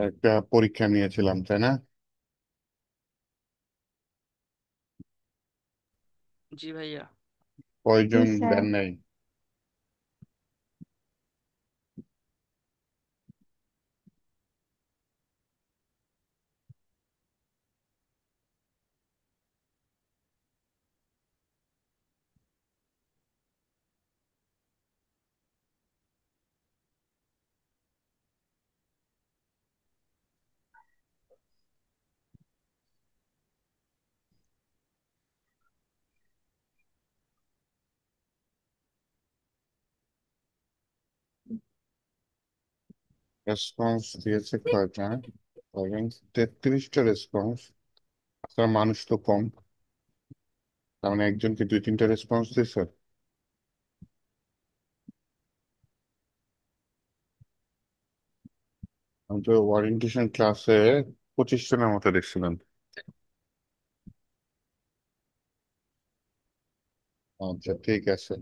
একটা পরীক্ষা নিয়েছিলাম, তাই না? জি ভাইয়া। কয়জন দেন নাই? রেসপন্স দিয়েছে কয়টা? ধরেন 33টা রেসপন্স। আপনার মানুষ তো কম, তার মানে একজনকে দুই তিনটা রেসপন্স দিয়েছে। আমি তো ওরিয়েন্টেশন ক্লাসে 25 জনের মতো দেখছিলাম। আচ্ছা, ঠিক আছে।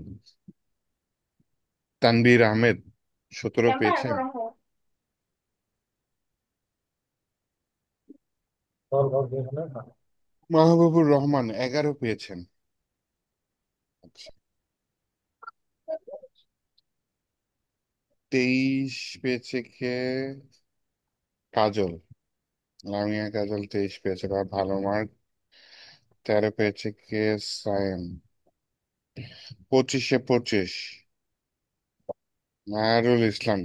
তানভীর আহমেদ 17 পেয়েছেন। মাহবুবুর রহমান 11 পেয়েছেন। আচ্ছা, 23 পেয়েছে কে? কাজল। লামিয়া কাজল 23 পেয়েছে, বা ভালো মার্ক। 13 পেয়েছে কে? সায়েম। 25-এ 25 নাহারুল ইসলাম।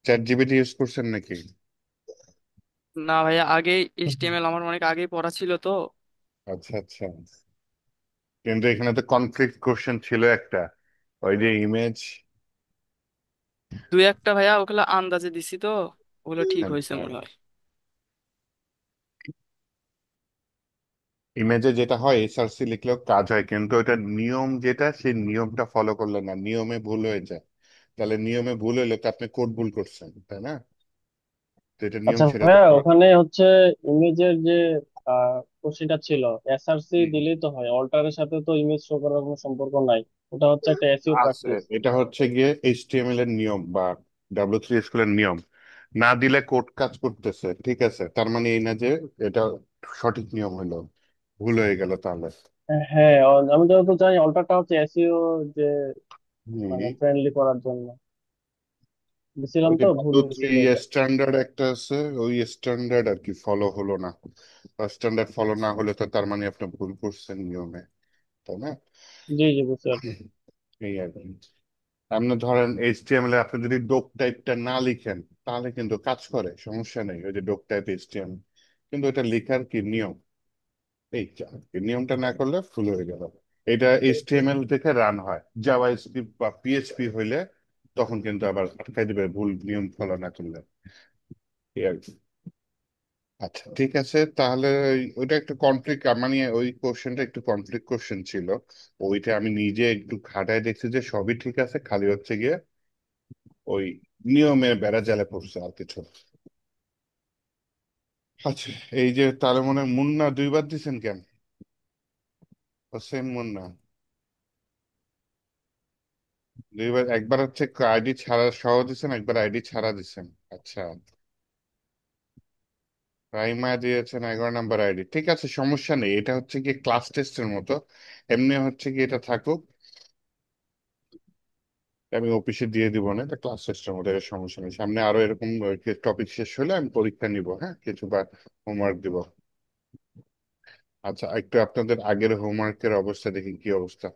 চ্যাট জিপিটি ইউজ করছেন নাকি? না ভাইয়া, আগে এইচটিএমএল আমার অনেক আগেই পড়া ছিল তো। আচ্ছা আচ্ছা। কিন্তু এখানে তো কনফ্লিক্ট কোশ্চেন ছিল একটা, ওই যে ইমেজ। দুই একটা ভাইয়া ওগুলো আন্দাজে দিছি তো, ওগুলো ঠিক হয়েছে মনে হয়। ইমেজে যেটা হয় এসআরসি লিখলেও কাজ হয়, কিন্তু ওটা নিয়ম যেটা, সেই নিয়মটা ফলো করলে না, নিয়মে ভুল হয়ে যায়। তাহলে নিয়মে ভুল হলে তো আপনি কোড ভুল করছেন, তাই না? তো এটা নিয়ম আচ্ছা সেটা তো ভাইয়া, ওখানে হচ্ছে ইমেজের যে কোশ্চেনটা ছিল, এসআরসি হুম, দিলেই তো হয়, অল্টারের সাথে তো ইমেজ শো করার কোনো সম্পর্ক নাই। ওটা হচ্ছে একটা এসইও আছে। প্র্যাকটিস। এটা হচ্ছে গিয়ে এইচটিএমএল এর নিয়ম বা W3 স্কুলের নিয়ম। না দিলে কোড কাজ করতেছে, ঠিক আছে, তার মানে এই না যে এটা সঠিক নিয়ম হলো, ভুল হয়ে গেল তাহলে। হ্যাঁ, আমি যতটুকু জানি অল্টারটা হচ্ছে এসইও যে হম। মানে ফ্রেন্ডলি করার জন্য দিছিলাম, ওই যে তো ভুল W3 হয়েছিল এটা। স্ট্যান্ডার্ড একটা আছে, ওই স্ট্যান্ডার্ড আর কি ফলো হলো না। স্ট্যান্ডার্ড ফলো না হলে তো তার মানে আপনি ভুল করছেন নিয়মে, তাই না? জি জি, বুঝতে পারছি। এই আর কি। আপনি ধরেন এইচটিএমএল এ আপনি যদি ডক টাইপটা না লিখেন, তাহলে কিন্তু কাজ করে, সমস্যা নেই, ওই যে ডক টাইপ এইচটিএমএল। কিন্তু এটা লেখার কি নিয়ম, এই এই নিয়মটা না করলে ভুল হয়ে গেল। এটা এইচটিএমএল থেকে রান হয়, জাভা স্ক্রিপ্ট বা পিএইচপি হইলে তখন কিন্তু আবার আটকাই দিবে ভুল নিয়ম ফলো না করলে। এই আর কি। আচ্ছা, ঠিক আছে, তাহলে ওইটা একটু কনফ্লিক্ট, মানে ওই কোশ্চেনটা একটু কনফ্লিক্ট কোশ্চেন ছিল। ওইটা আমি নিজে একটু খাটায় দেখছি যে সবই ঠিক আছে, খালি হচ্ছে গিয়ে ওই নিয়মের বেড়া জালে পড়ছে, আর কিছু না। আচ্ছা, এই যে তাহলে মনে হয় মুন্না 2বার দিছেন কেন? হোসেন মুন্না 2বার, একবার হচ্ছে আইডি ছাড়া সহ দিছেন, একবার আইডি ছাড়া দিছেন। আচ্ছা। রাইমা দিয়েছেন 11 নম্বর আইডি, ঠিক আছে, সমস্যা নেই, এটা হচ্ছে কি ক্লাস টেস্টের মতো। এমনি হচ্ছে কি এটা থাকুক, আমি অফিসে দিয়ে দিব না, এটা ক্লাস টেস্টের মতো, এর সমস্যা নেই। সামনে আরো এরকম টপিক শেষ হলে আমি পরীক্ষা নিব, হ্যাঁ, কিছু বা হোমওয়ার্ক দিব। আচ্ছা, একটু আপনাদের আগের হোমওয়ার্কের অবস্থা দেখি, কি অবস্থা।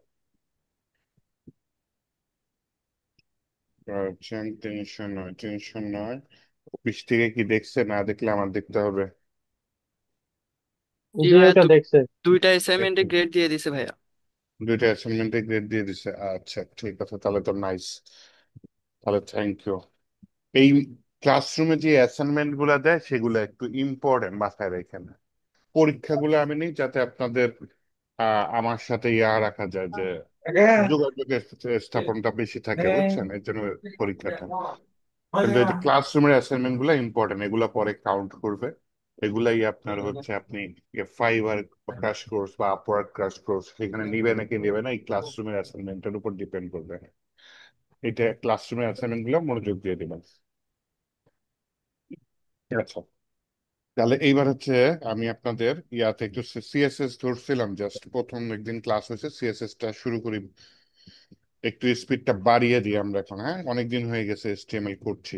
আচ্ছা, টেনশন নয়, টেনশন নয়। অফিস থেকে কি দেখছে? না দেখলে আমার দেখতে হবে। জি জি, ভাইয়া, ওইটা দেখছে। দুইটা অ্যাসাইনমেন্টে গ্রেড দিয়ে দিছে ভাইয়া। দুইটা অ্যাসাইনমেন্টে গ্রেড দিয়ে দিছে, আচ্ছা ঠিক আছে, তাহলে তো নাইস। তাহলে থ্যাংক ইউ। এই ক্লাসরুমে যে অ্যাসাইনমেন্ট গুলা দেয় সেগুলো একটু ইম্পর্টেন্ট, মাথায় রেখেন। পরীক্ষাগুলো আমি নিই যাতে আপনাদের আমার সাথে রাখা যায় যে যোগাযোগের স্থাপনটা বেশি থাকে, বুঝছেন, এর জন্য পরীক্ষাটা। কিন্তু এই যে ক্লাসরুমের অ্যাসাইনমেন্ট গুলো ইম্পর্টেন্ট, এগুলা পরে কাউন্ট করবে। এগুলাই আপনার হচ্ছে আপনি ফাইবার ক্রাশ কোর্স বা আপওয়ার্ক ক্রাশ কোর্স সেখানে নিবে নাকি নেবে না, এই ক্লাসরুমের অ্যাসাইনমেন্টের উপর ডিপেন্ড করবে। এটা ক্লাসরুমের অ্যাসাইনমেন্ট গুলো মনোযোগ দিয়ে দিবেন। আচ্ছা, তাহলে এইবার হচ্ছে আমি আপনাদের ইয়াতে একটু সিএসএস ধরছিলাম, জাস্ট প্রথম একদিন ক্লাস হয়েছে, সিএসএস টা শুরু করি। একটু স্পিডটা বাড়িয়ে দিই আমরা এখন, হ্যাঁ, অনেকদিন হয়ে গেছে এইচটিএমএল করছি।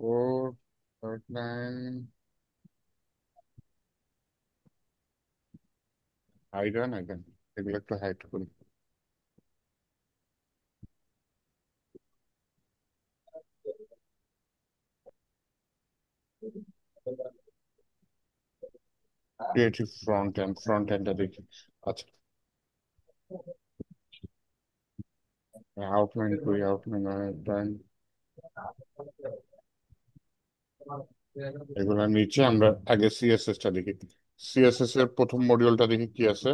ফোর, নাইন, আইরন আইরন, এগুলো একটু হাইড করি। ক্রিয়েটিভ ফ্রন্ট এন্ডটা দেখি। আচ্ছা, আউটলাইন করি, আউটলাইন এগুলোর নিচে আমরা আগে সিএসএস টা দেখি। সিএসএস এর প্রথম মডিউলটা দেখি কি আছে।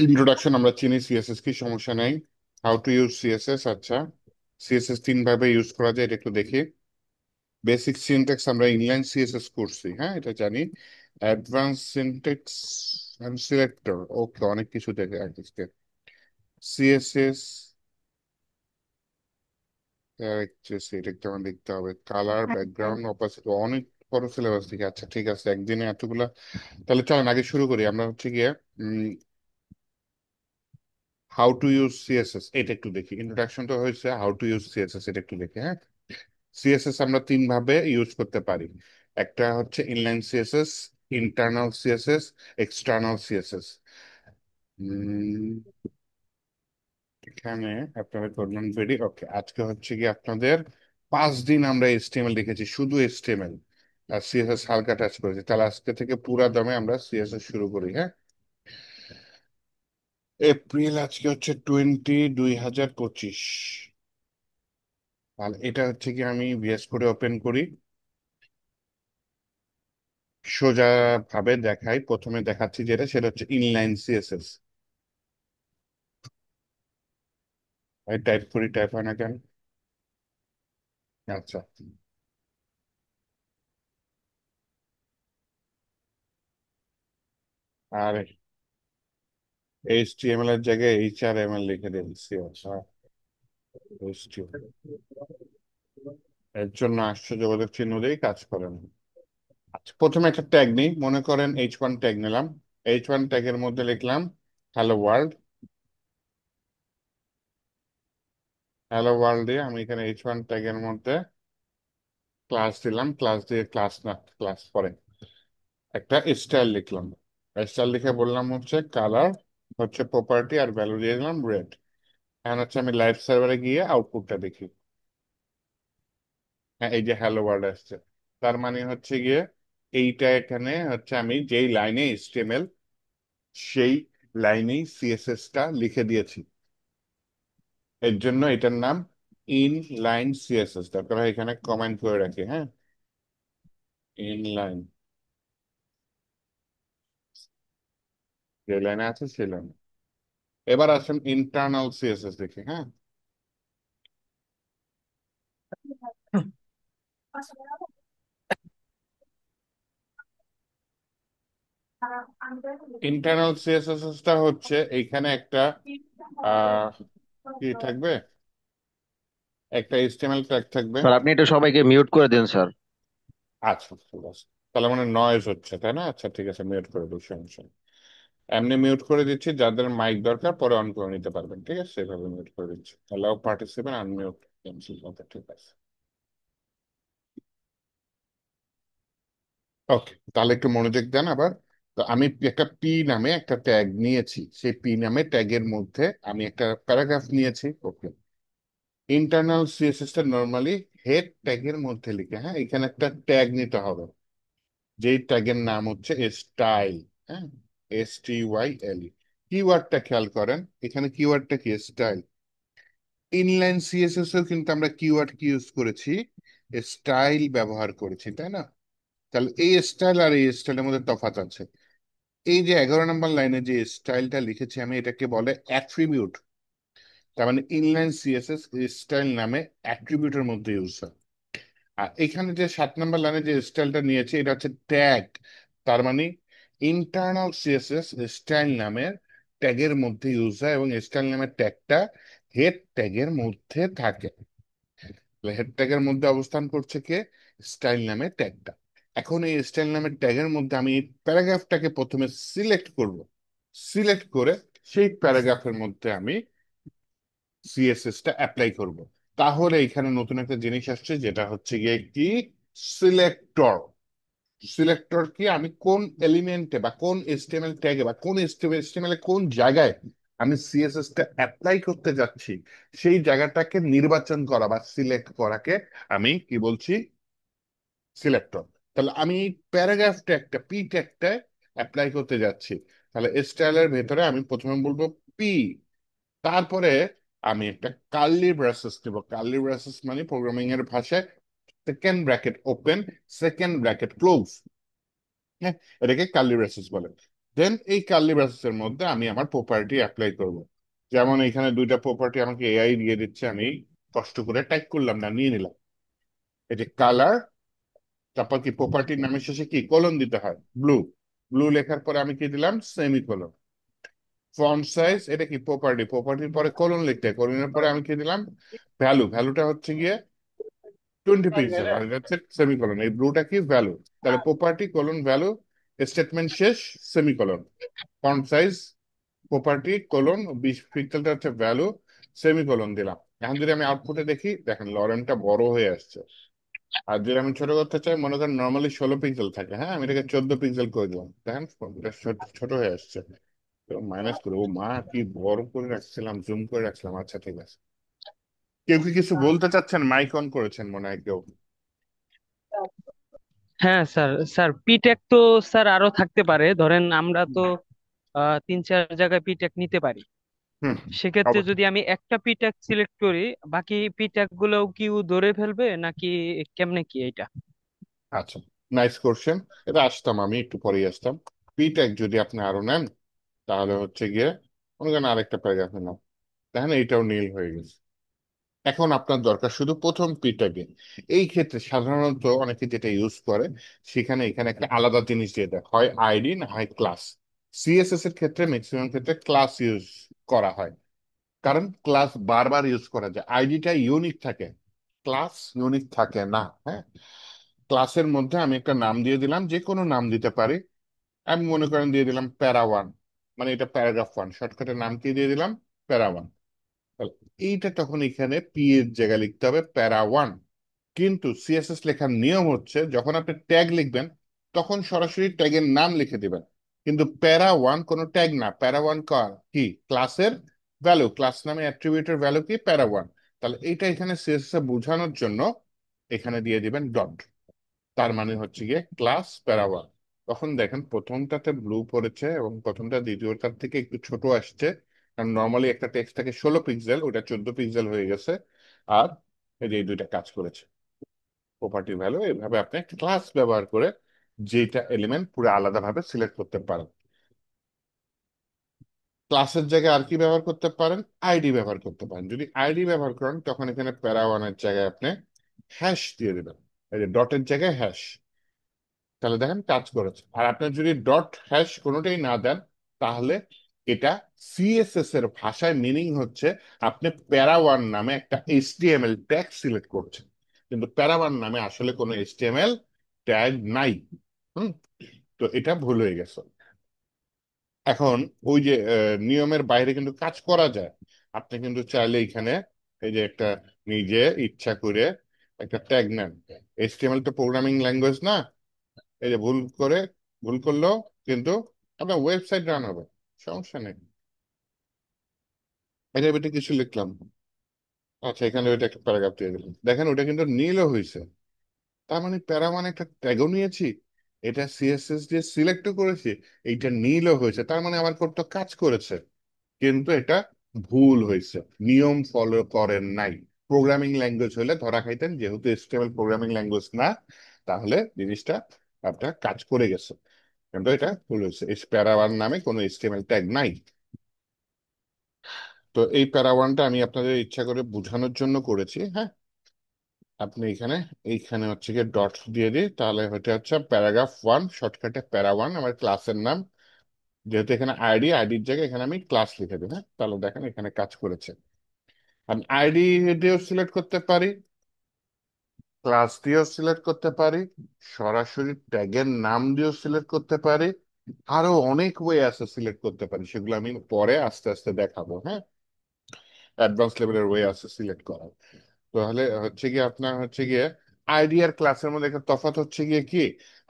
ইন্ট্রোডাকশন আমরা চিনি, সিএসএস কি, সমস্যা নেই। হাউ টু ইউজ সিএসএস, আচ্ছা, সিএসএস তিন ভাবে ইউজ করা যায় এটা একটু দেখি। বেসিক সিনট্যাক্স আমরা ইনলাইন সিএসএস করছি, হ্যাঁ এটা জানি। অ্যাডভান্স সিনট্যাক্স এন্ড সিলেক্টর, ওকে, অনেক কিছু দেখে আজকে। সিএসএস এটা একটু আমার দেখতে হবে। কালার, ব্যাকগ্রাউন্ড, অপাসিটি, অনেক বড় সিলেবাস থেকে। আচ্ছা ঠিক আছে, একদিনে এতগুলা। তাহলে চলেন আগে শুরু করি। আমরা হচ্ছে গিয়ে হাউ টু ইউজ সিএসএস এটা একটু দেখি। ইন্ট্রোডাকশন তো হয়েছে, হাউ টু ইউজ সিএসএস এটা একটু দেখি, হ্যাঁ। সিএসএস আমরা তিন ভাবে ইউজ করতে পারি। একটা হচ্ছে inline CSS, internal CSS, external CSS. এখানে আপনারা করবেন রেডি, ওকে। আজকে হচ্ছে কি আপনাদের 5 দিন আমরা এইচটিএমএল লিখেছি, শুধু এইচটিএমএল, আর সিএসএস হালকা টাচ করেছি। তাহলে আজকে থেকে পুরা দমে আমরা সিএসএস শুরু করি, হ্যাঁ। এপ্রিল, আজকে হচ্ছে 20, 2025। তাহলে এটা হচ্ছে কি, আমি ভিএস করে ওপেন করি, সোজা ভাবে দেখাই। প্রথমে দেখাচ্ছি যেটা, সেটা হচ্ছে ইনলাইন সিএসএস। টাইপ করি, টাইপ হয় না কেন? আচ্ছা, আর এইচটিএমএল এর জায়গায় এইচআরএমএল লিখে দিচ্ছি। আচ্ছা, HTML এর জন্য আশ্চর্যবোধক চিহ্ন দিয়েই কাজ করে না। আচ্ছা, প্রথমে একটা ট্যাগ নিই, মনে করেন H1 ট্যাগ নিলাম। H1 ট্যাগের মধ্যে লিখলাম হ্যালো ওয়ার্ল্ড। হ্যালো ওয়ার্ল্ড দিয়ে আমি এখানে H1 ট্যাগের মধ্যে ক্লাস দিলাম, ক্লাস দিয়ে ক্লাস না, ক্লাস পরে একটা স্টাইল লিখলাম। স্টাইল লিখে বললাম হচ্ছে কালার হচ্ছে প্রপার্টি, আর ভ্যালু দিয়ে দিলাম রেড। এখন হচ্ছে আমি লাইভ সার্ভারে গিয়ে আউটপুটটা দেখি। হ্যাঁ, এই যে হ্যালো ওয়ার্ল্ড আসছে। তার মানে হচ্ছে গিয়ে এইটা এখানে হচ্ছে আমি যেই লাইনে HTML, সেই লাইনেই সিএসএস টা লিখে দিয়েছি। এর জন্য এটার নাম ইন লাইন সিএসএস। তারপরে এখানে কমেন্ট করে রাখি, হ্যাঁ, ইন লাইন, যে লাইনে আছে সেই লাইনে। এবার আসেন ইন্টারনাল সিএসএস দেখি, হ্যাঁ। ইন্টারনাল সিএসএস টা হচ্ছে এইখানে একটা আহ কি থাকবে, একটা এইচটিএমএল ট্যাগ থাকবে। স্যার আপনি এটা সবাইকে মিউট করে দিন স্যার। আচ্ছা ঠিক আছে, তাহলে মানে নয়েজ হচ্ছে তাই না? আচ্ছা ঠিক আছে, মিউট করে দিই, সমস্যা নেই। এমনি মিউট করে দিচ্ছি, যাদের মাইক দরকার পরে অন করে নিতে পারবেন, ঠিক আছে, সেভাবে মিউট করে দিচ্ছি। অ্যালাউ পার্টিসিপেন্ট আনমিউট ক্যান্সেল, ওকে ঠিক আছে। ওকে, তাহলে একটু মনোযোগ দেন আবার। তো আমি একটা পি নামে একটা ট্যাগ নিয়েছি, সেই পি নামে ট্যাগের মধ্যে আমি একটা প্যারাগ্রাফ নিয়েছি, ওকে। ইন্টারনাল সিএসএস টা নর্মালি হেড ট্যাগের মধ্যে লিখে, হ্যাঁ, এখানে একটা ট্যাগ নিতে হবে, যেই ট্যাগের নাম হচ্ছে স্টাইল, হ্যাঁ, STYLE। কিওয়ার্ডটা খেয়াল করেন, এখানে কিওয়ার্ডটা কি, স্টাইল। ইনলাইন সিএসএস এও কিন্তু আমরা কিওয়ার্ড কি ইউজ করেছি, স্টাইল ব্যবহার করেছি, তাই না? তাহলে এই স্টাইল আর এই স্টাইলের মধ্যে তফাৎ আছে। এই যে 11 নম্বর লাইনে যে স্টাইলটা লিখেছি আমি, এটাকে বলে অ্যাট্রিবিউট। তার মানে ইনলাইন সিএসএস স্টাইল নামে অ্যাট্রিবিউটের মধ্যে ইউজ হয়। আর এখানে যে 7 নম্বর লাইনে যে স্টাইলটা নিয়েছি, এটা হচ্ছে ট্যাগ। তার মানে ইন্টারনাল সিএসএস স্টাইল নামের ট্যাগের মধ্যে ইউজ হয় এবং স্টাইল নামের ট্যাগটা হেড ট্যাগের মধ্যে থাকে। হেড ট্যাগের মধ্যে অবস্থান করছে কে? স্টাইল নামের ট্যাগটা। এখন এই স্টাইল নামের ট্যাগের মধ্যে আমি প্যারাগ্রাফটাকে প্রথমে সিলেক্ট করব। সিলেক্ট করে সেই প্যারাগ্রাফের মধ্যে আমি সিএসএস টা অ্যাপ্লাই করব। তাহলে এখানে নতুন একটা জিনিস আসছে, যেটা হচ্ছে গিয়ে কি? সিলেক্টর। সিলেক্টর কি? আমি কোন এলিমেন্টে বা কোন এসটিএমএল ট্যাগে বা কোন এসটিএমএল কোন জায়গায় আমি সিএসএস টা অ্যাপ্লাই করতে যাচ্ছি, সেই জায়গাটাকে নির্বাচন করা বা সিলেক্ট করাকে আমি কি বলছি? সিলেক্টর। তাহলে আমি প্যারাগ্রাফ ট্যাগটা পি ট্যাগটা অ্যাপ্লাই করতে যাচ্ছি। তাহলে স্টাইলের ভেতরে আমি প্রথমে বলবো পি, তারপরে আমি একটা কার্লি ব্রেসেস দেবো। কার্লি ব্রেসেস মানে প্রোগ্রামিং এর ভাষায় second bracket open, second bracket close. হ্যাঁ, এটাকে কার্লি ব্রেসেস বলে। দেন এই কার্লি ব্রেসেস এর মধ্যে আমি আমার প্রপার্টি অ্যাপ্লাই করব। যেমন এখানে দুইটা প্রপার্টি আমাকে এআই দিয়ে দিচ্ছে, আমি কষ্ট করে টাইপ করলাম না, নিয়ে নিলাম। এই যে কালার, তারপর কি প্রপার্টির নামের শেষে কি কলন দিতে হয়? ব্লু। ব্লু লেখার পরে আমি কি দিলাম? সেমিকোলন। ফন্ট সাইজ, এটা কি প্রপার্টি, প্রপার্টির পরে কলন লিখতে হয়, কলনের পরে আমি কি দিলাম? ভ্যালু। ভ্যালুটা হচ্ছে গিয়ে 20 পিক্সেল, আর এটা হচ্ছে সেমিকোলন। এই ব্লুটা কি? ভ্যালু। তাহলে প্রপার্টি কলন ভ্যালু, স্টেটমেন্ট শেষ, semicolon. Font size property colon 20 পিক্সেলটা হচ্ছে ভ্যালু, সেমিকোলন দিলাম। এখন যদি আমি আউটপুটে দেখি, দেখেন লরেনটা বড় হয়ে আসছে। আর যদি আমি ছোট করতে চাই, মনে করেন নর্মালি 16 পিক্সেল থাকে, হ্যাঁ, আমি এটাকে 14 পিক্সেল করে দিলাম। দেখেন এটা ছোট হয়ে আসছে। মাইনাস করে, ও মা, কি বড় করে রাখছিলাম, জুম করে রাখছিলাম। আচ্ছা, ঠিক আছে। কেউ কি কিছু বলতে চাচ্ছেন? মাইক অন করেছেন মনে হয় কেউ। হ্যাঁ স্যার, স্যার পিটেক তো স্যার আরো থাকতে পারে, ধরেন আমরা তো 3-4 জায়গায় পিটেক নিতে পারি। হুম। সেক্ষেত্রে অবশ্যই। যদি আমি একটা পিটেক সিলেক্ট করি, বাকি পিটেক গুলোও কি ও ধরে ফেলবে নাকি কেমনে কি এটা? আচ্ছা, নাইস কোশ্চেন। এটা আসতাম, আমি একটু পরেই আসতাম। পিটেক যদি আপনি আরো নেন, তাহলে হচ্ছে গিয়ে মনে করেন আরেকটা প্যারাগ্রাফ নিলাম, দেখেন এইটাও নীল হয়ে গেছে। এখন আপনার দরকার শুধু প্রথম পিটাকে। এই ক্ষেত্রে সাধারণত অনেকে যেটা ইউজ করে, সেখানে এখানে একটা আলাদা জিনিস দিয়ে দেয়, হয় আইডি না হয় ক্লাস। সিএসএস এর ক্ষেত্রে ম্যাক্সিমাম ক্ষেত্রে ক্লাস ইউজ করা হয়, কারণ ক্লাস বারবার ইউজ করা যায়, আইডিটা ইউনিক থাকে, ক্লাস ইউনিক থাকে না। হ্যাঁ, ক্লাসের মধ্যে আমি একটা নাম দিয়ে দিলাম, যে কোনো নাম দিতে পারি। আমি মনে করেন দিয়ে দিলাম প্যারা 1, মানে এটা প্যারাগ্রাফ 1, শর্টকাটের নাম কি দিয়ে দিলাম? প্যারা 1। তাহলে এইটা তখন এখানে পি এর জায়গায় লিখতে হবে প্যারা 1। কিন্তু সিএসএস লেখার নিয়ম হচ্ছে, যখন আপনি ট্যাগ লিখবেন তখন সরাসরি ট্যাগের নাম লিখে দিবেন। কিন্তু প্যারা 1 কোনো ট্যাগ না, প্যারা 1 কি? ক্লাসের ভ্যালু, ক্লাস নামে অ্যাট্রিবিউটের ভ্যালু কি? প্যারা 1। তাহলে এইটা এখানে সিএসএস এ বোঝানোর জন্য এখানে দিয়ে দিবেন ডট। তার মানে হচ্ছে গিয়ে ক্লাস প্যারা 1। তখন দেখেন প্রথমটাতে ব্লু পড়েছে এবং প্রথমটা দ্বিতীয়টার থেকে একটু ছোট আসছে, কারণ নর্মালি একটা টেক্সট থাকে 16 পিক্সেল, ওটা 14 পিক্সেল হয়ে গেছে। আর এই যে এই দুইটা কাজ করেছে। প্রপার্টি ভ্যালু, এইভাবে আপনি ক্লাস ব্যবহার করে যেটা এলিমেন্ট পুরো আলাদাভাবে সিলেক্ট করতে পারেন। ক্লাসের জায়গায় আর কি ব্যবহার করতে পারেন? আইডি ব্যবহার করতে পারেন। যদি আইডি ব্যবহার করেন, তখন এখানে প্যারা 1 এর জায়গায় আপনি হ্যাশ দিয়ে দিবেন, এই যে ডটের জায়গায় হ্যাশ। তাহলে দেখেন কাজ করেছে। আর আপনি যদি ডট হ্যাশ কোনোটাই না দেন, তাহলে এটা সিএসএস এর ভাষায় মিনিং হচ্ছে আপনি প্যারা 1 নামে একটা এইচটিএমএল ট্যাগ সিলেক্ট করছেন, কিন্তু প্যারা 1 নামে আসলে কোনো এইচটিএমএল ট্যাগ নাই। হুম। তো এটা ভুল হয়ে গেছে। এখন ওই যে নিয়মের বাইরে কিন্তু কাজ করা যায়। আপনি কিন্তু চাইলে এখানে এই যে একটা নিজে ইচ্ছা করে একটা ট্যাগ নেন। এইচটিএমএল তো প্রোগ্রামিং ল্যাঙ্গুয়েজ না, এই যে ভুল করলেও কিন্তু আপনার ওয়েবসাইট রান হবে, সমস্যা নেই। এটার ভিতরে কিছু লিখলাম, আচ্ছা, এখানে ওইটা একটা প্যারাগ্রাফ দিয়ে দিলাম, দেখেন ওটা কিন্তু নীলও হয়েছে। তার মানে প্যারা 1 একটা ট্যাগও নিয়েছি, এটা সিএসএস দিয়ে সিলেক্টও করেছি, এইটা নীলও হয়েছে, তার মানে আমার কোডটা কাজ করেছে। কিন্তু এটা ভুল হয়েছে, নিয়ম ফলো করেন নাই। প্রোগ্রামিং ল্যাঙ্গুয়েজ হলে ধরা খাইতেন, যেহেতু এসটিএমএল প্রোগ্রামিং ল্যাঙ্গুয়েজ না, তাহলে জিনিসটা আপনার কাজ করে গেছে। কিন্তু এটা ভুল হয়েছে, এই প্যারা 1 নামে কোনো এইচটিএমএল ট্যাগ নাই। তো এই প্যারা 1টা আমি আপনাদের ইচ্ছা করে বোঝানোর জন্য করেছি। হ্যাঁ, আপনি এখানে এইখানে হচ্ছে গিয়ে ডট দিয়ে দিই, তাহলে হচ্ছে প্যারাগ্রাফ 1, শর্টকাটে প্যারা 1 আমার ক্লাসের নাম। যেহেতু এখানে আইডি, আইডির জায়গায় এখানে আমি ক্লাস লিখে দিই। হ্যাঁ, তাহলে দেখেন এখানে কাজ করেছে। আমি আইডি দিয়েও সিলেক্ট করতে পারি, ক্লাস দিয়েও সিলেক্ট করতে পারি, সরাসরি ট্যাগের নাম দিয়েও সিলেক্ট করতে পারি। আরো অনেক ওয়ে আছে সিলেক্ট করতে পারি, সেগুলো আমি পরে আস্তে আস্তে দেখাবো। হ্যাঁ, অ্যাডভান্স লেভেলের ওয়ে আছে সিলেক্ট করার। তাহলে হচ্ছে গিয়ে আপনার হচ্ছে গিয়ে আইডি আর ক্লাসের মধ্যে একটা তফাৎ হচ্ছে গিয়ে কি,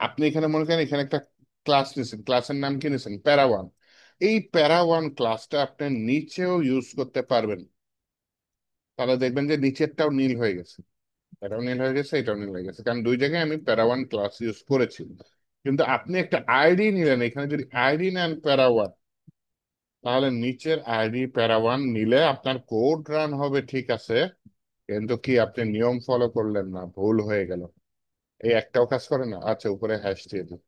আপনি এখানে মনে করেন এখানে একটা ক্লাস নিয়েছেন, ক্লাসের নাম কি নিয়েছেন, প্যারা 1। এই প্যারা 1 ক্লাসটা আপনি নিচেও ইউজ করতে পারবেন। তাহলে দেখবেন যে নিচেরটাও নীল হয়ে গেছে, এটাও নীল হয়ে গেছে, এটাও নীল হয়ে গেছে, কারণ দুই জায়গায় আমি প্যারা 1 ক্লাস ইউজ করেছি। কিন্তু আপনি একটা আইডি নিলেন, এখানে যদি আইডি নেন প্যারা 1, তাহলে নিচের আইডি প্যারা 1 নিলে আপনার কোড রান হবে ঠিক আছে, কিন্তু কি আপনি নিয়ম ফলো করলেন না, ভুল হয়ে গেল। এই একটাও কাজ করে না। আচ্ছা, উপরে হ্যাশ দিয়ে দিই।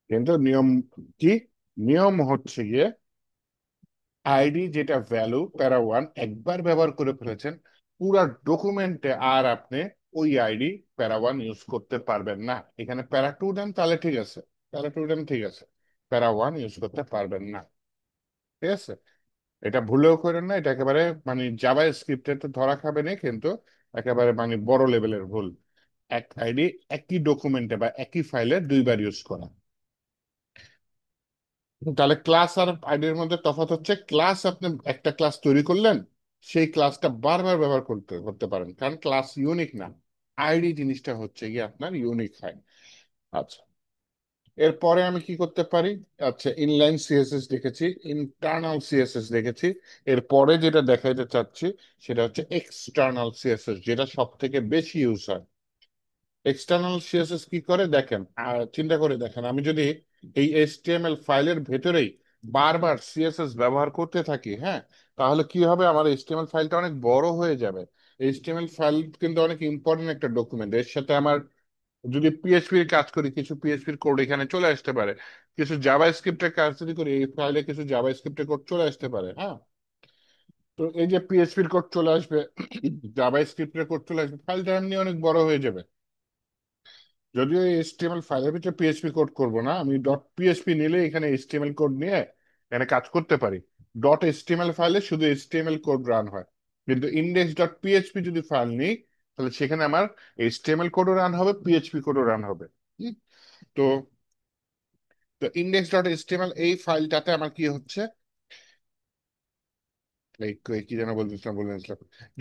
কিন্তু নিয়ম কি, নিয়ম হচ্ছে গিয়ে আইডি যেটা ভ্যালু প্যারা 1 একবার ব্যবহার করে ফেলেছেন, পুরা ডকুমেন্টে আর আপনি ওই আইডি প্যারা 1 ইউজ করতে পারবেন না। এখানে প্যারা 2 দেন তাহলে ঠিক আছে, প্যারা 2 দেন ঠিক আছে, প্যারা 1 ইউজ করতে পারবেন না। ঠিক আছে, এটা ভুলেও করেন না, এটা একেবারে মানে জাভা স্ক্রিপ্টে তো ধরা খাবে না, কিন্তু একেবারে মানে বড় লেভেলের ভুল। এক আইডি একই ডকুমেন্টে বা একই ফাইলে দুইবার ইউজ করা। তাহলে ক্লাস আর আইডির মধ্যে তফাৎ হচ্ছে, ক্লাস আপনি একটা ক্লাস তৈরি করলেন, সেই ক্লাসটা বারবার ব্যবহার করতে করতে পারেন, কারণ ক্লাস ইউনিক না। আইডি জিনিসটা হচ্ছে গিয়ে আপনার ইউনিক হয়। আচ্ছা, এরপরে আমি কি করতে পারি? আচ্ছা, ইনলাইন সিএসএস দেখেছি, ইন্টারনাল সিএসএস দেখেছি। এরপরে যেটা দেখাইতে চাচ্ছি সেটা হচ্ছে এক্সটার্নাল সিএসএস, যেটা সব থেকে বেশি ইউজ হয়। এক্সটার্নাল সিএসএস কি করে দেখেন, চিন্তা করে দেখেন, আমি যদি এই এইচটিএমএল ফাইলের ভেতরেই বারবার সিএসএস ব্যবহার করতে থাকি, হ্যাঁ, তাহলে কি হবে, আমার এইচটিএমএল ফাইলটা অনেক বড় হয়ে যাবে। এইচটিএমএল ফাইল কিন্তু অনেক ইম্পর্টেন্ট একটা ডকুমেন্ট, এর সাথে আমার যদি পিএইচপির কাজ করি, কিছু পিএইচপির কোড এখানে চলে আসতে পারে, কিছু জাভা স্ক্রিপ্টের কাজ যদি করি, এই ফাইলে কিছু জাভা স্ক্রিপ্টের কোড চলে আসতে পারে। হ্যাঁ, তো এই যে পিএইচপির কোড চলে আসবে, জাভা স্ক্রিপ্টের কোড চলে আসবে, ফাইলটা এমনি অনেক বড় হয়ে যাবে। যদিও এই এইচটিএমএল ফাইলের ভিতরে পিএইচপি কোড করব না, আমি ডট পিএইচপি নিলে এখানে এইচটিএমএল কোড নিয়ে এখানে কাজ করতে পারি। ডট এইচটিএমএল ফাইলে শুধু এইচটিএমএল কোড রান হয়, কিন্তু ইন্ডেক্স ডট পিএইচপি যদি ফাইল নিই, তাহলে সেখানে আমার এইচটিএমএল কোডও রান হবে, পিএইচপি কোডও রান হবে। হুম, তো তো ইন্ডেক্স ডট এইচটিএমএল এই ফাইলটাতে আমার কি হচ্ছে, এই কি যেন বলতেছিলাম,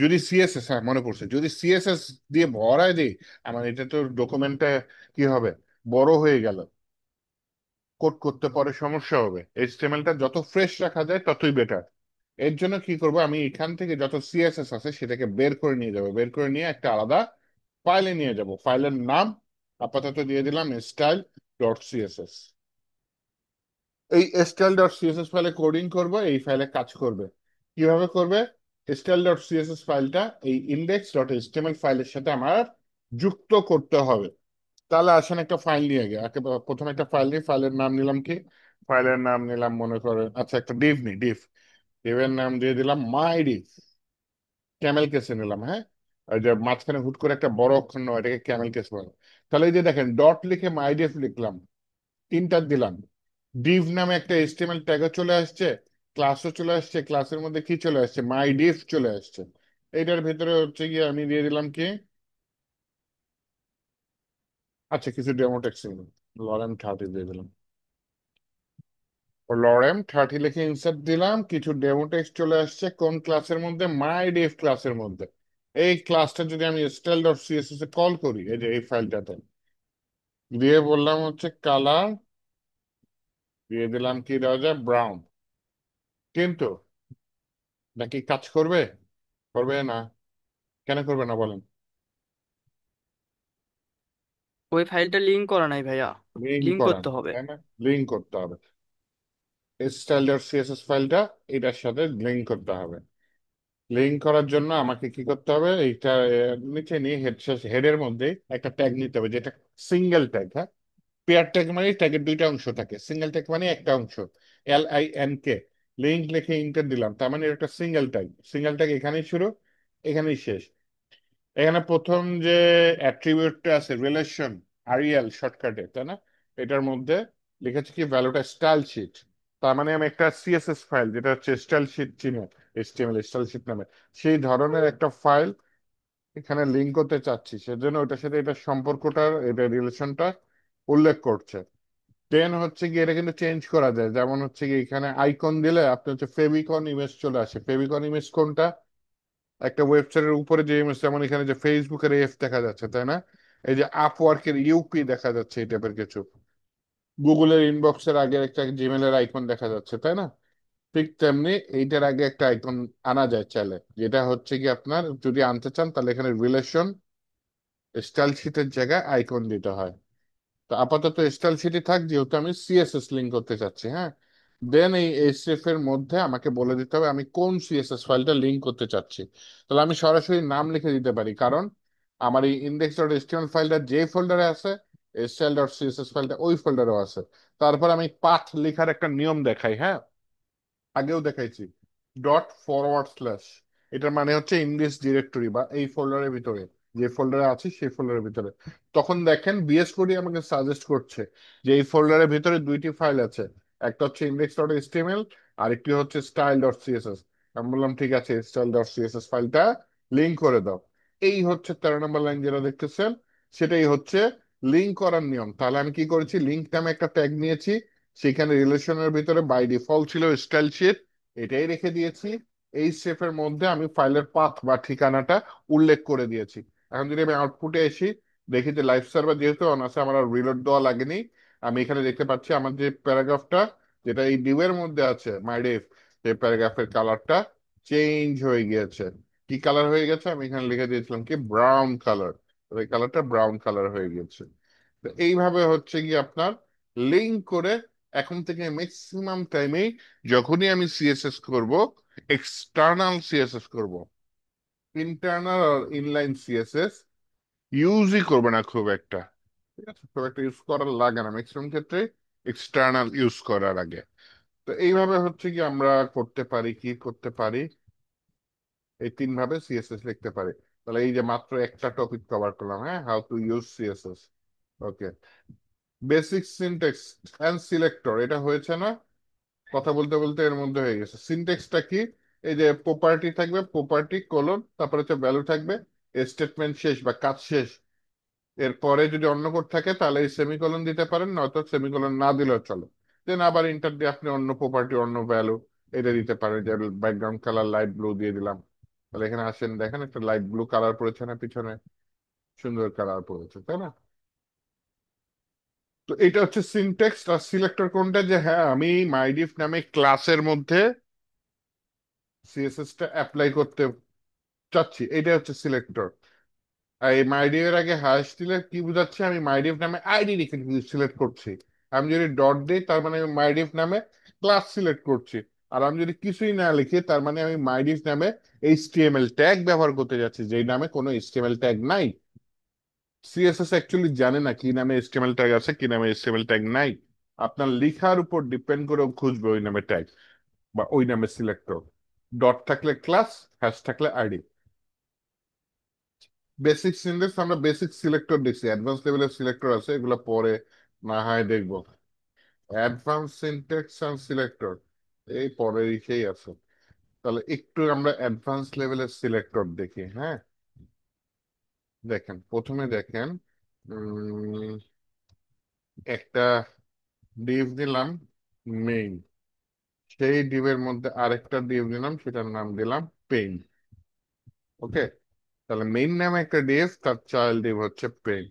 যদি সিএসএস, হ্যাঁ মনে পড়ছে, যদি সিএসএস দিয়ে ভরায় দিই, আমার এটা তো ডকুমেন্টটা কি হবে, বড় হয়ে গেল, কোড করতে পরে সমস্যা হবে। এইচটিএমএলটা যত ফ্রেশ রাখা যায় ততই বেটার। এর জন্য কি করব, আমি এখান থেকে যত সিএসএস আছে সেটাকে বের করে নিয়ে যাব, বের করে নিয়ে একটা আলাদা ফাইলে নিয়ে যাব। ফাইলের নাম আপাতত দিয়ে দিলাম style.css। এই style.css ফাইলে কোডিং করব, এই ফাইলে কাজ করবে। কিভাবে করবে? style.css ফাইলটা এই index.html ফাইলের সাথে আমার যুক্ত করতে হবে। তাহলে আসেন একটা ফাইল নিয়ে গে, প্রথমে একটা ফাইল নিই, ফাইলের নাম নিলাম কি, ফাইলের নাম নিলাম মনে করেন, আচ্ছা একটা ডিভ নি, ডিভের নাম দিয়ে দিলাম মাই ডিভ, ক্যামেল কেসে নিলাম। হ্যাঁ, ওই যে মাঝখানে হুট করে একটা বড় অক্ষর নয়, এটাকে ক্যামেল কেস বলে। তাহলে এই যে দেখেন, ডট লিখে মাই ডিভ লিখলাম, তিনটা দিলাম, ডিভ নামে একটা এইচটিএমএল ট্যাগও চলে আসছে, ক্লাসও চলে আসছে, ক্লাসের মধ্যে কি চলে আসছে, মাই ডিভ চলে আসছে। এইটার ভেতরে হচ্ছে গিয়ে আমি দিয়ে দিলাম কি, আচ্ছা কিছু ডেমো টেক্সট লরেম 30 দিয়ে দিলাম, লরেম 30 লিখে ইনসার্ট দিলাম, কিছু ডেমো টেক্সট চলে আসছে কোন ক্লাসের মধ্যে, মাই ডিভ ক্লাসের মধ্যে। এই ক্লাসটা যদি আমি style.css এ কল করি, এই যে এই ফাইলটাতে দিয়ে বললাম হচ্ছে কালার, দিয়ে দিলাম কি দেওয়া যায়, ব্রাউন। কিন্তু নাকি কাজ করবে? করবে না। কেন করবে না বলেন? ওই ফাইলটা লিঙ্ক করা নাই ভাইয়া, লিঙ্ক লিঙ্ক করা করতে নেই, হবে। তাই না? লিঙ্ক করতে হবে, style.css ফাইলটা এটার সাথে লিঙ্ক করতে হবে। লিঙ্ক করার জন্য আমাকে কি করতে হবে, এইটা নিচে নিয়ে হেডের মধ্যে একটা ট্যাগ নিতে হবে, যেটা সিঙ্গেল ট্যাগ। হ্যাঁ, পেয়ার ট্যাগ মানে ট্যাগের দুইটা অংশ থাকে, সিঙ্গেল ট্যাগ মানে একটা অংশ, LINK। লিঙ্ক লিখে ইন্টার দিলাম, তার মানে এটা একটা সিঙ্গেল ট্যাগ। সিঙ্গেল ট্যাগ এখানেই শুরু, এখানেই শেষ। এখানে প্রথম যে অ্যাট্রিবিউটটা আছে রিলেশন, আরিয়াল শর্টকাটে, তাই না? এটার মধ্যে লিখেছি কি ভ্যালুটা স্টাইল শিট। তার মানে আমি একটা সিএসএস ফাইল, যেটা হচ্ছে স্টাইল শিট চিনে, এইচটিএমএল স্টাইল শিট নামে, সেই ধরনের একটা ফাইল এখানে লিঙ্ক করতে চাচ্ছি। সেজন্য ওটার সাথে এটা সম্পর্কটার, এটা রিলেশনটা উল্লেখ করছে। দেন হচ্ছে কি এটা কিন্তু চেঞ্জ করা যায়, যেমন হচ্ছে কি এখানে আইকন দিলে আপনি হচ্ছে ফেভিকন ইমেজ চলে আসে। ফেভিকন ইমেজ কোনটা? একটা ওয়েবসাইটের উপরে যে ইমেজ, যেমন এখানে যে ফেসবুকের এফ দেখা যাচ্ছে, তাই না? এই যে আপওয়ার্কের ইউপি দেখা যাচ্ছে, এই টাইপের কিছু। গুগলের ইনবক্সের আগে একটা জিমেলের আইকন দেখা যাচ্ছে, তাই না? ঠিক তেমনি এইটার আগে একটা আইকন আনা যায় চাইলে, যেটা হচ্ছে কি আপনার যদি আনতে চান তাহলে এখানে রিলেশন স্টাইল শিটের জায়গায় আইকন দিতে হয়। তো আপাতত স্টাইল শিটই থাক, যেহেতু আমি সিএসএস লিঙ্ক করতে চাচ্ছি। হ্যাঁ, দেন এই এইচটিএফ এর মধ্যে আমাকে বলে দিতে হবে আমি কোন সিএসএস ফাইলটা লিঙ্ক করতে চাচ্ছি। তাহলে আমি সরাসরি নাম লিখে দিতে পারি, কারণ আমার এই ইন্ডেক্স ডট এইচটিএমএল ফাইলটা যে ফোল্ডারে আছে, স্টাইল ডট সিএসএস ফাইলটা ওই ফোল্ডারেও আছে। তারপর আমি পাথ লেখার একটা নিয়ম দেখাই। হ্যাঁ, আগেও দেখাইছি। ডট ফরওয়ার্ড স্ল্যাশ, এটার মানে হচ্ছে ইন্ডেক্স ডিরেক্টরি বা এই ফোল্ডারের ভিতরে, যে ফোল্ডারে আছি সেই ফোল্ডারের ভিতরে। তখন দেখেন বিএস কোডই আমাকে সাজেস্ট করছে যে এই ফোল্ডারের ভিতরে দুইটি ফাইল আছে, একটা হচ্ছে ইন্ডেক্স ডট এইচটিএমএল আর একটি হচ্ছে স্টাইল ডট সিএসএস। আমি বললাম ঠিক আছে, স্টাইল ডট সিএসএস ফাইলটা লিঙ্ক করে দাও। এই হচ্ছে 13 নম্বর লাইন যেটা দেখতেছেন, সেটাই হচ্ছে লিঙ্ক করার নিয়ম। তাহলে আমি কি করেছি, লিঙ্ক নামে একটা ট্যাগ নিয়েছি, সেখানে রিলেশনের ভিতরে বাই ডিফল্ট ছিল স্টাইল শিট, এটাই রেখে দিয়েছি। এই স্টেপের মধ্যে আমি ফাইলের পাথ বা ঠিকানাটা উল্লেখ করে দিয়েছি। এখন যদি আমি আউটপুটে আসি, দেখি যে লাইভ সার্ভার যেহেতু অন আছে, আমার আর রিলোড দেওয়া লাগেনি। আমি এখানে দেখতে পাচ্ছি আমার যে প্যারাগ্রাফটা, যেটা এই ডিউ এর মধ্যে আছে মাই ডিভ, সেই প্যারাগ্রাফের কালারটা চেঞ্জ হয়ে গিয়েছে। কি কালার হয়ে গেছে? আমি এখানে লিখে দিয়েছিলাম কি ব্রাউন কালার। এই কালারটা ব্রাউন কালার হয়ে গেছে। তো এইভাবে হচ্ছে কি আপনার লিঙ্ক করে এখন থেকে ম্যাক্সিমাম টাইমে যখনই আমি সিএসএস করব, এক্সটার্নাল সিএসএস করব, ইন্টারনাল আর ইনলাইন সিএসএস ইউজই করবে না খুব একটা। ঠিক আছে, খুব একটা ইউজ করার লাগে না ম্যাক্সিমাম ক্ষেত্রে, এক্সটার্নাল ইউজ করার আগে। তো এইভাবে হচ্ছে কি আমরা করতে পারি, কি করতে পারি, এই তিন ভাবে সিএসএস লিখতে পারি। তাহলে এই যে মাত্র একটা টপিক কভার করলাম, হ্যাঁ, how to use CSS. Okay, basic syntax and selector, এটা হয়েছে না? কথা বলতে বলতে এর মধ্যে হয়ে গেছে। সিনটেক্সটা কি? এই যে প্রপার্টি থাকবে, প্রপার্টি কোলন, তারপরে হচ্ছে ভ্যালু থাকবে, স্টেটমেন্ট শেষ বা কাজ শেষ। এরপরে যদি অন্য কোড থাকে তাহলে এই সেমিকোলন দিতে পারেন, নয়তো সেমিকোলন না দিলেও চলো। দেন আবার ইন্টার দিয়ে আপনি অন্য প্রপার্টি, অন্য ভ্যালু এটা দিতে পারেন। যে ব্যাকগ্রাউন্ড কালার লাইট ব্লু দিয়ে দিলাম, তাহলে এখানে আসেন, দেখেন একটা লাইট ব্লু কালার পড়েছে না পিছনে? সুন্দর কালার পড়েছে, তাই না? তো এটা হচ্ছে সিনটেক্স। আর সিলেক্টর কোনটা? যে হ্যাঁ, আমি মাইডিফ নামে ক্লাসের মধ্যে সিএসএস টা অ্যাপ্লাই করতে চাচ্ছি, এটা হচ্ছে সিলেক্টর। আর এই মাইডিফ এর আগে হ্যাশ দিলে কি বোঝাচ্ছে? আমি মাইডিফ নামে আইডি রেখে সিলেক্ট করছি। আমি যদি ডট দিই তার মানে আমি মাইডিফ নামে ক্লাস সিলেক্ট করছি। আর আমি যদি কিছুই না লিখি তার মানে আমি মাইডিফ নামে এইচটিএমএল ট্যাগ ব্যবহার করতে যাচ্ছি, যেই নামে কোনো এইচটিএমএল ট্যাগ নাই। সিএসএস অ্যাকচুয়ালি জানে না কি নামে এইচটিএমএল ট্যাগ আছে, কি নামে এইচটিএমএল ট্যাগ নাই। আপনার লেখার উপর ডিপেন্ড করে ও খুঁজবে ওই নামে ট্যাগ বা ওই নামে সিলেক্টর। ডট থাকলে ক্লাস, হ্যাশ থাকলে আইডি। বেসিক সিনট্যাক্স আমরা বেসিক সিলেক্টর দেখছি, অ্যাডভান্স লেভেলের সিলেক্টর আছে, এগুলো পরে না হয় দেখবো। অ্যাডভান্স সিনট্যাক্স এন্ড সিলেক্টর এই পরের ইসেই আছে। তাহলে একটু আমরা অ্যাডভান্স লেভেলের সিলেক্টর দেখি। হ্যাঁ, দেখেন প্রথমে দেখেন, উম, একটা ডিভ নিলাম মেইন, সেই ডিভের মধ্যে আরেকটা ডিভ নিলাম, সেটার নাম দিলাম পেইন। ওকে, তাহলে মেইন নামে একটা ডিভ, তার চাইল্ড ডিভ হচ্ছে পেইন।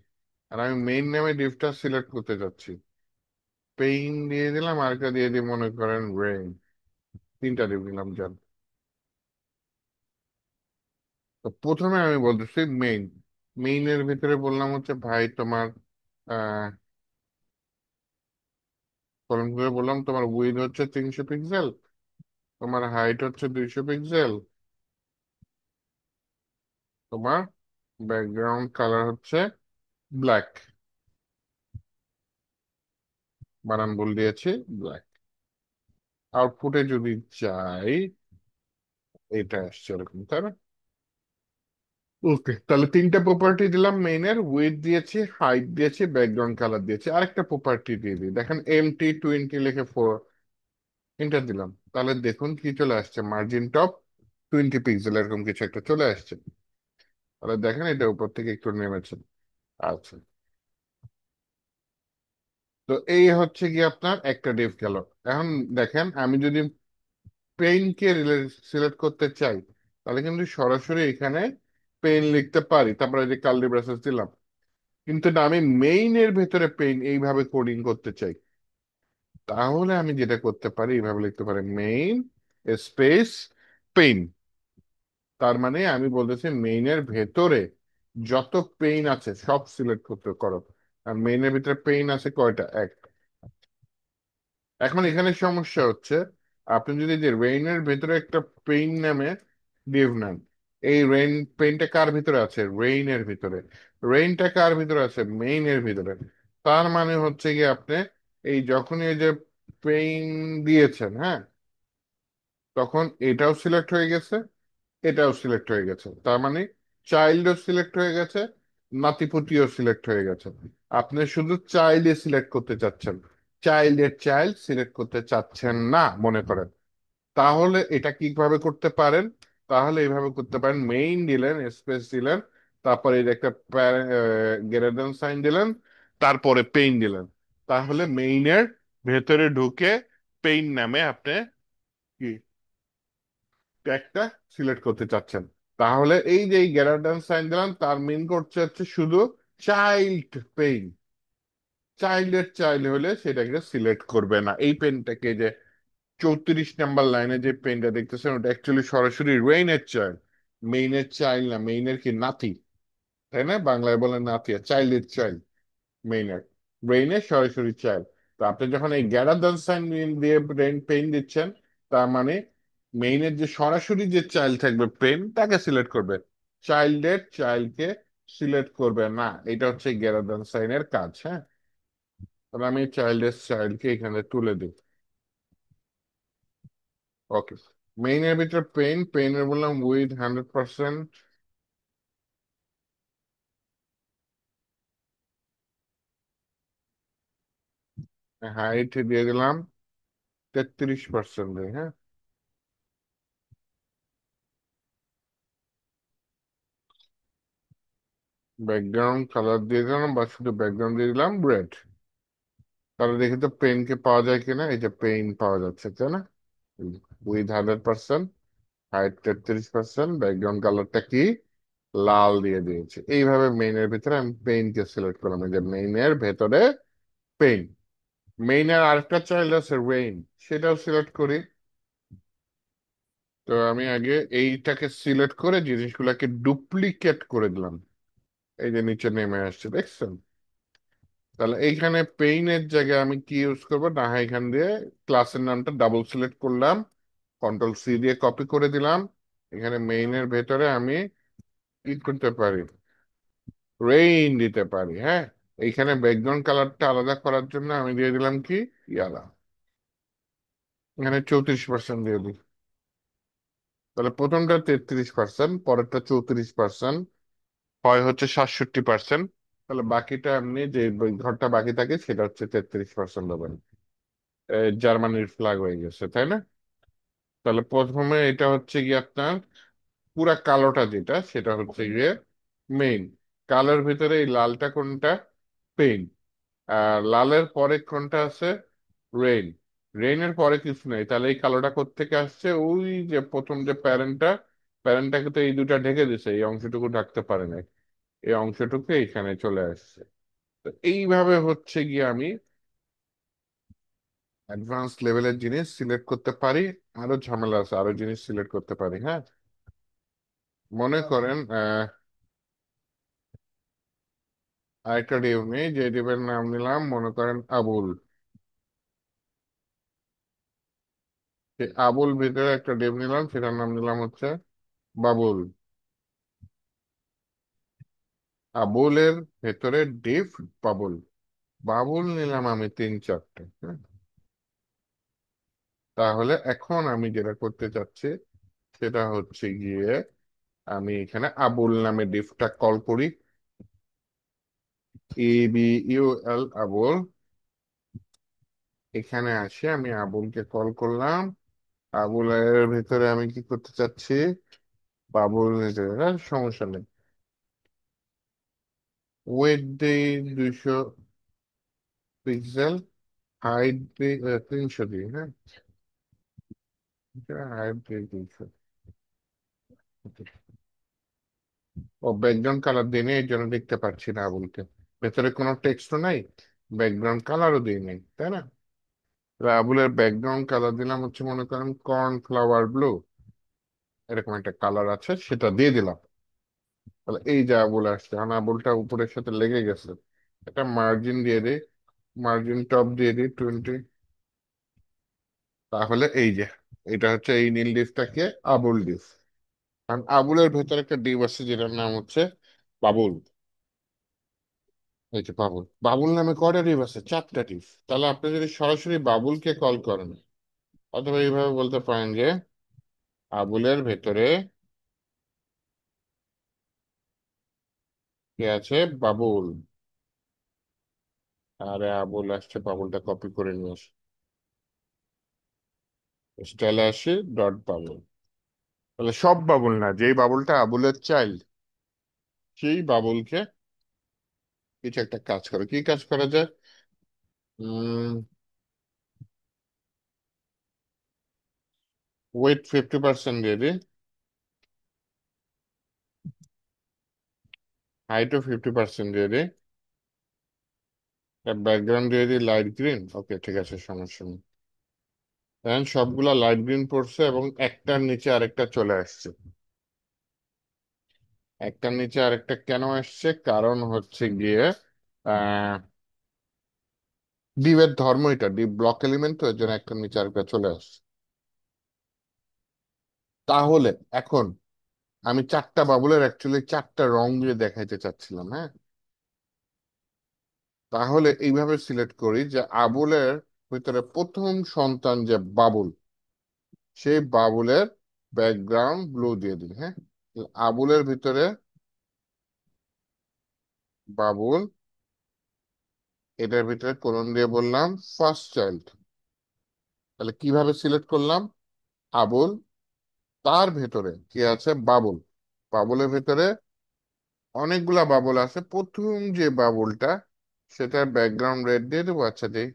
আর আমি মেইন নামে ডিভটা সিলেক্ট করতে যাচ্ছি, পেইন দিয়ে দিলাম, আরেকটা দিয়ে দিই মনে করেন রেইন। তিনটা ডিভ নিলাম যান। তো প্রথমে আমি বলতেছি মেইন, মেইনের ভিতরে বললাম হচ্ছে ভাই তোমার আহ কলম করে বললাম তোমার উইড হচ্ছে 300 পিক্সেল, তোমার হাইট হচ্ছে 200 পিক্সেল, তোমার ব্যাকগ্রাউন্ড কালার হচ্ছে ব্ল্যাক, বানান বল দিয়েছি ব্ল্যাক। আউটপুটে যদি যাই, এটা আসছে এরকম, তাই না? ওকে, তাহলে তিনটা প্রপার্টি দিলাম। মেইনের উইডথ দিয়েছি, হাইট দিয়েছি, ব্যাকগ্রাউন্ড কালার দিয়েছি। আরেকটা প্রপার্টি দিয়ে দিই, দেখেন MT20 লিখে এন্টার দিলাম, তাহলে দেখুন কি চলে আসছে, মার্জিন টপ 20 পিক্সেল এরকম কিছু একটা চলে আসছে। তাহলে দেখেন এটা উপর থেকে একটু নেমেছে। আচ্ছা, তো এই হচ্ছে কি আপনার একটা ডিভ গেল। এখন দেখেন আমি যদি পেইনকে সিলেক্ট করতে চাই, তাহলে কিন্তু সরাসরি এখানে পেইন লিখতে পারি, তারপরে এই যে কার্লি ব্রেসেস দিলাম। কিন্তু না, আমি মেইন এর ভেতরে পেইন এইভাবে কোডিং করতে চাই, তাহলে আমি যেটা করতে পারি এইভাবে লিখতে পারি, মেইন স্পেস পেইন। তার মানে আমি বলতেছি মেইনের ভেতরে যত পেইন আছে সব সিলেক্ট করতে করো। আর মেইনের ভিতরে পেইন আছে কয়টা, এক। এখন এখানে সমস্যা হচ্ছে, আপনি যদি যে রেইনের ভেতরে একটা পেইন নামে ডিভ নেন, এই রেইন পেইনটা কার ভিতরে আছে, রেইনের ভিতরে। রেইনটা কার ভিতরে আছে, মেইনের ভিতরে। তার মানে হচ্ছে কি আপনি এই যখনই এই যে পেইন দিয়েছেন, হ্যাঁ, তখন এটাও সিলেক্ট হয়ে গেছে, এটাও সিলেক্ট হয়ে গেছে। তার মানে চাইল্ডও সিলেক্ট হয়ে গেছে, নাতিপুতিও সিলেক্ট হয়ে গেছে। আপনি শুধু চাইল্ডে সিলেক্ট করতে চাচ্ছেন, চাইল্ডের চাইল্ড সিলেক্ট করতে চাচ্ছেন না মনে করেন, তাহলে এটা কিভাবে করতে পারেন? তাহলে এইভাবে করতে পারেন, মেইন দিলেন, স্পেস দিলেন, তারপরে এই যে একটা গ্রেটার দেন সাইন দিলেন, তারপরে পেইন দিলেন। তাহলে মেইনের ভেতরে ঢুকে পেইন নামে আপনি কি ট্যাগটা সিলেক্ট করতে চাচ্ছেন। তাহলে এই যে গ্রেটার দেন সাইন দিলাম, তার মিন করছে হচ্ছে শুধু চাইল্ড পেইন। চাইল্ডের চাইল্ড হলে সেটাকে সিলেক্ট করবে না। এই পেনটাকে যে 34 নাম্বার লাইনে যে পেনটা দেখতেছেন, ওটা অ্যাকচুয়ালি সরাসরি রেইনের চাইল্ড, মেইনের চাইল্ড না। মেইনের কি নাতি, তাই না? বাংলায় বলে নাতি, চাইল্ডের চাইল্ড মেইনের, ব্রেইনের সরাসরি চাইল্ড। তো আপনি যখন এই গ্যাটার দ্যান সাইন দিয়ে ব্রেন পেইন দিচ্ছেন, তার মানে মেইনের যে সরাসরি যে চাইল্ড থাকবে পেন, তাকে সিলেক্ট করবে, চাইল্ডের চাইল্ডকে সিলেক্ট করবে না। এটা হচ্ছে গ্যাটার দ্যান সাইনের কাজ, হ্যাঁ। তাহলে আমি চাইল্ডের চাইল্ডকে এখানে তুলে দিই। ওকে, মেইনের ভিতরে পেইন, পেইনের বললাম উইথ 100%, হাইট দিয়ে দিলাম 33%, হ্যাঁ। ব্যাকগ্রাউন্ড কালার দিয়ে দিলাম, বা শুধু ব্যাকগ্রাউন্ড দিয়ে দিলাম রেড। তাহলে দেখি তো পেনকে পাওয়া যায় কিনা। এই যে পেইন পাওয়া যাচ্ছে, তাই না? উইথ 100%, হাইট 33%, ব্যাকগ্রাউন্ড কালারটা কি, লাল দিয়ে দিয়েছে। এইভাবে মেইনের ভিতরে আমি পেইনকে সিলেক্ট করলাম, এই যে মেইনের ভেতরে পেইন। মেইনের আরেকটা চাইল্ড আছে রেইন, সেটাও সিলেক্ট করি। তো আমি আগে এইটাকে সিলেক্ট করে জিনিসগুলোকে ডুপ্লিকেট করে দিলাম, এই যে নিচে নেমে আসছে, দেখছেন? তাহলে এইখানে পেইনের জায়গায় আমি কি ইউজ করবো না, এখান দিয়ে ক্লাসের নামটা ডাবল সিলেক্ট করলাম, কন্ট্রোল C দিয়ে কপি করে দিলাম। এখানে মেইনের ভেতরে আমি কি করতে পারি, রেইন দিতে পারি, হ্যাঁ। এইখানে ব্যাকগ্রাউন্ড কালারটা আলাদা করার জন্য আমি দিয়ে দিলাম কি, ইয়ালা। এখানে 34% দিয়ে দিই। তাহলে প্রথমটা 33%, পরেরটা 34%, হয় হচ্ছে 67%। তাহলে বাকিটা আপনি যে ঘরটা বাকি থাকে সেটা হচ্ছে 33% দেবেন। জার্মানির ফ্ল্যাগ হয়ে গেছে, তাই না? তাহলে প্রথমে এটা হচ্ছে গিয়ে আপনার পুরা কালোটা যেটা, সেটা হচ্ছে গিয়ে মেইন। কালোর ভিতরে এই লালটা কোনটা, পেইন। আর লালের পরে কোনটা আছে, রেইন। রেইনের পরে কিছু নেই, তাহলে এই কালোটা কোত্থেকে আসছে, ওই যে প্রথম যে প্যারেন্টটা, প্যারেন্টটাকে তো এই দুটা ঢেকে দিছে, এই অংশটুকু ঢাকতে পারে না, এই অংশটুকু এখানে চলে আসছে। তো এইভাবে হচ্ছে গিয়ে আমি অ্যাডভান্স লেভেলের জিনিস সিলেক্ট করতে পারি। আরো ঝামেলা আছে, আরো জিনিস সিলেক্ট করতে পারি, হ্যাঁ। মনে করেন আরেকটা ডিভ নেই, যে ডিভের নাম নিলাম মনে করেন আবুল। সেই আবুল ভিতরে একটা ডিভ নিলাম, সেটার নাম নিলাম হচ্ছে বাবুল। আবুলের ভেতরে ডিভ বাবুল। বাবুল নিলাম আমি 3-4টে, হ্যাঁ? তাহলে এখন আমি যেটা করতে চাচ্ছি সেটা হচ্ছে গিয়ে আমি এখানে আবুল নামে ডিফটা কল করি, ABUL আবুল। এখানে আসে আমি আবুলকে কল করলাম। আবুলের ভিতরে আমি কি করতে চাচ্ছি, বাবুল ভিতরে, হ্যাঁ, সমস্যা নেই। ওয়েট দেই 200 পিক্সেল, হাইট দিই 300 দিই, হ্যাঁ, হাইট দিই 300। ও ব্যাকগ্রাউন্ড কালার দিই নি, এই জন্য দেখতে পাচ্ছি না আবুলকে। ভেতরে কোনো টেক্সটও নাই, ব্যাকগ্রাউন্ড কালারও দিই নাই, তাই না? তাহলে আবুলের ব্যাকগ্রাউন্ড কালার দিলাম হচ্ছে মনে করেন কর্নফ্লাওয়ার ব্লু, এরকম একটা কালার আছে, সেটা দিয়ে দিলাম। তাহলে এই যে আবুল আসছে, এখন আবুলটা উপরের সাথে লেগে গেছে। এটা মার্জিন দিয়ে দিই, মার্জিন টপ দিয়ে দিই 20। তাহলে এই যে এটা হচ্ছে, এই নীল ডিপটাকে আবুল ডিপ। কারণ আবুলের ভেতরে একটা ডিপ আছে যেটার নাম হচ্ছে বাবুল। এই যে বাবুল, বাবুল নামে কয়টা ডিপ আছে? 4টা ডিপ। তাহলে আপনি যদি সরাসরি বাবুলকে কল করেন, অথবা এইভাবে বলতে পারেন যে আবুলের ভেতরে কে আছে? বাবুল। আরে আবুল আসছে, বাবুলটা কপি করে নিয়ে আসি, স্টাইলে আসি, ডট বাবুল। তাহলে সব বাবুল না, যেই বাবুলটা আবুলের চাইল্ড, সেই বাবুলকে কিছু একটা কাজ করে। কি কাজ করা যায়? ওয়েট 50% দিয়ে দিই, হাইটও 50% দিয়ে দিই, ব্যাকগ্রাউন্ড দিয়ে দিই লাইট গ্রিন। ওকে, ঠিক আছে, সমস্যা নেই। এখন সবগুলা লাইট গ্রিন পড়ছে এবং একটার নিচে আরেকটা চলে আসছে। একটার নিচে আরেকটা কেন আসছে? কারণ হচ্ছে গিয়ে আহ ডিবের ধর্ম, এটা ডিপ ব্লক এলিমেন্ট, তো এর জন্য একটার নিচে আরেকটা চলে আসছে। তাহলে এখন আমি 4টা বাবুলের অ্যাকচুয়ালি 4টা রং দিয়ে দেখাইতে চাচ্ছিলাম, হ্যাঁ। তাহলে এইভাবে সিলেক্ট করি যে আবুলের ভিতরে প্রথম সন্তান যে বাবুল, সেই বাবুলের ব্যাকগ্রাউন্ড ব্লু দিয়ে দিই, হ্যাঁ। আবুলের ভিতরে বাবুল, এটার ভিতরে কোলন দিয়ে বললাম ফার্স্ট চাইল্ড। তাহলে কিভাবে সিলেক্ট করলাম? আবুল, তার ভেতরে কি আছে? বাবুল। বাবুলের ভেতরে অনেকগুলা বাবুল আছে, প্রথম যে বাবুলটা, সেটার ব্যাকগ্রাউন্ড রেড দিয়ে দেবো। আচ্ছা দিই,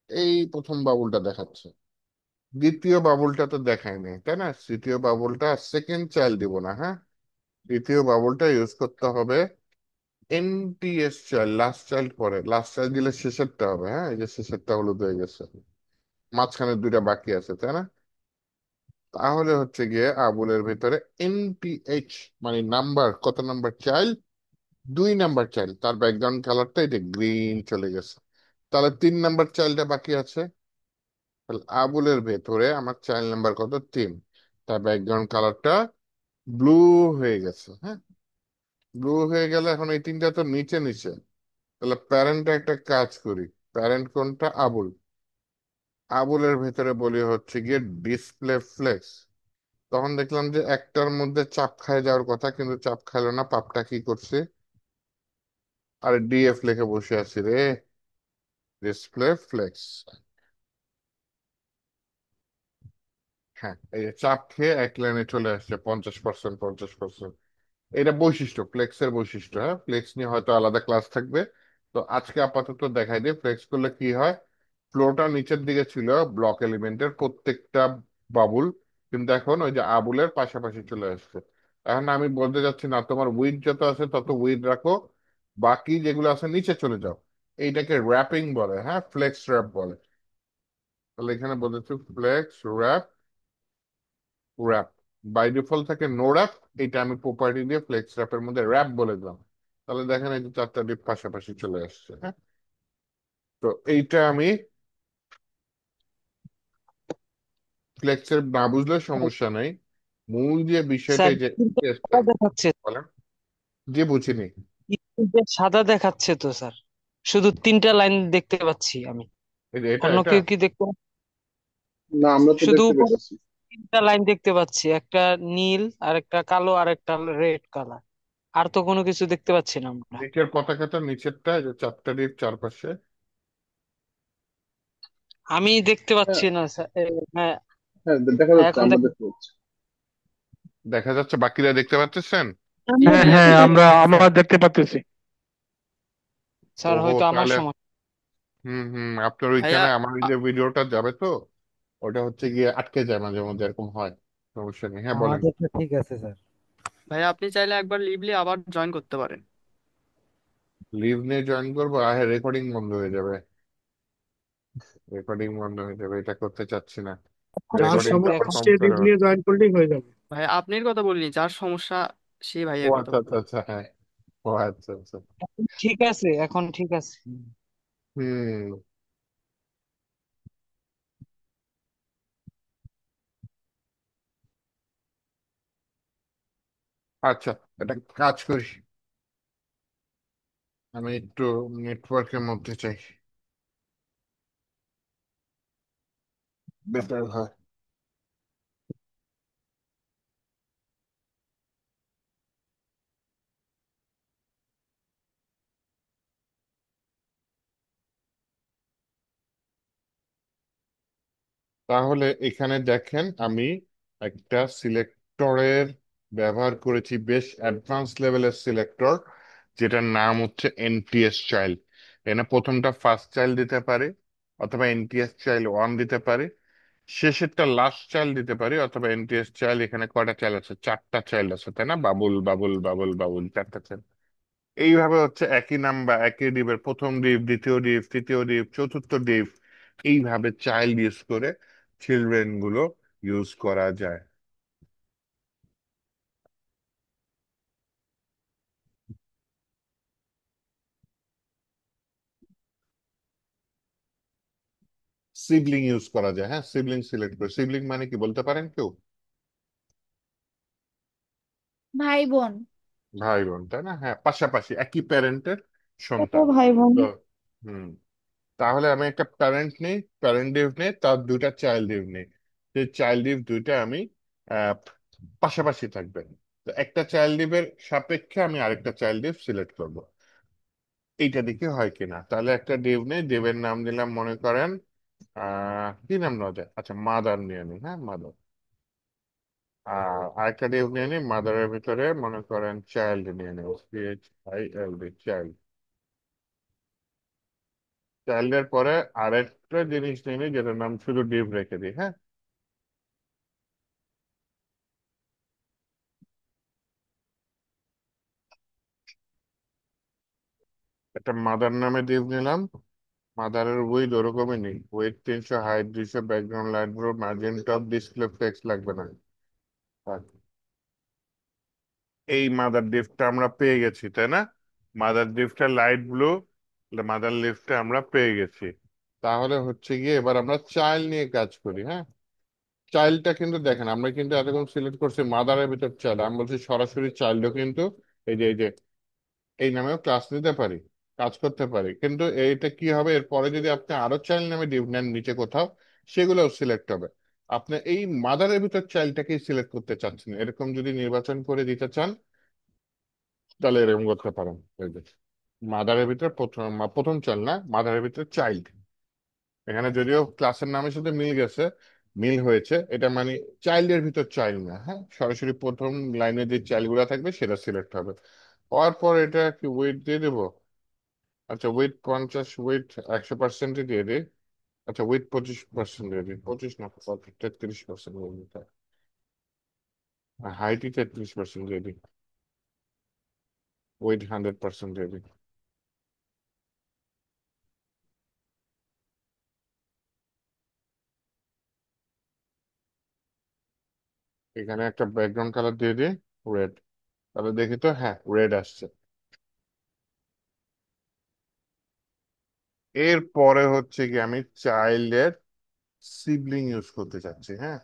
এই প্রথম বাবুলটা দেখাচ্ছে। দ্বিতীয় বাবুলটা তো দেখায় নাই, তাই না? তৃতীয় বাবুলটা, সেকেন্ড চাইল্ড দিব না, হ্যাঁ। দ্বিতীয় বাবুলটা ইউজ করতে হবে NTS চাইল্ড, লাস্ট চাইল্ড পরে, লাস্ট চাইল্ড দিলে শেষেরটা হবে, হ্যাঁ। এই যে শেষেরটা হলুদ হয়ে গেছে, মাঝখানে দুইটা বাকি আছে, তাই না? তাহলে হচ্ছে গিয়ে আবুলের ভিতরে NTH মানে নাম্বার, কত নাম্বার চাইল্ড? 2 নাম্বার চাইল্ড, তার ব্যাকগ্রাউন্ড কালারটা এটা গ্রিন চলে গেছে। তাহলে 3 নাম্বার চাইল্ডটা বাকি আছে। তাহলে আবুলের ভেতরে আমার চাইল্ড নাম্বার কত? 3। তার ব্যাকগ্রাউন্ড কালারটা ব্লু হয়ে গেছে, হ্যাঁ। ব্লু হয়ে গেলে এখন এই 3টা তো নিচে নিচে। তাহলে প্যারেন্ট একটা কাজ করি, প্যারেন্ট কোনটা? আবুল। আবুলের ভেতরে বলি হচ্ছে গিয়ে ডিসপ্লে ফ্লেক্স। তখন দেখলাম যে একটার মধ্যে চাপ খায় যাওয়ার কথা, কিন্তু চাপ খাইলো না, পাপটা কি করছে? আরে DF লিখে বসে আছি রে, ডিসপ্লে ফ্লেক্স। হ্যাঁ, এই যে চাপ খেয়ে এক লাইনে চলে আসছে 50%, 50%। এটা বৈশিষ্ট্য, ফ্লেক্সের বৈশিষ্ট্য, হ্যাঁ। ফ্লেক্স নিয়ে হয়তো আলাদা ক্লাস থাকবে, তো আজকে আপাতত দেখাই দিই ফ্লেক্স করলে কি হয়। ফ্লোটা নিচের দিকে ছিল ব্লক এলিমেন্টের প্রত্যেকটা বাবুল, কিন্তু এখন ওই যে আবুলের পাশাপাশি চলে আসছে। এখন আমি বলতে যাচ্ছি না তোমার উইড যত আছে তত উইড রাখো, বাকি যেগুলো আছে নিচে চলে যাও। এইটাকে র্যাপিং বলে, হ্যাঁ, ফ্লেক্স র্যাপ বলে। তাহলে এখানে বলেছি flex wrap, wrap by default থাকে নো র্যাপ, এটা আমি প্রপার্টি দিয়ে ফ্লেক্স র্যাপের মধ্যে র্যাপ বলে দিলাম। তাহলে দেখেন এই যে 4টা ডিপ পাশাপাশি চলে আসছে, হ্যাঁ। তো এইটা আমি ফ্লেক্সের না বুঝলে সমস্যা নাই, মূল যে বিষয়টা স্যার এই যে স্ক্রিনটা কেসটা, সাদা দেখাচ্ছে, বলেন। যে বুঝিনি। স্ক্রিনটা সাদা দেখাচ্ছে তো স্যার, শুধু 3টা লাইন দেখতে পাচ্ছি আমি। এই যে এটা অন্য এটা কেউ কি দেখতে না, আমরা তো শুধু দেখতে উপরে পেতেছি। তিনটা লাইন দেখতে পাচ্ছি, একটা নীল, আর একটা কালো, আর একটা রেড কালার। আর তো কোনো কিছু দেখতে পাচ্ছি না আমরা। নিচের পতাকাটা নিচেরটা যে চারটা ডিপ চারপাশে। আমি দেখতে হ্যাঁ, পাচ্ছি না স্যার। হ্যাঁ। হ্যাঁ, দেখা হ্যাঁ, যাচ্ছে, এখন আমরা দেখ। দেখতে পাচ্ছি। দেখা যাচ্ছে, বাকিরা দেখতে পাচ্ছেন? হ্যাঁ, হ্যাঁ হ্যাঁ, হ্যাঁ, দেখা আমরা দেখতে পাচ্তেছি। স্যার, ওহো, হয়তো আমার তাহলে সময়। আপনার ভাইয়া ওইখানে আমার এই আ- যে ভিডিওটা যাবে তো, ওটা হচ্ছে গিয়ে আটকে যায় মাঝে মধ্যে, এরকম হয়। সমস্যা নেই, হ্যাঁ বলেন। আমাদেরটা ঠিক আছে স্যার। ভাইয়া আপনি চাইলে একবার লিভলি আবার জয়েন করতে পারেন। লিভ নিয়ে জয়েন করবো, রেকর্ডিং বন্ধ হয়ে যাবে। রেকর্ডিং বন্ধ হয়ে যাবে, এটা করতে চাচ্ছি না। যার কিন্তু রেকর্ডিংটা এখন সমস্যা পারফর্ম সে করে। রিভ নিয়ে জয়েন করলেই হয়ে যাবে। ভাই আপনির কথা বলিনি, যার সমস্যা সেই ও ভাইয়ের কথা আচ্ছা আচ্ছা বললাম। আচ্ছা, হ্যাঁ। ও আচ্ছা আচ্ছা। ঠিক আছে, এখন ঠিক আছে। হুম। আচ্ছা, এটা কাজ করি, আমি একটু নেটওয়ার্কের মধ্যে চাই, বেটার হয়। তাহলে এখানে দেখেন, আমি একটা সিলেক্টরের ব্যবহার করেছি, বেশ অ্যাডভান্স লেভেলের সিলেক্টর, যেটার নাম হচ্ছে এনটিএস চাইল্ড। এখানে প্রথমটা ফার্স্ট চাইল্ড দিতে পারি, অথবা এনটিএস চাইল্ড ওয়ান দিতে পারি, শেষেরটা লাস্ট চাইল্ড দিতে পারি, অথবা এনটিএস চাইল্ড। এখানে কয়টা চাইল্ড আছে? চারটা চাইল্ড আছে, তাই না? বাবুল বাবুল বাবুল বাবুল, চারটা চাইল্ড। এইভাবে হচ্ছে একই নাম্বার, একই ডিপের প্রথম ডিপ, দ্বিতীয় ডিপ, তৃতীয় ডিপ, চতুর্থ ডিপ, এইভাবে চাইল্ড ইউজ করে চিলড্রেন গুলো ইউজ করা যায়। সিবলিং ইউজ করা যায়, হ্যাঁ, সিবলিং সিলেক্ট করে। সিবলিং মানে কি বলতে পারেন কেউ? ভাই বোন। ভাই বোন, তাই না? হ্যাঁ, পাশাপাশি একই প্যারেন্টের ছোট সন্তান। ভাই বোন। তো হুম, তাহলে আমি একটা প্যারেন্ট নেই, প্যারেন্ট ডিভ নেই, তার দুইটা চাইল্ড ডিভ নেই। সেই চাইল্ড ডিভ দুইটা আমি আহ, পাশাপাশি থাকবে। তো একটা চাইল্ড ডিভের সাপেক্ষে আমি আরেকটা চাইল্ড ডিভ সিলেক্ট করব, এইটা দেখে হয় কিনা। তাহলে একটা ডিভ নেই, ডিভের নাম দিলাম মনে করেন, কি নাম নেওয়া যায়? আচ্ছা, মাদার নিয়ে নিই, হ্যাঁ, মাদার। আর আরেকটা ডিভ নিয়ে নিই, মাদারের ভিতরে মনে করেন চাইল্ড নিয়ে নিই, CHILD, চাইল্ড। চাইল্ডের পরে আরেকটা জিনিস নিয়ে নিই, যেটার নাম শুধু ডিভ রেখে দিই, হ্যাঁ। একটা মাদার নামে ডিভ নিলাম। মাদারের উইড ওরকমই নেই, weed 300, height 200, background light blue, margin top, display flakes লাগবে না। থাক। এই মাদার ডিভটা আমরা পেয়ে গেছি, তাই না? মাদার ডিভটা লাইট ব্লু, মাদার লিফটটা আমরা পেয়ে গেছি। তাহলে হচ্ছে গিয়ে এবার আমরা চাইল্ড নিয়ে কাজ করি, হ্যাঁ। চাইল্ডটা কিন্তু দেখেন, আমরা কিন্তু এতক্ষণ সিলেক্ট করছি মাদারের ভিতর চাইল্ড, আমি বলছি সরাসরি চাইল্ডও কিন্তু এই যে এই নামেও ক্লাস নিতে পারি, কাজ করতে পারি। কিন্তু এইটা কি হবে, এরপরে যদি আপনি আরো চাইল্ড নামে ডিভ নেন নিচে কোথাও, সেগুলোও সিলেক্ট হবে। আপনি এই মাদারের ভিতর চাইল্ডটাকেই সিলেক্ট করতে চাচ্ছেন, এরকম যদি নির্বাচন করে দিতে চান, তাহলে এরকম করতে পারেন। এই যে মাদারের ভিতর প্রথম, প্রথম চাইল্ড না, মাদারের ভিতর চাইল্ড। এখানে যদিও ক্লাসের নামের সাথে মিল গেছে, মিল হয়েছে, এটা মানে চাইল্ডের ভিতর চাইল্ড না, হ্যাঁ, সরাসরি প্রথম লাইনে যে চাইল্ড গুলা থাকবে সেটা সিলেক্ট হবে। হওয়ার পর এটা কি ওয়েট দিয়ে দেবো? আচ্ছা, ওয়েট 50, ওয়েট 100% দিয়ে দিই। আচ্ছা, ওয়েট 25% দিয়ে দিই, 25 না, 33% দিয়ে দিই। হাইটই 33% দিয়ে দিই, ওয়েট 100% দিয়ে দিই। এখানে একটা ব্যাকগ্রাউন্ড কালার দিয়ে দিই, রেড। তাহলে দেখি তো, হ্যাঁ, রেড আসছে। এর পরে হচ্ছে কি, আমি চাইল্ডের সিবলিং ইউজ করতে চাচ্ছি, হ্যাঁ।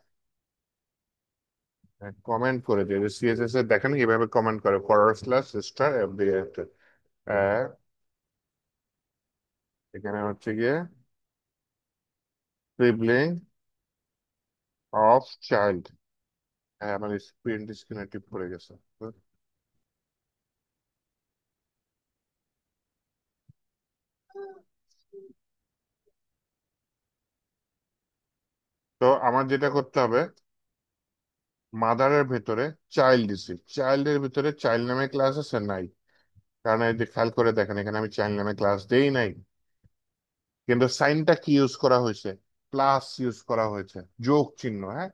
কমেন্ট করে দিই, সিএসএস এর দেখেন কিভাবে কমেন্ট করে, ফরওয়ার্ড স্ল্যাশ স্টার এফবি। এখানে হচ্ছে গিয়ে সিবলিং অফ চাইল্ড। হ্যাঁ, আমার স্ক্রিনে টিপ পড়ে গেছে। তো আমার যেটা করতে হবে, মাদারের ভেতরে চাইল্ড দিছি, চাইল্ডের ভিতরে চাইল্ড নামে ক্লাস আছে নাই? কারণ এই যে খেয়াল করে দেখেন, এখানে আমি চাইল্ড নামে ক্লাস দেই নাই, কিন্তু সাইনটা কি ইউজ করা হয়েছে? প্লাস ইউজ করা হয়েছে, যোগ চিহ্ন। হ্যাঁ,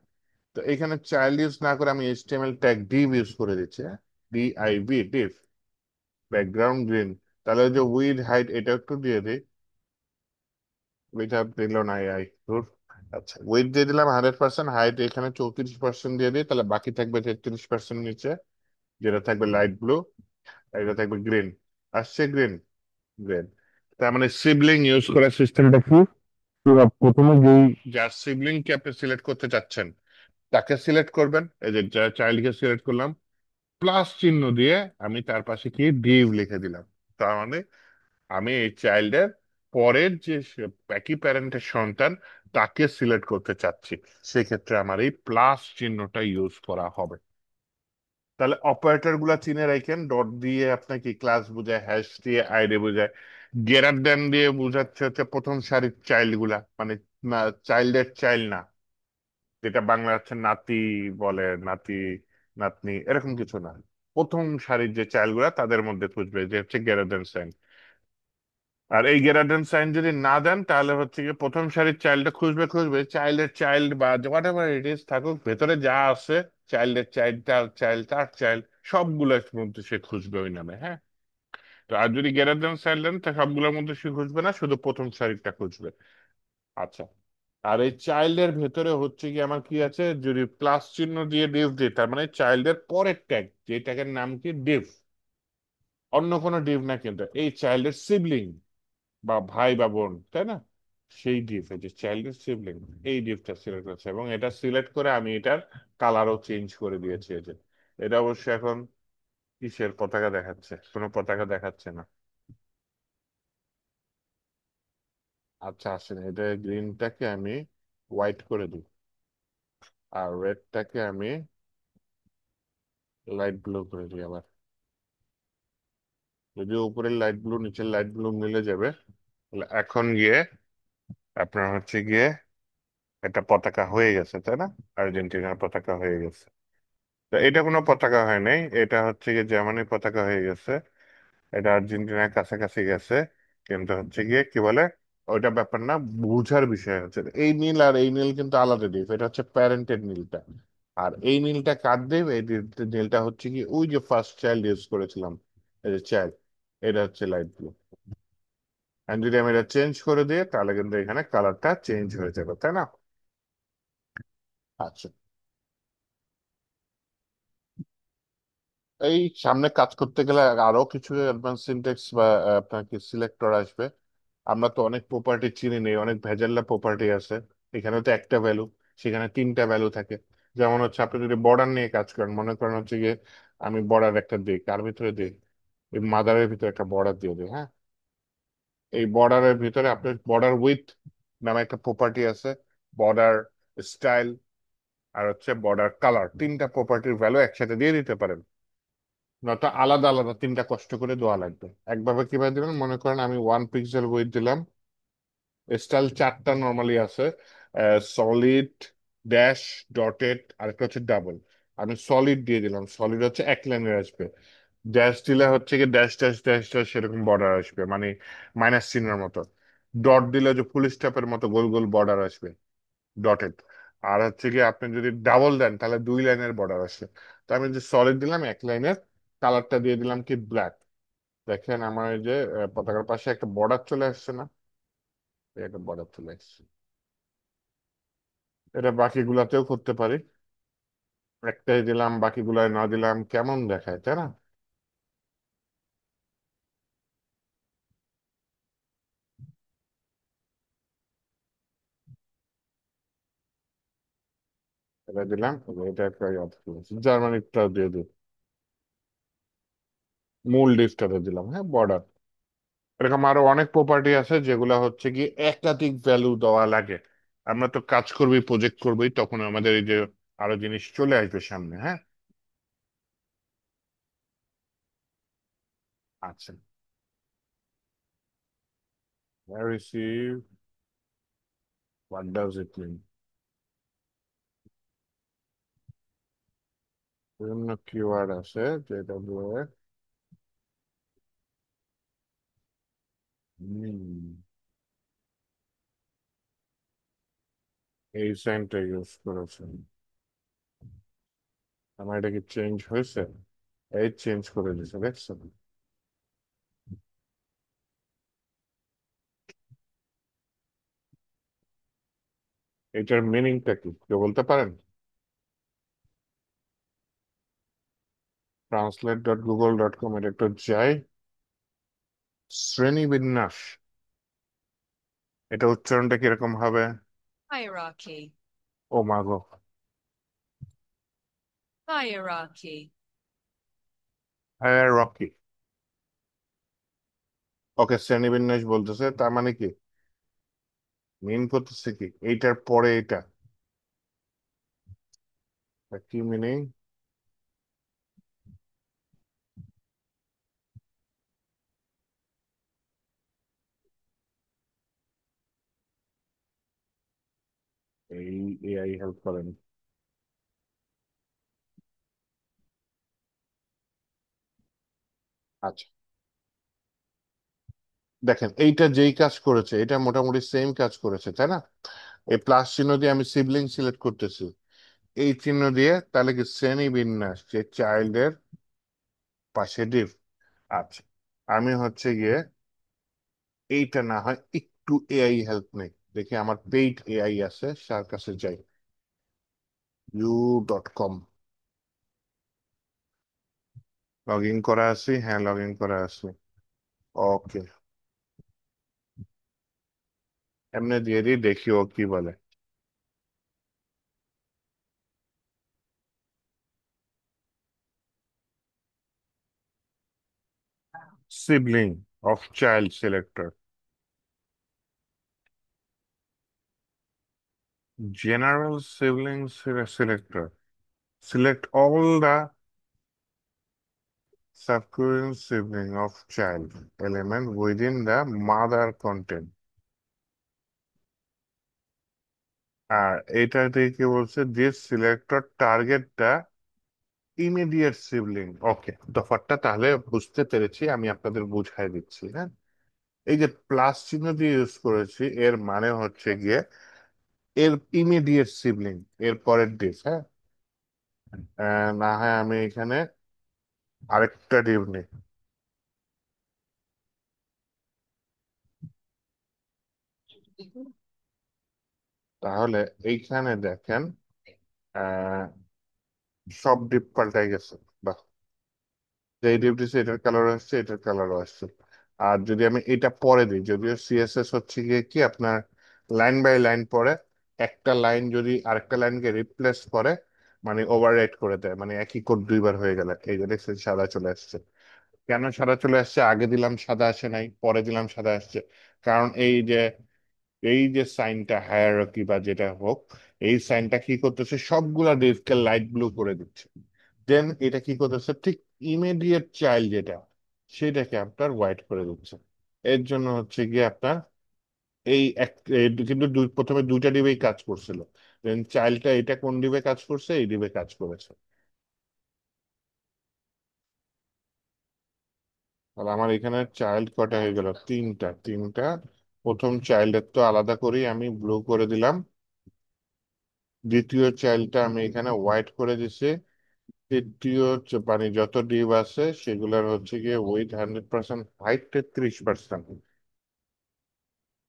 তো এখানে চাইল্ড ইউজ না করে আমি এইচটিএমএল ট্যাগ ডিভ ইউজ করে দিচ্ছি। হ্যাঁ, ডিআইভি, ডিভ। Background green. তাহলে ওই যে উইড হাইট এটা একটু দিয়ে দিই। উইথ দিল না আই। আচ্ছা, উইথ দিয়ে দিলাম 100%, হাইট এখানে 34% দিয়ে দিই, তাহলে বাকি থাকবে 33% নিচে, যেটা থাকবে লাইট ব্লু, এটা থাকবে গ্রিন। আসছে গ্রিন, গ্রিন। তার মানে সিবলিং ইউজ করার সিস্টেমটা কি? প্রথমে যেই যার সিবলিং কে আপনি সিলেক্ট করতে চাচ্ছেন তাকে সিলেক্ট করবেন, এই যে চাইল্ডকে সিলেক্ট করলাম, প্লাস চিহ্ন দিয়ে আমি তার পাশে কি ডিভ লিখে দিলাম। তার মানে আমি এই চাইল্ডের পরের যে একই প্যারেন্টের সন্তান তাকে সিলেক্ট করতে চাচ্ছি, সেক্ষেত্রে আমার এই প্লাস চিহ্নটা ইউজ করা হবে। তাহলে অপারেটর গুলা চিনে রাখেন, ডট দিয়ে আপনাকে ক্লাস বোঝায়, হ্যাশ দিয়ে আইডি বোঝায়, গ্রেটার দেন দিয়ে বোঝাচ্ছে হচ্ছে প্রথম সারির চাইল্ড গুলা, মানে চাইল্ডের চাইল্ড না, যেটা বাংলা হচ্ছে নাতি বলে, নাতি নাতনি এরকম কিছু না, প্রথম সারির যে চাইল্ড গুলা তাদের মধ্যে খুঁজবে, যে হচ্ছে গ্রেটার দেন সাইন। আর এই গ্রেটার সাইন যদি না দেন তাহলে হচ্ছে কি প্রথম সারির চাইল্ডটা খুঁজবে, খুঁজবে চাইল্ডের চাইল্ড বা হোয়াট এভার ইট ইজ থাকুক, ভেতরে যা আছে চাইল্ডের চাইল্ড, তার চাইল্ড, তার চাইল্ড, সবগুলোর মধ্যে সে খুঁজবে ওই নামে। হ্যাঁ, তো আর যদি গ্রেটার সাইন দেন তা সবগুলোর মধ্যে সে খুঁজবে না, শুধু প্রথম সারিটা খুঁজবে। আচ্ছা, আর এই চাইল্ডের ভেতরে হচ্ছে কি আমার কি আছে, যদি প্লাস চিহ্ন দিয়ে ডিভ দিই, তার মানে চাইল্ডের পরের ট্যাগ, যে ট্যাগের নাম কি ডিভ, অন্য কোনো ডিভ না, কিন্তু এই চাইল্ডের সিবলিং বা ভাই বা বোন, তাই না? সেই ডিভ, এই যে চাইল্ডের সিবলিং, এই ডিভটা সিলেক্ট করছে, এবং এটা সিলেক্ট করে আমি এটার কালারও চেঞ্জ করে দিয়েছি। এই যে এটা অবশ্য এখন কিসের পতাকা দেখাচ্ছে? কোনো পতাকা দেখাচ্ছে না। আচ্ছা, আসেন, এটা গ্রিনটাকে আমি হোয়াইট করে দিই, আর রেডটাকে আমি লাইট ব্লু করে দিই আবার। যদিও উপরের লাইট ব্লু নিচের লাইট ব্লু মিলে যাবে, তাহলে এখন গিয়ে আপনার হচ্ছে গিয়ে একটা পতাকা হয়ে গেছে, তাই না? আর্জেন্টিনার পতাকা হয়ে গেছে। তো এটা কোনো পতাকা হয় নাই, এটা হচ্ছে গিয়ে জার্মানির পতাকা হয়ে গেছে। এটা আর্জেন্টিনার কাছাকাছি গেছে, কিন্তু হচ্ছে গিয়ে কি বলে, ওইটা ব্যাপার না, বুঝার বিষয় হচ্ছে এই নীল আর এই নীল কিন্তু আলাদা দ্বীপ, এটা হচ্ছে প্যারেন্টের নীলটা। আর এই নীলটা কার দ্বীপ? এই নীলটা হচ্ছে কি ওই যে ফার্স্ট চাইল্ড ইউজ করেছিলাম, এই যে চাইল্ড, এটা হচ্ছে লাইট ব্লু। আর যদি আমি এটা চেঞ্জ করে দিই তাহলে কিন্তু এখানে কালারটা চেঞ্জ হয়ে যাবে, তাই না? আচ্ছা, এই সামনে কাজ করতে গেলে আরো কিছু অ্যাডভান্স সিনট্যাক্স বা আপনার কি সিলেক্টর আসবে। আমরা তো অনেক প্রপার্টি চিনি নেই, অনেক ভেজাল্লা প্রপার্টি আছে। এখানে তো একটা ভ্যালু, সেখানে তিনটা ভ্যালু থাকে। যেমন হচ্ছে আপনি যদি বর্ডার নিয়ে কাজ করেন, মনে করেন হচ্ছে গিয়ে আমি বর্ডার একটা দিই, কার ভিতরে দিই? এই মাদারের ভিতরে একটা বর্ডার দিয়ে দিই। হ্যাঁ, এই বর্ডারের ভিতরে আপনার বর্ডার উইথ নামে একটা প্রপার্টি আছে, বর্ডার স্টাইল, আর হচ্ছে বর্ডার কালার, তিনটা প্রপার্টির ভ্যালু একসাথে দিয়ে দিতে পারেন। নয়তো আলাদা আলাদা তিনটা কষ্ট করে দেওয়া লাগবে। একভাবে কিভাবে দিবেন, মনে করেন আমি 1 পিক্সেল উইথ দিলাম, স্টাইল চারটা নর্মালি আছে, সলিড, ড্যাশ, ডটেড, আরেকটা হচ্ছে ডাবল। আমি সলিড দিয়ে দিলাম, সলিড হচ্ছে এক লাইনের আসবে। ড্যাশ দিলে হচ্ছে কি ড্যাশ ড্যাশ ড্যাশ ড্যাশ সেরকম বর্ডার আসবে, মানে মাইনাস চিহ্নের মতো। ডট দিলে যে ফুল স্টপের মতো গোল গোল বর্ডার আসবে, ডটেড। আর হচ্ছে কি আপনি যদি ডাবল দেন তাহলে 2 লাইনের বর্ডার আসবে। তো আমি যে সলিড দিলাম এক লাইনের, কালারটা দিয়ে দিলাম কি ব্ল্যাক। দেখেন আমার এই যে পতাকার পাশে একটা বর্ডার চলে আসছে না? এই একটা বর্ডার চলে আসছে। এটা বাকিগুলাতেও করতে পারি, একটাই দিলাম বাকিগুলায় না দিলাম, কেমন দেখায়, তাই না? এটা দিলাম, এটা একটা জার্মানিটাও দিয়ে দিই, মূল ডিফটাতে দিলাম। হ্যাঁ, বর্ডার। এরকম আরো অনেক প্রপার্টি আছে যেগুলো হচ্ছে কি একাধিক ভ্যালু দেওয়া লাগে। আমরা তো কাজ করবোই, প্রজেক্ট করবোই, তখন আমাদের এই যে আরো জিনিস চলে আসবে সামনে, হ্যাঁ। আচ্ছা, receive, what does it mean? বিভিন্ন কিওয়ার্ড আছে যেটা দিয়ে এই সাইনটা ইউজ করেছেন। আমার এটা কি চেঞ্জ হয়েছে? এই চেঞ্জ করে দিছে, দেখছেন? এটার মিনিংটা কি কেউ বলতে পারেন? translate.google.com এর একটু যাই। শ্রেণীবিন্যাস, এটা উচ্চারণটা কিরকম হবে? Hierarchy. ও মা গো, Hierarchy. হায়ারার্কি। ওকে, শ্রেণীবিন্যাস বলতেছে, তার মানে কি মিন করতেছে কি এইটার পরে এটা? কি মিনিং? এই এআই হেল্প করেন। আচ্ছা, দেখেন এইটা যেই কাজ করেছে এটা মোটামুটি সেম কাজ করেছে, তাই না? এই প্লাস চিহ্ন দিয়ে আমি সিবলিং সিলেক্ট করতেছি, এই চিহ্ন দিয়ে তাহলে কি শ্রেণী বিন্যাস যে চাইল্ডের পাশে div। আচ্ছা, আমি হচ্ছে গিয়ে এইটা না হয় একটু এআই হেল্প নেই, দেখি আমার পেইড এআই আছে, তার কাছে যাই। u.com, লগ ইন করা আছি, হ্যাঁ লগ ইন করা আছি। ওকে, এমনি দিয়ে দিই, দেখি ও কি বলে। Sibling of child selector, general sibling selector, select all the subsequent sibling of child element within the mother content। আর এটাতে কি বলছে, this selector target the immediate sibling. Okay, তফাৎটা তাহলে বুঝতে পেরেছি, আমি আপনাদের বুঝাই দিচ্ছি, হ্যাঁ। এই যে প্লাস চিহ্ন দিয়ে ইউজ করেছি, এর মানে হচ্ছে গিয়ে এর ইমিডিয়েট সিবলিং, এর পরের ডিস, হ্যাঁ। না হয় আমি এখানে আরেকটা ডিভ নিই, তাহলে এইখানে দেখেন আহ সব ডিপ পাল্টাই গেছে। বাহ, যে এই ডিপ দিচ্ছে এটার কালার আসছে, এটার কালারও আসছে। আর যদি আমি এটা পরে দিই, যদিও সিএসএস হচ্ছে গিয়ে কি আপনার লাইন বাই লাইন পরে, একটা লাইন যদি আরেকটা লাইনকে রিপ্লেস করে মানে ওভাররাইট করে দেয়, মানে একই কোড দুইবার হয়ে গেল, এই যে দেখছেন সাদা চলে আসছে। কেন সাদা চলে আসছে? আগে দিলাম সাদা আসে নাই, পরে দিলাম সাদা আসছে। কারণ এই যে সাইনটা হায়ারার্কি বা যেটা হোক, এই সাইনটা কি করতেছে, সবগুলা ডিভকে লাইট ব্লু করে দিচ্ছে। দেন এটা কি করতেছে, ঠিক ইমিডিয়েট চাইল্ড যেটা, সেটাকে আপনার হোয়াইট করে দিচ্ছে। এর জন্য হচ্ছে গিয়ে আপনার কিন্তু প্রথমে দুইটা ডিবেই কাজ করছিল, দেন চাইল্ডটা এটা কোন ডিবে কাজ করছে, এই ডিবে কাজ করেছে। তাহলে আমার এখানে চাইল্ড কটা হয়ে গেল? তিনটা। প্রথম চাইল্ডের তো আলাদা করেই আমি ব্লু করে দিলাম, দ্বিতীয় চাইল্ডটা আমি এখানে হোয়াইট করে দিছি, তৃতীয় মানে যত ডিভ আছে সেগুলোর হচ্ছে গিয়ে with 100% height 33%,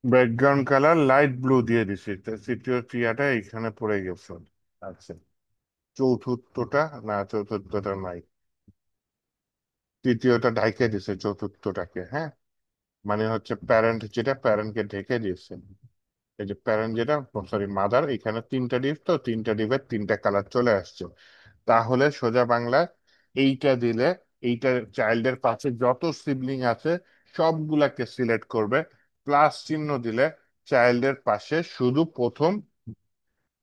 background colour light blue দিয়ে দিছি, তো তৃতীয় টিয়াটা এখানে পড়ে গেছে। আচ্ছা, চতুর্থটা, না চতুর্থটা নাই, তৃতীয়টা ঢাইকে দিছে চতুর্থটাকে, হ্যাঁ। মানে হচ্ছে প্যারেন্ট, যেটা প্যারেন্টকে ঢেকে দিয়েছে, এই যে প্যারেন্ট যেটা, সরি মাদার, এখানে তিনটা ডিভ, তো তিনটা ডিভের তিনটা কালার চলে আসছে। তাহলে সোজা বাংলা এইটা দিলে এইটা চাইল্ডের পাশে যত সিবলিং আছে সবগুলাকে সিলেক্ট করবে, প্লাস চিহ্ন দিলে চাইল্ডের পাশে শুধু প্রথম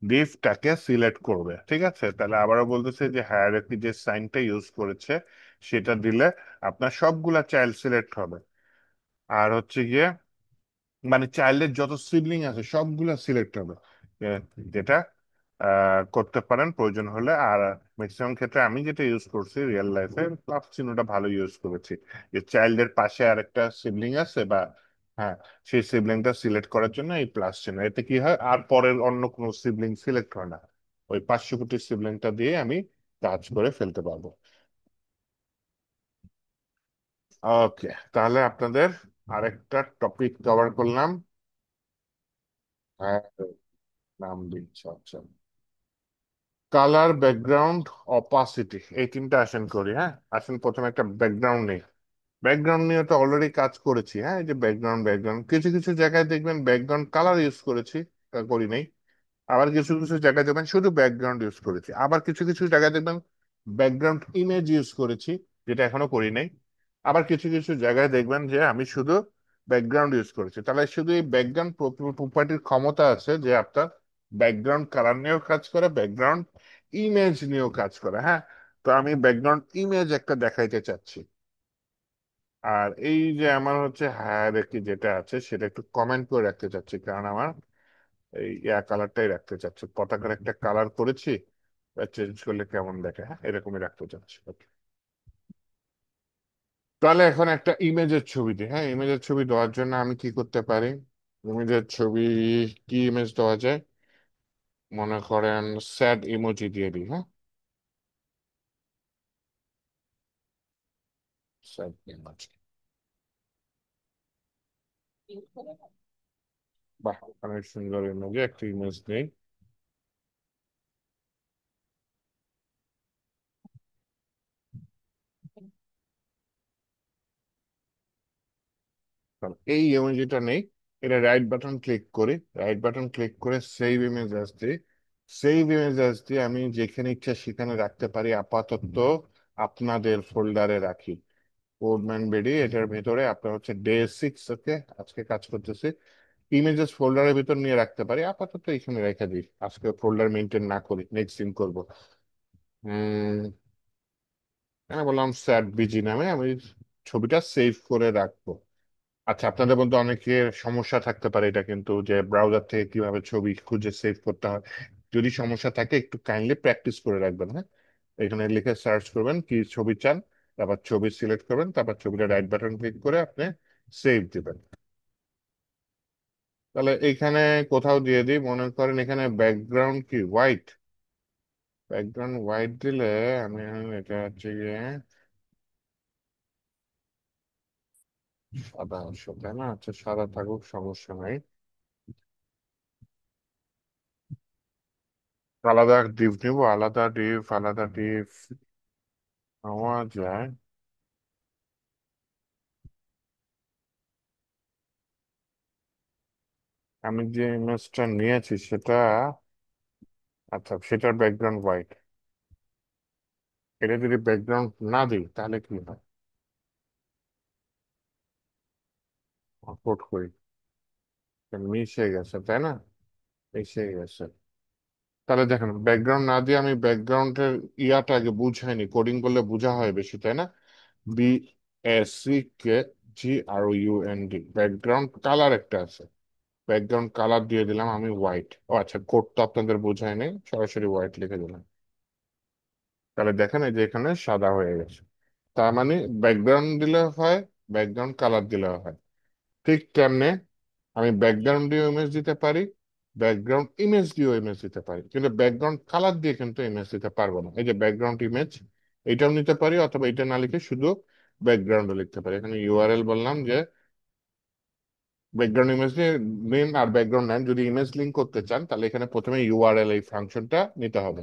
ডিভটাকে সিলেক্ট করবে, ঠিক আছে? তাহলে আবারও বলতেছে যে হায়ারার্কি যে সাইনটা ইউজ করেছে সেটা দিলে আপনার সবগুলা চাইল্ড সিলেক্ট হবে। আর হচ্ছে গিয়ে মানে চাইল্ডের যত সিবলিং আছে সবগুলা সিলেক্ট হবে, এ, যেটা করতে পারেন প্রয়োজন হলে। আর ম্যাক্সিমাম ক্ষেত্রে আমি যেটা ইউজ করছি রিয়েল লাইফে, প্লাস চিহ্নটা ভালো ইউজ করেছি, যে চাইল্ডের পাশে আরেকটা সিবলিং আছে বা হ্যাঁ, সেই সিবলিংটা সিলেক্ট করার জন্য এই প্লাস চিহ্ন। এতে কি হয়, আর পরের অন্য কোনো সিবলিং সিলেক্ট হয় না, ওই পার্শ্ববর্তী সিবলিংটা দিয়ে আমি কাজ করে ফেলতে পারবো। ওকে, তাহলে আপনাদের আরেকটা টপিক কভার করলাম। হ্যাঁ, নাম দিচ্ছি, আচ্ছা। কালার, ব্যাকগ্রাউন্ড, অপাসিটি, এই তিনটা আসেন করি। হ্যাঁ, আসেন প্রথমে একটা ব্যাকগ্রাউন্ড নেই। ব্যাকগ্রাউন্ড নিয়ে তো অলরেডি কাজ করেছি। হ্যাঁ, এই যে ব্যাকগ্রাউন্ড, ব্যাকগ্রাউন্ড কিছু কিছু জায়গায় দেখবেন ব্যাকগ্রাউন্ড কালার ইউজ করেছি, করি নাই। আবার কিছু কিছু জায়গায় দেখবেন শুধু ব্যাকগ্রাউন্ড ইউজ করেছি। আবার কিছু কিছু জায়গায় দেখবেন ব্যাকগ্রাউন্ড ইমেজ ইউজ করেছি, যেটা এখনো করি নাই। আবার কিছু কিছু জায়গায় দেখবেন যে আমি শুধু ব্যাকগ্রাউন্ড ইউজ করেছি। তাহলে শুধু এই ব্যাকগ্রাউন্ড প্রপার্টির ক্ষমতা আছে যে আপনার ব্যাকগ্রাউন্ড কালার নিয়েও কাজ করে, ব্যাকগ্রাউন্ড ইমেজ নিয়েও কাজ করে। হ্যাঁ, তো আমি ব্যাকগ্রাউন্ড ইমেজ একটা দেখাইতে চাচ্ছি। আর এই যে আমার হচ্ছে হায়ারার্কি যেটা আছে সেটা একটু কমেন্ট করে রাখতে চাচ্ছি, কারণ আমার এই কালারটাই রাখতে চাচ্ছি। পতাকার একটা কালার করেছি, চেঞ্জ করলে কেমন দেখে, হ্যাঁ এরকমই রাখতে চাচ্ছি। Okay. তাহলে এখন একটা ইমেজের ছবি দিই। হ্যাঁ, ইমেজের ছবি দেওয়ার জন্য আমি কি করতে পারি? ইমেজের ছবি, কি ইমেজ দেওয়া যায়? মনে করেন স্যাড ইমোজি দিয়ে দিই। হ্যাঁ, স্যাড ইমোজি। বাহ, অনেক সুন্দর ইমেজে একটা ইমেজ নেই। কারণ এই ইমোজিটা নেই, এটা রাইট বাটন ক্লিক করি, রাইট বাটন ক্লিক করে সেভ ইমেজ অ্যাজ দিই। সেভ ইমেজ অ্যাজ দিয়ে আমি যেখানে ইচ্ছা সেখানে রাখতে পারি। আপাতত আপনাদের ফোল্ডারে রাখি, কোডম্যান বেডি, এটার ভেতরে আপনার হচ্ছে ডে 6। ওকে, আজকে কাজ করতেছি, ইমেজেস ফোল্ডারের ভিতর নিয়ে রাখতে পারি। আপাতত এখানে রেখে দিই, আজকে ফোল্ডার মেনটেন না করি, নেক্সট দিন করবো। আমি বললাম স্যাট বিজি নামে আমি ছবিটা সেভ করে রাখবো। আচ্ছা, আপনাদের মধ্যে অনেকের সমস্যা থাকতে পারে এটা, কিন্তু যে ব্রাউজার থেকে কিভাবে ছবি খুঁজে সেভ করতে হয়, যদি সমস্যা থাকে একটু কাইন্ডলি প্র্যাকটিস করে রাখবেন। হ্যাঁ, এখানে লিখে সার্চ করবেন কি ছবি চান, তারপর ছবি সিলেক্ট করবেন, তারপর ছবিটা রাইট বাটন ক্লিক করে আপনি সেভ দিবেন। তাহলে এইখানে কোথাও দিয়ে দিই, মনে করেন এখানে ব্যাকগ্রাউন্ড কি হোয়াইট, ব্যাকগ্রাউন্ড হোয়াইট দিলে আমি এটা হচ্ছে গিয়ে সাদা অংশ, তাই না? আচ্ছা, সাদা থাকুক, সমস্যা নাই। আলাদা ডিপ নিব, আলাদা ডিপ, আলাদা ডিপ নেওয়া যায়। আমি যে ইমেজটা নিয়েছি সেটা, আচ্ছা সেটার ব্যাকগ্রাউন্ড হোয়াইট। এটা যদি ব্যাকগ্রাউন্ড না দিই তাহলে কি হয়? আপলোড করি, মিশে গেছে, তাই না? মিশে গেছে। তাহলে দেখেন ব্যাকগ্রাউন্ড না দিয়ে আমি ব্যাকগ্রাউন্ডের ইয়াটা আগে বুঝাইনি, কোডিং করলে বোঝা হয় বেশি, তাই না? BACKGRUND, ব্যাকগ্রাউন্ড কালার একটা আছে, ব্যাকগ্রাউন্ড কালার দিয়ে দিলাম আমি হোয়াইট। ও আচ্ছা, কোড তো আপনাদের বোঝায় নেই, সরাসরি হোয়াইট লিখে দিলাম। তাহলে দেখেন এই যে এখানে সাদা হয়ে গেছে। তার মানে ব্যাকগ্রাউন্ড দিলে হয়, ব্যাকগ্রাউন্ড কালার দিলে হয়। ঠিক তেমনি আমি ব্যাকগ্রাউন্ড দিয়ে ইমেজ দিতে পারি, ব্যাকগ্রাউন্ড ইমেজ দিয়েও ইমেজ দিতে পারি, কিন্তু ব্যাকগ্রাউন্ড কালার দিয়ে কিন্তু ইমেজ দিতে পারবো না। এই যে ব্যাকগ্রাউন্ড ইমেজ, এটাও নিতে পারি, অথবা এটা না লিখে শুধু ব্যাকগ্রাউন্ডও লিখতে পারি। এখানে ইউআরএল বললাম যে ব্যাকগ্রাউন্ড ইমেজ দিয়ে নেন, আর ব্যাকগ্রাউন্ড নেন। যদি ইমেজ লিঙ্ক করতে চান তাহলে এখানে প্রথমে ইউআরএল এই ফাংশনটা নিতে হবে।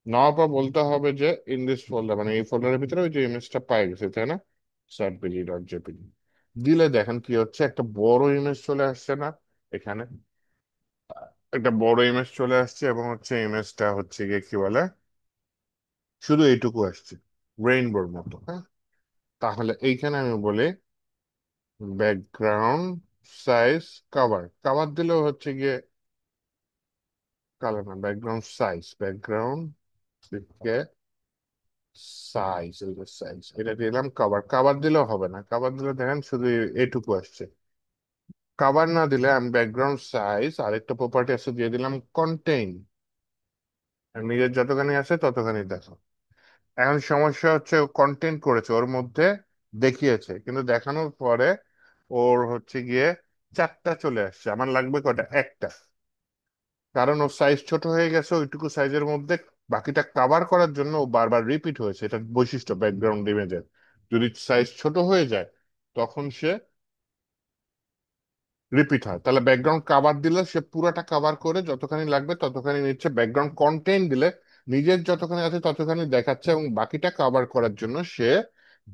নেওয়ার পর বলতে হবে যে ইন দিস ফোল্ডার, মানে এই ফোল্ডারের ভিতরে ওই যে ইমেজটা পাই গেছে, তাই না? satbg.jpg দিলে দেখেন কি হচ্ছে, একটা বড় ইমেজ চলে আসছে না? এখানে একটা বড় ইমেজ চলে আসছে, এবং হচ্ছে ইমেজটা হচ্ছে গিয়ে কি বলে, শুধু এইটুকু আসছে, রেইনবোর মতো। হ্যাঁ, তাহলে এইখানে আমি বলি ব্যাকগ্রাউন্ড সাইজ কভার, কভার দিলেও হচ্ছে গিয়ে কালার না, background size, background size, size এটা দিলাম। কভার, কভার দিলেও হবে না, কভার দিলে দেখেন শুধু এটুকু আসছে। কভার না দিলে আমি ব্যাকগ্রাউন্ড সাইজ আরেকটা প্রপার্টি আছে দিয়ে দিলাম কন্টেইন, নিজের যতখানি আছে ততখানি দেখো। এখন সমস্যা হচ্ছে কন্টেন্ট করেছে ওর মধ্যে, দেখিয়েছে, কিন্তু দেখানোর পরে ওর হচ্ছে গিয়ে চারটা চলে আসছে, আমার লাগবে কটা? একটা। কারণ ওর সাইজ ছোট হয়ে গেছে ওইটুকু সাইজের মধ্যে, বাকিটা কাভার করার জন্য ও বারবার রিপিট হয়েছে, এটা বৈশিষ্ট্য ব্যাকগ্রাউন্ড ইমেজের। যদি সাইজ ছোট হয়ে যায় তখন সে রিপিট হয়। তাহলে ব্যাকগ্রাউন্ড কাভার দিলে সে পুরাটা কাভার করে যতখানি লাগবে ততখানি নিচ্ছে, ব্যাকগ্রাউন্ড কন্টেন্ট দিলে নিজের যতখানি আছে ততখানি দেখাচ্ছে, এবং বাকিটা কাভার করার জন্য সে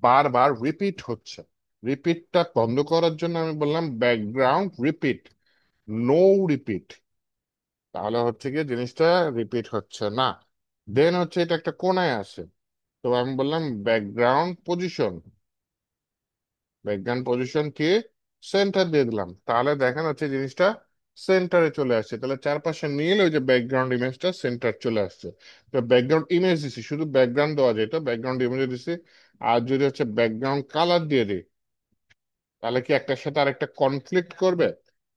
বারবার রিপিট হচ্ছে। রিপিটটা বন্ধ করার জন্য আমি বললাম ব্যাকগ্রাউন্ড রিপিট, নো রিপিট। তাহলে হচ্ছে গিয়ে জিনিসটা রিপিট হচ্ছে না। দেন হচ্ছে এটা একটা কোণায় আছে, তো আমি বললাম ব্যাকগ্রাউন্ড পজিশন, ব্যাকগ্রাউন্ড পজিশন কি সেন্টার দিয়ে দিলাম, তাহলে দেখেন হচ্ছে জিনিসটা সেন্টারে চলে আসছে। তাহলে চারপাশে নিয়ে এলে ওই যে ব্যাকগ্রাউন্ড ইমেজটা সেন্টার চলে আসছে। তো ব্যাকগ্রাউন্ড ইমেজ দিছি, শুধু ব্যাকগ্রাউন্ড দেওয়া যেত, ব্যাকগ্রাউন্ড ইমেজ দিছি। আর যদি হচ্ছে ব্যাকগ্রাউন্ড কালার দিয়ে দিই তাহলে কি একটার সাথে আরেকটা কনফ্লিক্ট করবে?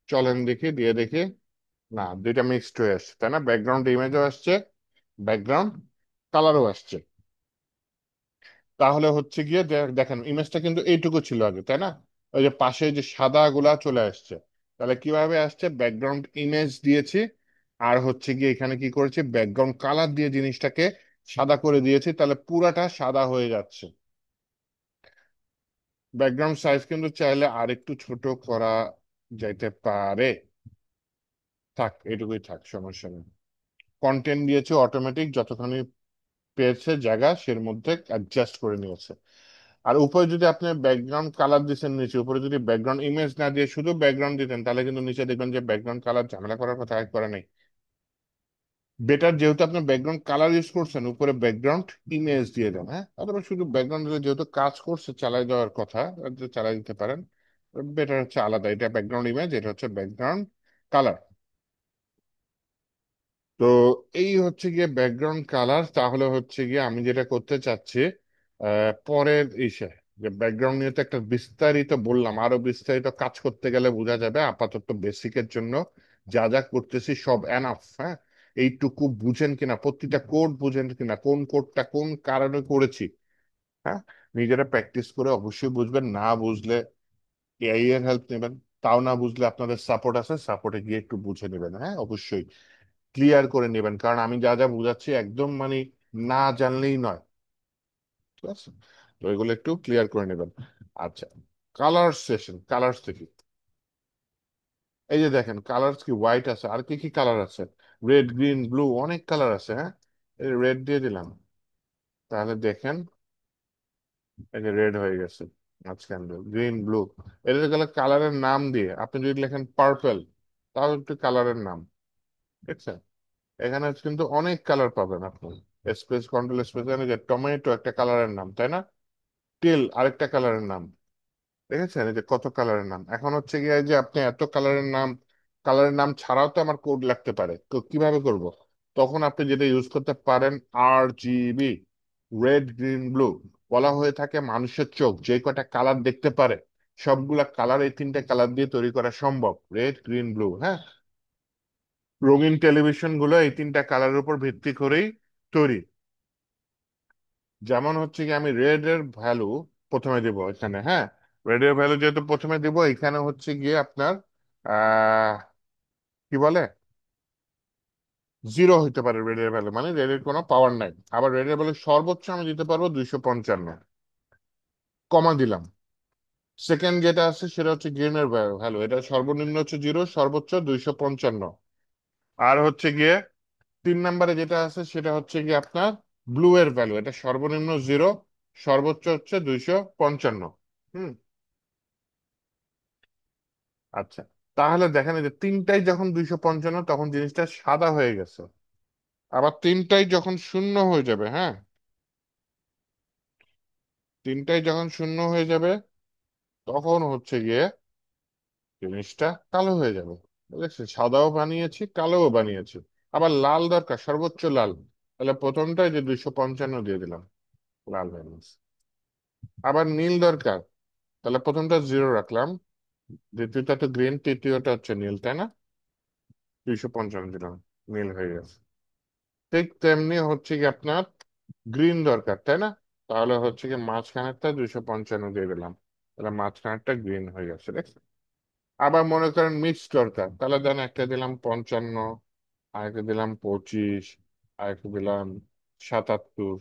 চলেন দেখি, দিয়ে দেখি। না, দুইটা মিক্সড হয়ে আসছে, তাই না? ব্যাকগ্রাউন্ড ইমেজও আসছে, ব্যাকগ্রাউন্ড কালারও আসছে। তাহলে হচ্ছে গিয়ে দেখেন ইমেজটা কিন্তু এইটুকু ছিল আগে, তাই না? ওই যে পাশে যে সাদা গুলা চলে আসছে। তাহলে কিভাবে আসছে? ব্যাকগ্রাউন্ড ইমেজ দিয়েছি, আর হচ্ছে গিয়ে এখানে কি করেছি, ব্যাকগ্রাউন্ড কালার দিয়ে জিনিসটাকে সাদা করে দিয়েছি, তাহলে পুরাটা সাদা হয়ে যাচ্ছে। ব্যাকগ্রাউন্ড সাইজ কিন্তু চাইলে আরেকটু ছোট করা যাইতে পারে, থাক এটুকুই থাক, সমস্যা নেই। কন্টেন্ট দিয়েছে অটোমেটিক, যতখানি পেয়েছে জায়গা সের মধ্যে অ্যাডজাস্ট করে নিয়েছে। আর উপরে যদি আপনি ব্যাকগ্রাউন্ড কালার দিচ্ছেন, নিচে উপরে যদি ব্যাকগ্রাউন্ড ইমেজ না দিয়ে শুধু ব্যাকগ্রাউন্ড দিতেন তাহলে কিন্তু নিচে দেখবেন যে ব্যাকগ্রাউন্ড কালার ঝামেলা করার কথা আর করে নেই। বেটার যেহেতু আপনি ব্যাকগ্রাউন্ড কালার ইউজ করছেন, উপরে ব্যাকগ্রাউন্ড ইমেজ দিয়ে দেন। হ্যাঁ, অথবা শুধু ব্যাকগ্রাউন্ড দিলে যেহেতু কাজ করছে চালাই দেওয়ার কথা, চালাই দিতে পারেন। বেটার হচ্ছে আলাদা, এটা ব্যাকগ্রাউন্ড ইমেজ, এটা হচ্ছে ব্যাকগ্রাউন্ড কালার। তো এই হচ্ছে গিয়ে ব্যাকগ্রাউন্ড কালার। তাহলে হচ্ছে গিয়ে আমি যেটা করতে চাচ্ছি, পরের ইসে, যে ব্যাকগ্রাউন্ড নিয়ে তো একটা বিস্তারিত বললাম, আরো বিস্তারিত কাজ করতে গেলে বোঝা যাবে। আপাতত বেসিকের জন্য যা যা করতেছি সব এনাফ। হ্যাঁ, এইটুকু বুঝেন কিনা, প্রতিটা কোড বুঝেন কিনা, কোন কোডটা কোন কারণে করেছি। হ্যাঁ, নিজেরা প্র্যাকটিস করে অবশ্যই বুঝবেন, না বুঝলে এআই এর হেল্প নেবেন। তাও না বুঝলে আপনাদের সাপোর্ট আছে, সাপোর্টে গিয়ে একটু বুঝে নেবেন। হ্যাঁ, অবশ্যই ক্লিয়ার করে নেবেন, কারণ আমি যা যা বুঝাচ্ছি একদম মানে না জানলেই নয়। ঠিক আছে, তো এগুলো একটু ক্লিয়ার করে নেবেন। আচ্ছা, কালার সেশন, কালার্স দেখি। এই যে দেখেন কালার্স কি হোয়াইট আছে, আর কি কি কালার আছে? রেড, গ্রিন, ব্লু, অনেক কালার আছে। হ্যাঁ, এই রেড দিয়ে দিলাম, তাহলে দেখেন এই যে রেড হয়ে গেছে মাঝখান দিয়ে, গ্রিন, ব্লু। এটা গেলে কালারের নাম দিয়ে, আপনি যদি লেখেন পার্পল, তাও একটু কালারের নাম। ঠিক আছে, এখানে কিন্তু অনেক কালার পাবেন আপনি। স্পেস কন্ট্রোল স্পেস, যে টমেটো একটা কালারের নাম, তাই না? টিল আরেকটা কালারের নাম। দেখেছেন এই যে কত কালারের নাম। এখন হচ্ছে গিয়ে যে আপনি এত কালারের নাম, কালারের নাম ছাড়াও তো আমার কোড লাগতে পারে, তো কিভাবে করব? তখন আপনি যেটা ইউজ করতে পারেন, RGB, রেড, গ্রিন, ব্লু। বলা হয়ে থাকে মানুষের চোখ যে কটা কালার দেখতে পারে সবগুলা কালার এই তিনটে কালার দিয়ে তৈরি করা সম্ভব, রেড, গ্রিন, ব্লু। হ্যাঁ, রঙিন টেলিভিশন গুলো এই তিনটা কালারের উপর ভিত্তি করেই তৈরি। যেমন হচ্ছে কি আমি রেড এর ভ্যালু প্রথমে দিব এখানে। হ্যাঁ, রেড এর ভ্যালু যেহেতু প্রথমে দিব, এখানে হচ্ছে গিয়ে আপনার আহ কি বলে, 0 হইতে পারে রেড এর ভ্যালু, মানে রেড এর কোনো পাওয়ার নাই। আবার রেড এর ভ্যালু সর্বোচ্চ আমি দিতে পারবো 255, কমা দিলাম। সেকেন্ড যেটা আছে সেটা হচ্ছে গ্রিন এর ভ্যালু, এটা সর্বনিম্ন হচ্ছে 0, সর্বোচ্চ 255। আর হচ্ছে গিয়ে 3 নম্বরে যেটা আছে সেটা হচ্ছে গিয়ে আপনার ব্লু এর ভ্যালু, এটা সর্বনিম্ন 0, সর্বোচ্চ হচ্ছে 255। হুম, আচ্ছা। তাহলে দেখেন এই যে তিনটাই যখন 255 তখন জিনিসটা সাদা হয়ে গেছে। আবার তিনটাই যখন শূন্য হয়ে যাবে, হ্যাঁ, তিনটাই যখন শূন্য হয়ে যাবে তখন হচ্ছে গিয়ে জিনিসটা কালো হয়ে যাবে। দেখছেন, সাদাও বানিয়েছি কালোও বানিয়েছি। আবার লাল দরকার, সর্বোচ্চ লাল, তাহলে প্রথমটাই যে 255 দিয়ে দিলাম, লাল হয়ে গেছে। আবার নীল দরকার, তাহলে প্রথমটা 0 রাখলাম, দ্বিতীয়টা তো গ্রিন, তৃতীয়টা হচ্ছে নীল, তাই না? 255 দিলাম, নীল হয়ে গেছে। ঠিক তেমনি হচ্ছে কি আপনার গ্রিন দরকার, তাই না? তাহলে হচ্ছে কি মাঝখানেরটা 255 দিয়ে দিলাম, তাহলে মাঝখানেরটা গ্রিন হয়ে গেছে, দেখছেন? আবার মনে করেন মিক্স দরকার, তাহলে দেন একটা দিলাম 55, আরেকটা দিলাম 25, আরেকটা দিলাম 77।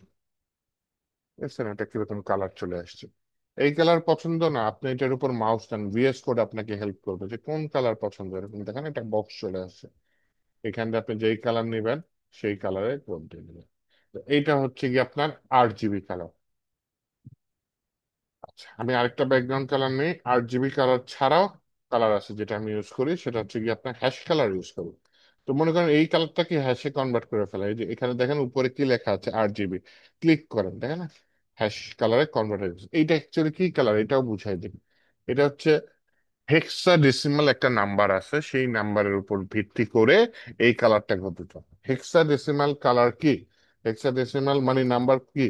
দেখছেন এটা কিরকম কালার চলে আসছে? এই কালার পছন্দ না, আপনি এটার উপর মাউস দেন, ভিএস কোড আপনাকে হেল্প করবে যে কোন কালার পছন্দ, এরকম দেখেন একটা বক্স চলে আসছে, এখান থেকে আপনি যেই কালার নেবেন সেই কালারে কোড দিয়ে দেবেন। তো এইটা হচ্ছে কি আপনার 8 জিবি কালার। আচ্ছা, আমি আরেকটা ব্যাকগ্রাউন্ড কালার নেই, 8 জিবি কালার ছাড়াও কালার আছে, যেটা আমি ইউজ করি সেটা হচ্ছে কি আপনার হ্যাশ কালার ইউজ করি। তো মনে করেন এই কালারটাকে হ্যাশে কনভার্ট করে ফেলা, এই যে এখানে দেখেন উপরে কি লেখা আছে 8 জিবি, ক্লিক করেন, দেখেন না, হ্যাশ কালারে কনভার্ট হয়ে গেছে। এইটা অ্যাকচুয়ালি কি কালার এটাও বুঝাই দিই। এটা হচ্ছে হেক্সাডেসিমাল একটা নাম্বার আছে, সেই নাম্বারের উপর ভিত্তি করে এই কালারটা গঠিত। হেক্সাডেসিমাল কালার কি, হেক্সাডেসিমাল মানে নাম্বার কি,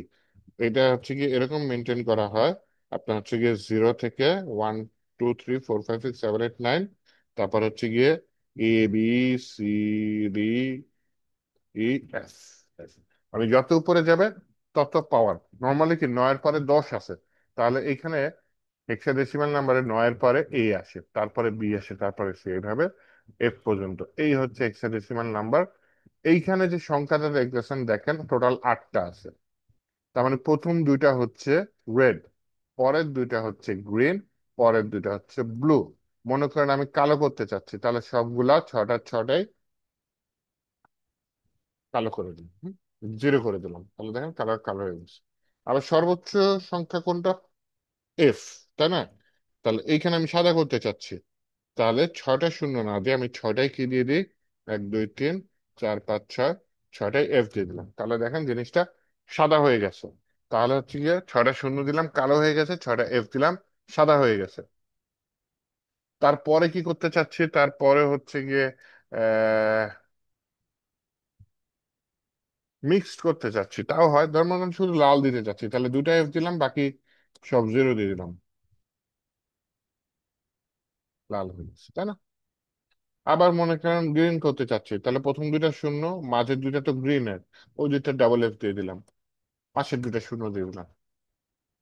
এটা হচ্ছে কি এরকম মেনটেন করা হয়। আপনার হচ্ছে গিয়ে 0 থেকে 1 2 3 4 5 6 7 8 9, তারপর হচ্ছে গিয়ে ABCDEF, মানে যত উপরে যাবে তত পাওয়ার। নর্মালি কি 9-এর পরে 10 আছে, তাহলে এখানে হেক্সাডেসিমাল নাম্বারে 9-এর পরে এ আসে, তারপরে বি আসে, তারপরে সি, এইভাবে এফ পর্যন্ত। এই হচ্ছে হেক্সাডেসিমাল নাম্বার। এইখানে যে সংখ্যাটা দেখতেছেন, দেখেন টোটাল 8টা আছে। তার মানে প্রথম দুইটা হচ্ছে রেড, পরের দুইটা হচ্ছে গ্রিন, পরের দুইটা হচ্ছে ব্লু। মনে করেন আমি কালো করতে চাচ্ছি, তাহলে সবগুলা ছটার ছটাই কালো করে দিই, 0 করে দিলাম, তাহলে দেখেন কালার কালো হয়ে গেছে। আবার সর্বোচ্চ সংখ্যা কোনটা, এফ, তাই না? তাহলে এইখানে আমি সাদা করতে চাচ্ছি, তাহলে 6টা শূন্য না দিয়ে আমি 6টাই কি দিয়ে দিই, 1 2 3 4 5 6, 6টাই এফ দিয়ে দিলাম, তাহলে দেখেন জিনিসটা সাদা হয়ে গেছে। তাহলে হচ্ছে গিয়ে 6টা শূন্য দিলাম কালো হয়ে গেছে, 6টা এফ দিলাম সাদা হয়ে গেছে। তারপরে কি করতে চাচ্ছি, তারপরে হচ্ছে গিয়ে আহ মিক্সড করতে চাচ্ছি, তাও হয়। ধর মনে করেন শুধু লাল দিতে চাচ্ছি, তাহলে 2টা এফ দিলাম, বাকি সব 0 দিয়ে দিলাম, লাল হয়ে গেছে, তাই না? আবার মনে করেন গ্রিন করতে চাচ্ছি, তাহলে প্রথম দুইটা শূন্য, মাঝের দুইটা তো গ্রিনের, ওই দুইটা ডাবল এফ দিয়ে দিলাম, পাশের দুইটা শূন্য দিয়ে দিলাম।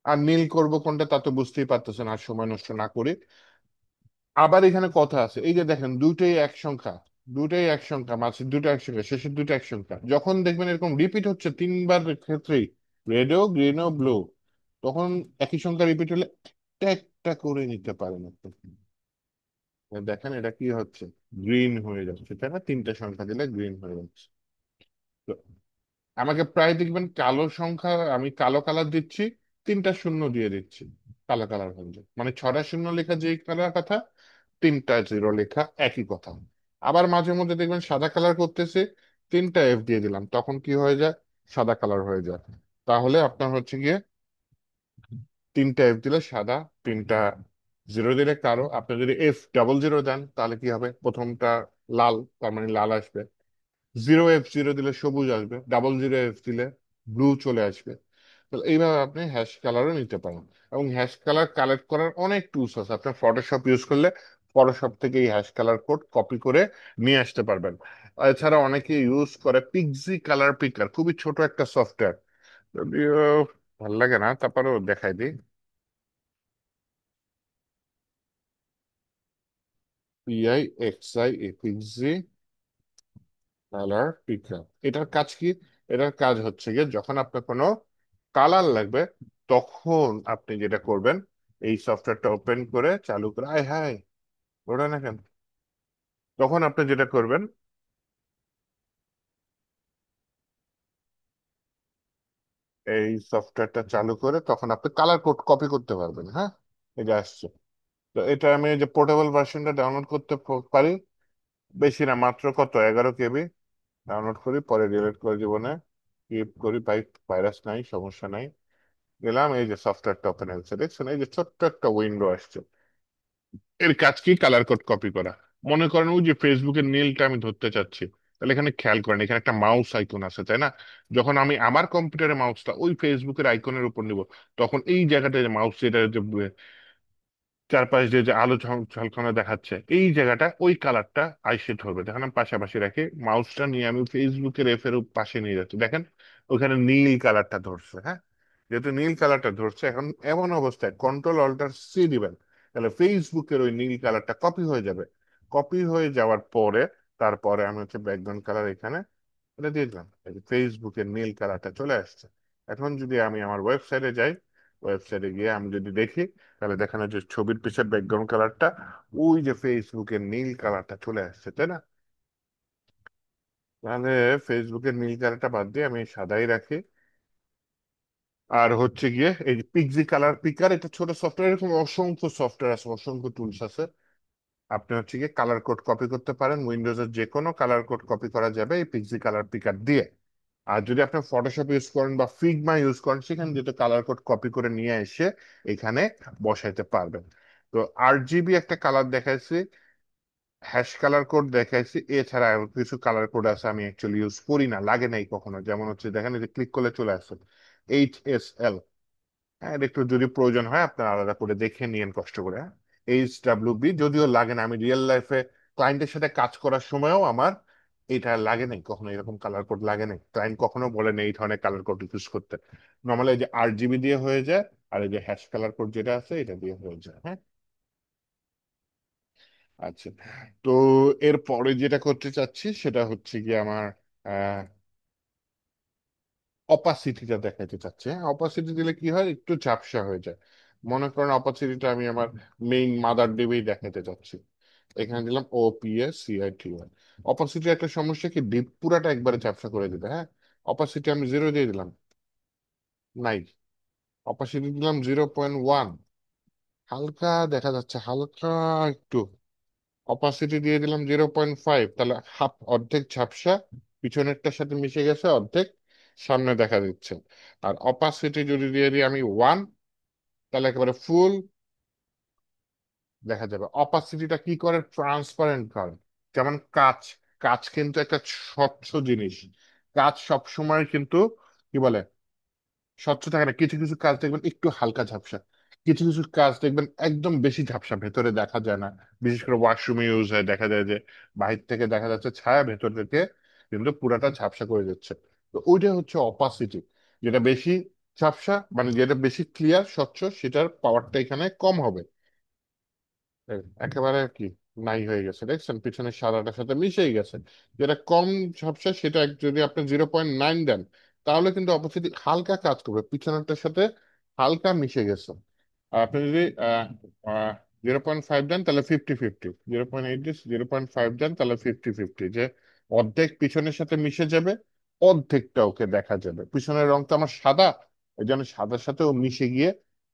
আর নীল করব কোনটা তা তো বুঝতেই পারতেছেন, আর সময় নষ্ট না করি। আবার এখানে কথা আছে, এই যে দেখেন দুইটাই এক সংখ্যা, দুইটাই এক সংখ্যা, মাঝের দুটো এক সংখ্যা, শেষের দুটো এক সংখ্যা, যখন দেখবেন এরকম রিপিট হচ্ছে 3বার ক্ষেত্রেই, রেডও গ্রিনও ব্লু, তখন একই সংখ্যা রিপিট হলে একটা একটা করে নিতে পারেন আপনি। দেখেন এটা কি হচ্ছে, গ্রিন হয়ে যাচ্ছে, তাই না? 3টে সংখ্যা দিলে গ্রিন হয়ে যাচ্ছে। তো আমাকে প্রায় দেখবেন কালো সংখ্যা, আমি কালো কালার দিচ্ছি, 3টা শূন্য দিয়ে দিচ্ছি, কালো কালার হয়ে যায়, মানে 6টা শূন্য লেখা যেই কালার কথা, 3টা 0 লেখা একই কথা। আবার মাঝে মধ্যে দেখবেন সাদা কালার করতেছে, 3টা এফ দিয়ে দিলাম, তখন কি হয়ে যায়, সাদা কালার হয়ে যায়। তাহলে আপনার হচ্ছে গিয়ে 3টা এফ দিলে সাদা, 3টা 0 দিলে কালো। আপনি যদি F00 দেন তাহলে কি হবে, প্রথমটা লাল, তার মানে লাল আসবে। 0F0 দিলে সবুজ আসবে, 00F দিলে ব্লু চলে আসবে। তো এইভাবে আপনি হ্যাশ কালারও নিতে পারেন। এবং হ্যাশ কালার কালেক্ট করার অনেক টুলস আছে, আপনি ফটোশপ ইউজ করলে ফটোশপ থেকে এই হ্যাশ কালার কোড কপি করে নিয়ে আসতে পারবেন। এছাড়া অনেকে ইউজ করে পিক্সি কালার পিকার, খুবই ছোট একটা সফটওয়্যার, যদিও ভাল লাগে না, তারপরেও দেখাই দিই। PIXI, পিক্সি কালার পিকার, এটার কাজ কি? এটার কাজ হচ্ছে গিয়ে যখন আপনার কোনো কালার লাগবে, তখন আপনি যেটা করবেন, এই সফটওয়্যারটা ওপেন করে চালু করে, আয় হায় ওটা না কেন, তখন আপনি যেটা করবেন, এই সফটওয়্যারটা চালু করে তখন আপনি কালার কোড কপি করতে পারবেন। হ্যাঁ, এটা আসছে। তো এটা আমি এই যে পোর্টেবল ভার্সনটা ডাউনলোড করতে পারি, বেশি না, মাত্র কত 11 KB ডাউনলোড করি, পরে ডিলিট করে জীবনে কিপ করি, ভাইরাস নাই, সমস্যা নাই। গেলাম, এই যে সফটওয়্যারটা ওপেন হয়েছে, দেখছেন এই যে ছোট্ট একটা উইন্ডো আসছে। এর কাজ কি, কালার কোড কপি করা। মনে করেন ওই যে ফেসবুকের নীলটা আমি ধরতে চাচ্ছি, তাহলে এখানে খেয়াল করেন, এখানে একটা মাউস আইকন আছে, তাই না? যখন আমি আমার কম্পিউটারে মাউসটা ওই ফেসবুকের আইকনের উপর নিব, তখন এই জায়গাটা যে মাউস, যেটা যে চারপাশ দিয়ে যে আলো ঝলকানো দেখাচ্ছে, এই জায়গাটা ওই কালারটা আইসে ধরবে। দেখেন আমি পাশাপাশি রাখি মাউসটা নিয়ে, আমি ফেসবুকের এফ এর পাশে নিয়ে যাচ্ছি, দেখেন ওখানে নীল কালারটা ধরছে। হ্যাঁ, যেহেতু নীল কালারটা ধরছে, এখন এমন অবস্থায় কন্ট্রোল অল্টার সি দিবেন, তাহলে ফেসবুকের ওই নীল কালারটা কপি হয়ে যাবে। কপি হয়ে যাওয়ার পরে তারপরে আমি হচ্ছে ব্যাকগ্রাউন্ড কালার এখানে এটা দিয়ে দিলাম, এই যে ফেসবুকের নীল কালারটা চলে আসছে। এখন যদি আমি আমার ওয়েবসাইটে যাই, ওয়েবসাইটে গিয়ে আমি যদি দেখি, তাহলে দেখানো যে ছবির পিছের ব্যাকগ্রাউন্ড কালারটা ওই যে ফেসবুকের নীল কালারটা চলে আসছে, তাই না? তাহলে ফেসবুকের নীল কালারটা বাদ দিয়ে আমি সাদাই রাখি। আর হচ্ছে গিয়ে এই পিক্সি কালার পিকার, এটা ছোট সফটওয়্যার, এরকম অসংখ্য সফটওয়্যার আছে, অসংখ্য টুলস আছে। আপনি হচ্ছে গিয়ে কালার কোড কপি করতে পারেন, উইন্ডোজের যে কোনো কালার কোড কপি করা যাবে এই পিক্সি কালার পিকার দিয়ে। আর যদি আপনি ফটোশপ ইউজ করেন বা ফিগমা ইউজ করেন, সেখানে যেহেতু কালার কোড কপি করে নিয়ে এসে এখানে বসাইতে পারবেন। তো RGB একটা কালার দেখাইছি, হ্যাশ কালার কোড দেখাইছি, এছাড়া আরো কিছু কালার কোড আছে আমি অ্যাকচুয়ালি ইউজ করি না, লাগে নাই কখনো। যেমন হচ্ছে দেখেন, এই যে ক্লিক করলে চলে আসছে HSL। হ্যাঁ, এটা একটু যদি প্রয়োজন হয় আপনার আলাদা করে দেখে নিয়েন কষ্ট করে। হ্যাঁ, HWB যদিও লাগে না, আমি রিয়েল লাইফে ক্লায়েন্টের সাথে কাজ করার সময়ও আমার এটা লাগে নাই কখনো, এরকম কালার কোড লাগে নাই, ক্লায়েন্ট কখনো বলেন এই ধরনের কালার কোড ইউজ করতে। নর্মালি এই যে RGB দিয়ে হয়ে যায়, আর এই যে হ্যাশ কালার কোড যেটা আছে এটা দিয়ে হয়ে যায়। হ্যাঁ, আচ্ছা। তো এরপরে যেটা করতে চাচ্ছি সেটা হচ্ছে কি আমার অপাসিটিটা দেখাইতে চাচ্ছে। হ্যাঁ, অপাসিটি দিলে কি হয়, একটু ঝাপসা হয়ে যায়। মনে করেন অপাসিটিটা আমি আমার মেইন মাদার ডিপেই দেখাতে চাচ্ছি, এখানে দিলাম OPACITY। অপাসিটি একটা সমস্যা কি, ডিপ পুরাটা একবারে ঝাপসা করে দিবে। হ্যাঁ, অপাসিটি আমি 0 দিয়ে দিলাম, নাই। অপাসিটি দিলাম 0.1, হালকা দেখা যাচ্ছে, হালকা একটু। অপাসিটি দিয়ে দিলাম 0.5, তাহলে হাফ, অর্ধেক ঝাপসা, পিছনেরটার সাথে মিশে গেছে, অর্ধেক সামনে দেখা দিচ্ছে। আর অপাসিটি যদি দিয়ে দিই আমি 1, তাহলে একেবারে ফুল দেখা যাবে। অপাসিটিটা কি করে, ট্রান্সপারেন্ট করে। যেমন কাঁচ, কাঁচ কিন্তু একটা স্বচ্ছ জিনিস। কাঁচ সবসময় কিন্তু কি বলে, স্বচ্ছ থাকে না। কিছু কিছু কাজ দেখবেন একটু হালকা ঝাপসা, কিছু কিছু কাজ দেখবেন একদম বেশি ঝাপসা, ভেতরে দেখা যায় না। বিশেষ করে ওয়াশরুমে ইউজ হয়, দেখা যায় যে বাহির থেকে দেখা যাচ্ছে ছায়া, ভেতর থেকে কিন্তু পুরাটা ঝাপসা করে দিচ্ছে। তো ওইটা হচ্ছে অপাসিটি। যেটা বেশি ঝাপসা মানে যেটা বেশি ক্লিয়ার স্বচ্ছ, সেটার পাওয়ারটা এখানে কম হবে। একেবারে কি নাই হয়ে গেছে, দেখছেন পিছনের সাদাটার সাথে মিশেই গেছে। যেটা কম ঝাপসা সেটা যদি আপনি 0.9 দেন, তাহলে কিন্তু অপোজিট হালকা কাজ করবে, পিছনেরটার সাথে হালকা মিশে গেছে। আর আপনি যদি 0.5 দেন তাহলে 50-50, 0.8 দিয়ে 0.5 দেন তাহলে 50-50, যে অর্ধেক পিছনের সাথে মিশে যাবে, অর্ধেকটা ওকে দেখা যাবে। পিছনের রংটা আমার সাদা, এই জন্য সাদার সাথে ও মিশে গিয়ে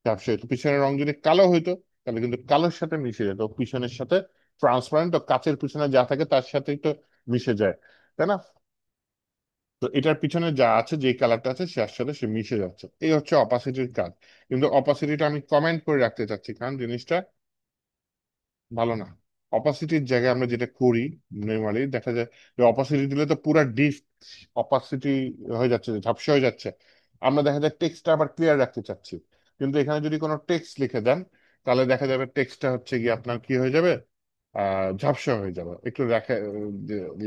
ঝাপসা হইতো। পিছনের রং যদি কালো হইতো, তাহলে কিন্তু কালোর সাথে মিশে যেত, পিছনের সাথে ট্রান্সপারেন্ট ও কাচের পিছনে যা থাকে তার সাথেই তো মিশে যায়, তাই না? তো এটার পিছনে যা আছে, যে কালারটা আছে সেটার সাথে সে মিশে যাচ্ছে, এই হচ্ছে অপাসিটির কাজ। কিন্তু অপাসিটিটা আমি কমেন্ট করে রাখতে চাচ্ছি, কারণ জিনিসটা ভালো না। অপাসিটির জায়গায় আমরা যেটা করি নর্মালি, দেখা যায় যে অপাসিটি দিলে তো পুরা ডিপ অপাসিটি হয়ে যাচ্ছে, ঝাপসা হয়ে যাচ্ছে। আমরা দেখা যায় টেক্সটটা আবার ক্লিয়ার রাখতে চাচ্ছি, কিন্তু এখানে যদি কোনো টেক্সট লিখে দেন, তাহলে দেখা যাবে টেক্সটটা হচ্ছে কি আপনার কি হয়ে যাবে, ঝাপসা হয়ে যাবে। একটু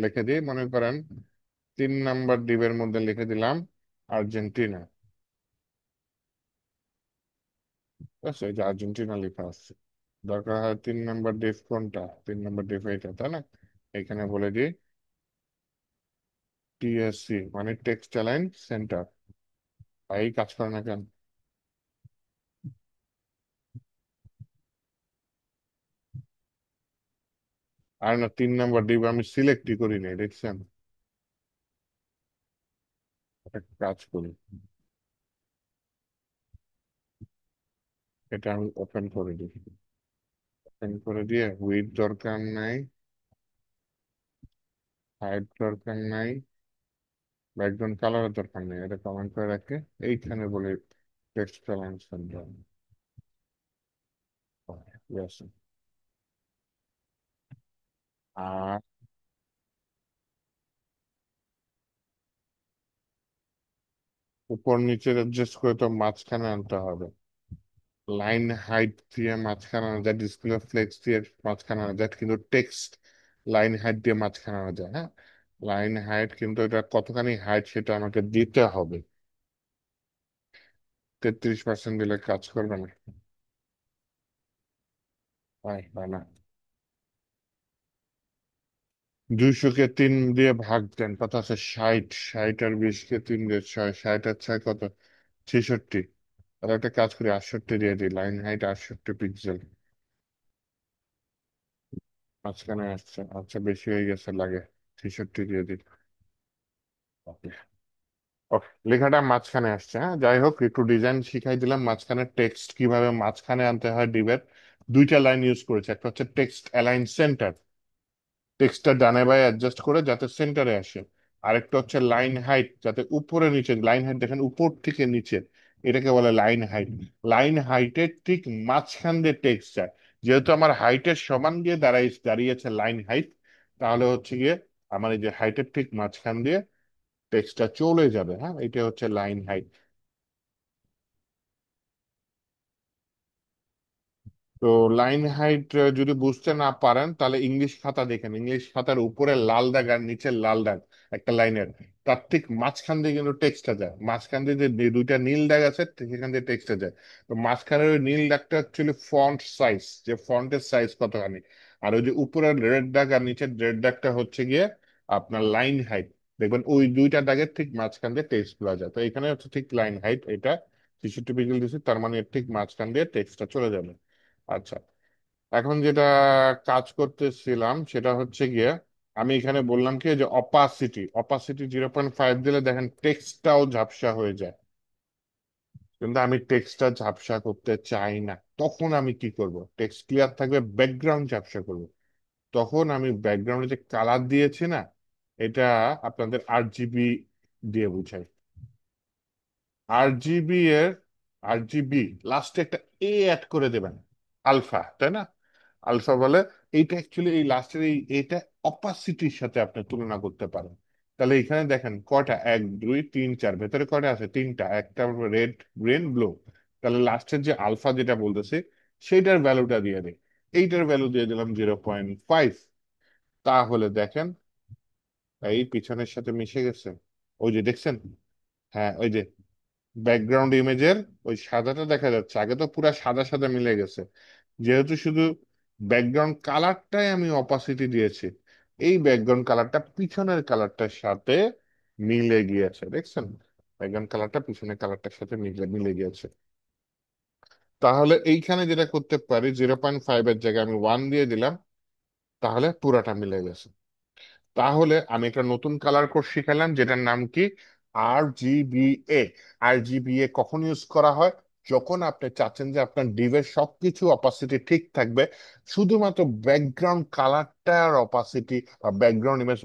লিখে দিই, মনে করেন 3 নাম্বার ডিবের মধ্যে লিখে দিলাম আর্জেন্টিনা। ঠিক আছে, এই যে আর্জেন্টিনা লেখা আসছে। দরকার হয় 3 নাম্বার ডিপ কোনটা, 3 নাম্বার ডিপ এটা, তাই না? এখানে বলে দিই TSC, মানে টেক্সট অ্যালাইন সেন্টার। এই কাজ করে না কেন? আর না, 3 নাম্বার ডিপ আমি সিলেক্টই করি নাই, দেখছেন? একটা কাজ করি, এটা আমি ওপেন করে দিই। ওপেন করে দিয়ে উইথ দরকার নাই, হাইট দরকার নাই, ব্যাকগ্রাউন্ড কালারের দরকার নেই, এটা কমেন্ট করে রাখে। এইখানে বলি টেক্সট অ্যালাইন সেন্টার। আর উপর নিচে অ্যাডজাস্ট করে তো মাঝখানে আনতে হবে। লাইন হাইট দিয়ে মাঝখানে আনা যায়, ডিসপ্লে ফ্লেক্স দিয়ে মাঝখানে আনা যায়, কিন্তু টেক্সট লাইন হাইট দিয়ে মাঝখানে আনা যায়। হ্যাঁ, লাইন হাইট, কিন্তু এটা কতখানি হাইট সেটা আমাকে দিতে হবে। 33% দিলে কাজ করবে না। হয় না। 200-কে 3 দিয়ে ভাগ দেন, কত আছে? 60। 60 আর 20-কে 3 দিয়ে 6, 60 আর 6 কত? 66। তাহলে একটা কাজ করি, 68 দিয়ে দিই। Line height 68 pixel. মাঝখানে আসছে, আচ্ছা বেশি হয়ে গেছে লাগে, 66 দিয়ে দিই। ওকে, ওকে, লেখাটা মাঝখানে আসছে। হ্যাঁ, যাই হোক, একটু ডিজাইন শিখাই দিলাম। মাঝখানে টেক্সট কিভাবে মাঝখানে আনতে হয় ডিবের, দুইটা লাইন ইউজ করেছে। একটা হচ্ছে টেক্সট অ্যালাইন সেন্টার, টেক্সটটা ডানে বায়ে অ্যাডজাস্ট করে যাতে সেন্টারে আসে। আরেকটা হচ্ছে লাইন হাইট, যাতে উপরে নিচে, লাইন হাইট দেখেন উপর থেকে নিচে, এটাকে বলে লাইন হাইট। লাইন হাইটের ঠিক মাঝখান দিয়ে টেক্সট যায়। যেহেতু আমার হাইটের সমান দিয়ে দাঁড়িয়েছে লাইন হাইট, তাহলে হচ্ছে গিয়ে আমার এই যে হাইটের ঠিক মাঝখান দিয়ে টেক্সটটা চলে যাবে। হ্যাঁ, এটা হচ্ছে লাইন হাইট। তো লাইন হাইট যদি বুঝতে না পারেন, তাহলে ইংলিশ খাতা দেখেন। ইংলিশ খাতার উপরে লাল দাগ আর নিচে লাল দাগ একটা লাইনের, তার ঠিক মাঝখান দিয়ে কিন্তু টেক্সটটা যায়। মাঝখান দিয়ে যে দুইটা নীল দাগ আছে, সেখান দিয়ে টেক্সটটা যায়। তো মাঝখানের ওই নীল দাগটা অ্যাকচুয়ালি ফন্ট সাইজ, যে ফন্টের সাইজ কতখানি। আর ওই যে উপরের রেড দাগ আর নিচের রেড দাগটা হচ্ছে গিয়ে আপনার লাইন হাইট। দেখবেন ওই দুইটা দাগের ঠিক মাঝখান দিয়ে টেক্সট গুলো যায়। তো এখানে হচ্ছে ঠিক লাইন হাইট, এটা 63 পিক্সেল দিচ্ছি, তার মানে এর ঠিক মাঝখান দিয়ে টেক্সটটা চলে যাবে। আচ্ছা, এখন যেটা কাজ করতেছিলাম সেটা হচ্ছে গিয়ে, আমি এখানে বললাম কি যে অপাসিটি, অপাসিটি 0.5 দিলে দেখেন টেক্সটটাও ঝাপসা হয়ে যায়। কিন্তু আমি টেক্সটটা ঝাপসা করতে চাই না, তখন আমি কি করব? টেক্সট ক্লিয়ার থাকবে, ব্যাকগ্রাউন্ড ঝাপসা করব। তখন আমি ব্যাকগ্রাউন্ডে যে কালার দিয়েছি না, এটা আপনাদের RGB দিয়ে বুঝাই। আরজিবি এর, RGB লাস্টে একটা অ্যাড করে দেবেন, আলফা, তাই না? আলফা বলে। এইটা অ্যাকচুয়ালি এই লাস্টের এই এটা অপাসিটির সাথে আপনি তুলনা করতে পারেন। তাহলে এখানে দেখেন কয়টা, 1 2 3 4, ভেতরে কয়টা আছে? তিনটা, একটা রেড গ্রিন ব্লু। তাহলে লাস্টের যে আলফা যেটা বলতেছে, সেইটার ভ্যালুটা দিয়ে দিই। এইটার ভ্যালু দিয়ে দিলাম 0.5। তাহলে দেখেন এই পিছনের সাথে মিশে গেছে। ওই যে দেখছেন, হ্যাঁ ওই যে ব্যাকগ্রাউন্ড ইমেজের ওই সাদাটা দেখা যাচ্ছে। আগে তো পুরা সাদা সাদা মিলে গেছে। যেহেতু শুধু ব্যাকগ্রাউন্ড কালারটাই আমি অপাসিটি দিয়েছি, এই ব্যাকগ্রাউন্ড কালারটা পিছনের কালারটার সাথে মিলে গিয়েছে, দেখছেন? ব্যাকগ্রাউন্ড কালারটা পিছনের কালারটার সাথে মিলে মিলে গিয়েছে। তাহলে এইখানে যেটা করতে পারি, 0.5 এর জায়গায় আমি 1 দিয়ে দিলাম, তাহলে পুরাটা মিলে গেছে। তাহলে আমি একটা নতুন কালার কোড শিখালাম, যেটার নাম কি? RGBA। RGBA কখন ইউজ করা হয়? যখন আপনি চাচ্ছেন যে আপনার ডিভের সবকিছু অপাসিটি ঠিক থাকবে, শুধুমাত্র ব্যাকগ্রাউন্ড কালারটার অপাসিটি বা ব্যাকগ্রাউন্ড ইমেজ,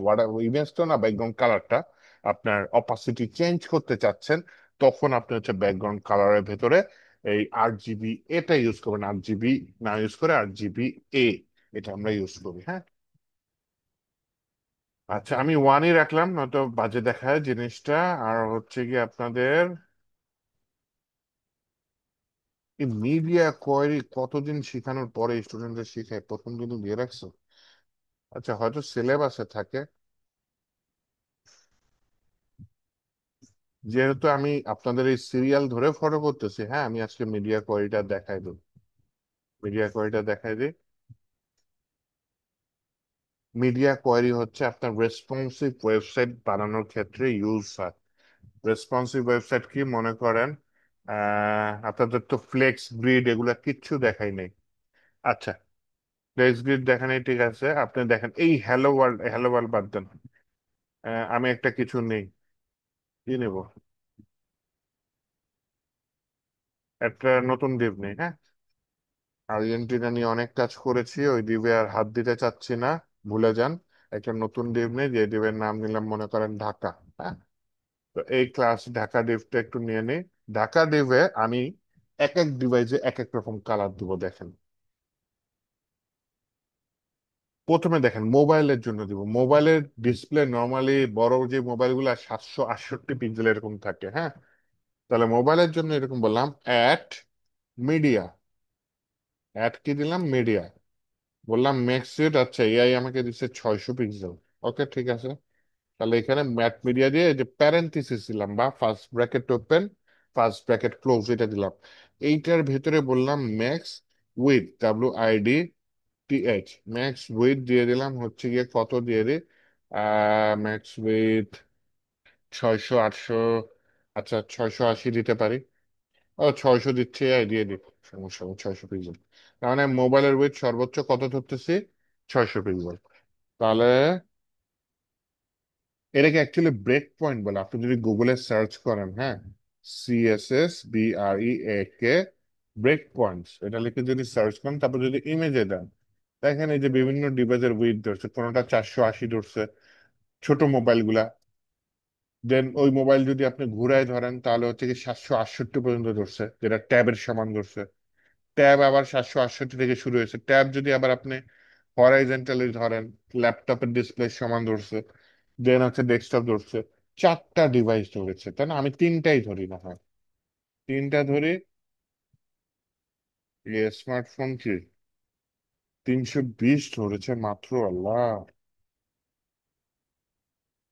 ইমেজটা না, ব্যাকগ্রাউন্ড কালারটা আপনার অপাসিটি চেঞ্জ করতে চাচ্ছেন, তখন আপনি হচ্ছে ব্যাকগ্রাউন্ড কালারের ভেতরে এই RGB এটা ইউজ করবেন। RGB না ইউজ করে RGBA এটা আমরা ইউজ করি। হ্যাঁ, আচ্ছা, আমি 1-ই রাখলাম, নয়তো বাজে দেখায় জিনিসটা। আর হচ্ছে কি আপনাদের এই মিডিয়া কোয়েরি কতদিন শেখানোর পরে স্টুডেন্টদের শিখায়? প্রথম দিনই দিয়ে রাখছো? আচ্ছা, হয়তো সিলেবাসে থাকে। যেহেতু আমি আপনাদের এই সিরিয়াল ধরে ফলো করতেছি, হ্যাঁ, আমি আজকে মিডিয়া কোয়েরিটা দেখাই দিই। মিডিয়া কোয়েরিটা দেখাই দিই। মিডিয়া কোয়েরি হচ্ছে আপনার রেসপন্সিভ ওয়েবসাইট বানানোর ক্ষেত্রে ইউজ হয়। রেসপন্সিভ ওয়েবসাইট কি? মনে করেন আপনাদের তো ফ্লেক্স গ্রিড এগুলা কিচ্ছু দেখাই নেই। আচ্ছা, ফ্লেক্স গ্রিড দেখাই নেই, ঠিক আছে। আপনি দেখেন এই হ্যালো ওয়ার্ল্ড, হ্যালো ওয়ার্ল্ড বাদ দেন। আমি একটা কিছু নেই, কি নেব? একটা নতুন ডিভ নেই। হ্যাঁ, আর্জেন্টিনা নিয়ে অনেক কাজ করেছি, ওই ডিভে আর হাত দিতে চাচ্ছি না, ভুলে যান। একটা নতুন ডিভ নেই, যে ডিভের নাম নিলাম মনে করেন ঢাকা। হ্যাঁ, তো এই ক্লাস ঢাকা ডিভটা একটু নিয়ে নিই। ঢাকা ডিভে আমি এক এক ডিভাইসে এক এক রকম কালার দিব, দেখেন। প্রথমে দেখেন মোবাইলের জন্য দিব। মোবাইলের ডিসপ্লে নর্মালি বড় যে মোবাইল গুলো 768 পিক্সেল এরকম থাকে। হ্যাঁ, তাহলে মোবাইলের জন্য এরকম বললাম অ্যাট মিডিয়া, অ্যাট কি দিলাম, মিডিয়া। বললাম ম্যাক্স উইথ, আচ্ছা এআই আমাকে দিচ্ছে 600 পিক্সেল। ওকে ঠিক আছে, তাহলে এখানে ম্যাট মিডিয়া দিয়ে এই যে প্যারেন্থেসিস দিলাম বা first bracket open first bracket close, এটা দিলাম। এইটার ভেতরে বললাম max with, WIDTH, max with দিয়ে দিলাম হচ্ছে গিয়ে কত দিয়ে দিই, ম্যাক্স উইথ 600 800, আচ্ছা 680 দিতে পারি। ও 600 দিচ্ছে, এই দিয়ে দিই, সমস্যা নেই, 600 পিক্সেল। তার মানে মোবাইলের উইথ সর্বোচ্চ কত ধরতেছি, 600 পিক্সেল। তাহলে এটাকে অ্যাকচুয়ালি ব্রেক পয়েন্ট বলে। আপনি যদি গুগলে সার্চ করেন, হ্যাঁ, CSSBREAK ব্রেক পয়েন্টস, এটা লিখে যদি সার্চ করেন, তারপর যদি ইমেজে দেন, দেখেন এই যে বিভিন্ন ডিভাইসের উইথ ধরছে, কোনোটা 480 ধরছে, ছোট মোবাইল গুলা। দেন ওই মোবাইল যদি আপনি ঘুরায় ধরেন তাহলে হচ্ছে কি 768 পর্যন্ত ধরছে, যেটা ট্যাবের সমান ধরছে। ট্যাব আবার 768 থেকে শুরু হয়েছে। ট্যাব যদি আবার আপনি হরাইজন্টালি ধরেন, ল্যাপটপের ডিসপ্লে সমান ধরছে। দেন হচ্ছে ডেস্কটপ ধরছে। চারটা ডিভাইস ধরেছে, তাই না? আমি তিনটাই ধরি, না হয় তিনটা ধরি। স্মার্টফোন কি 320 ধরেছে মাত্র, আল্লাহ।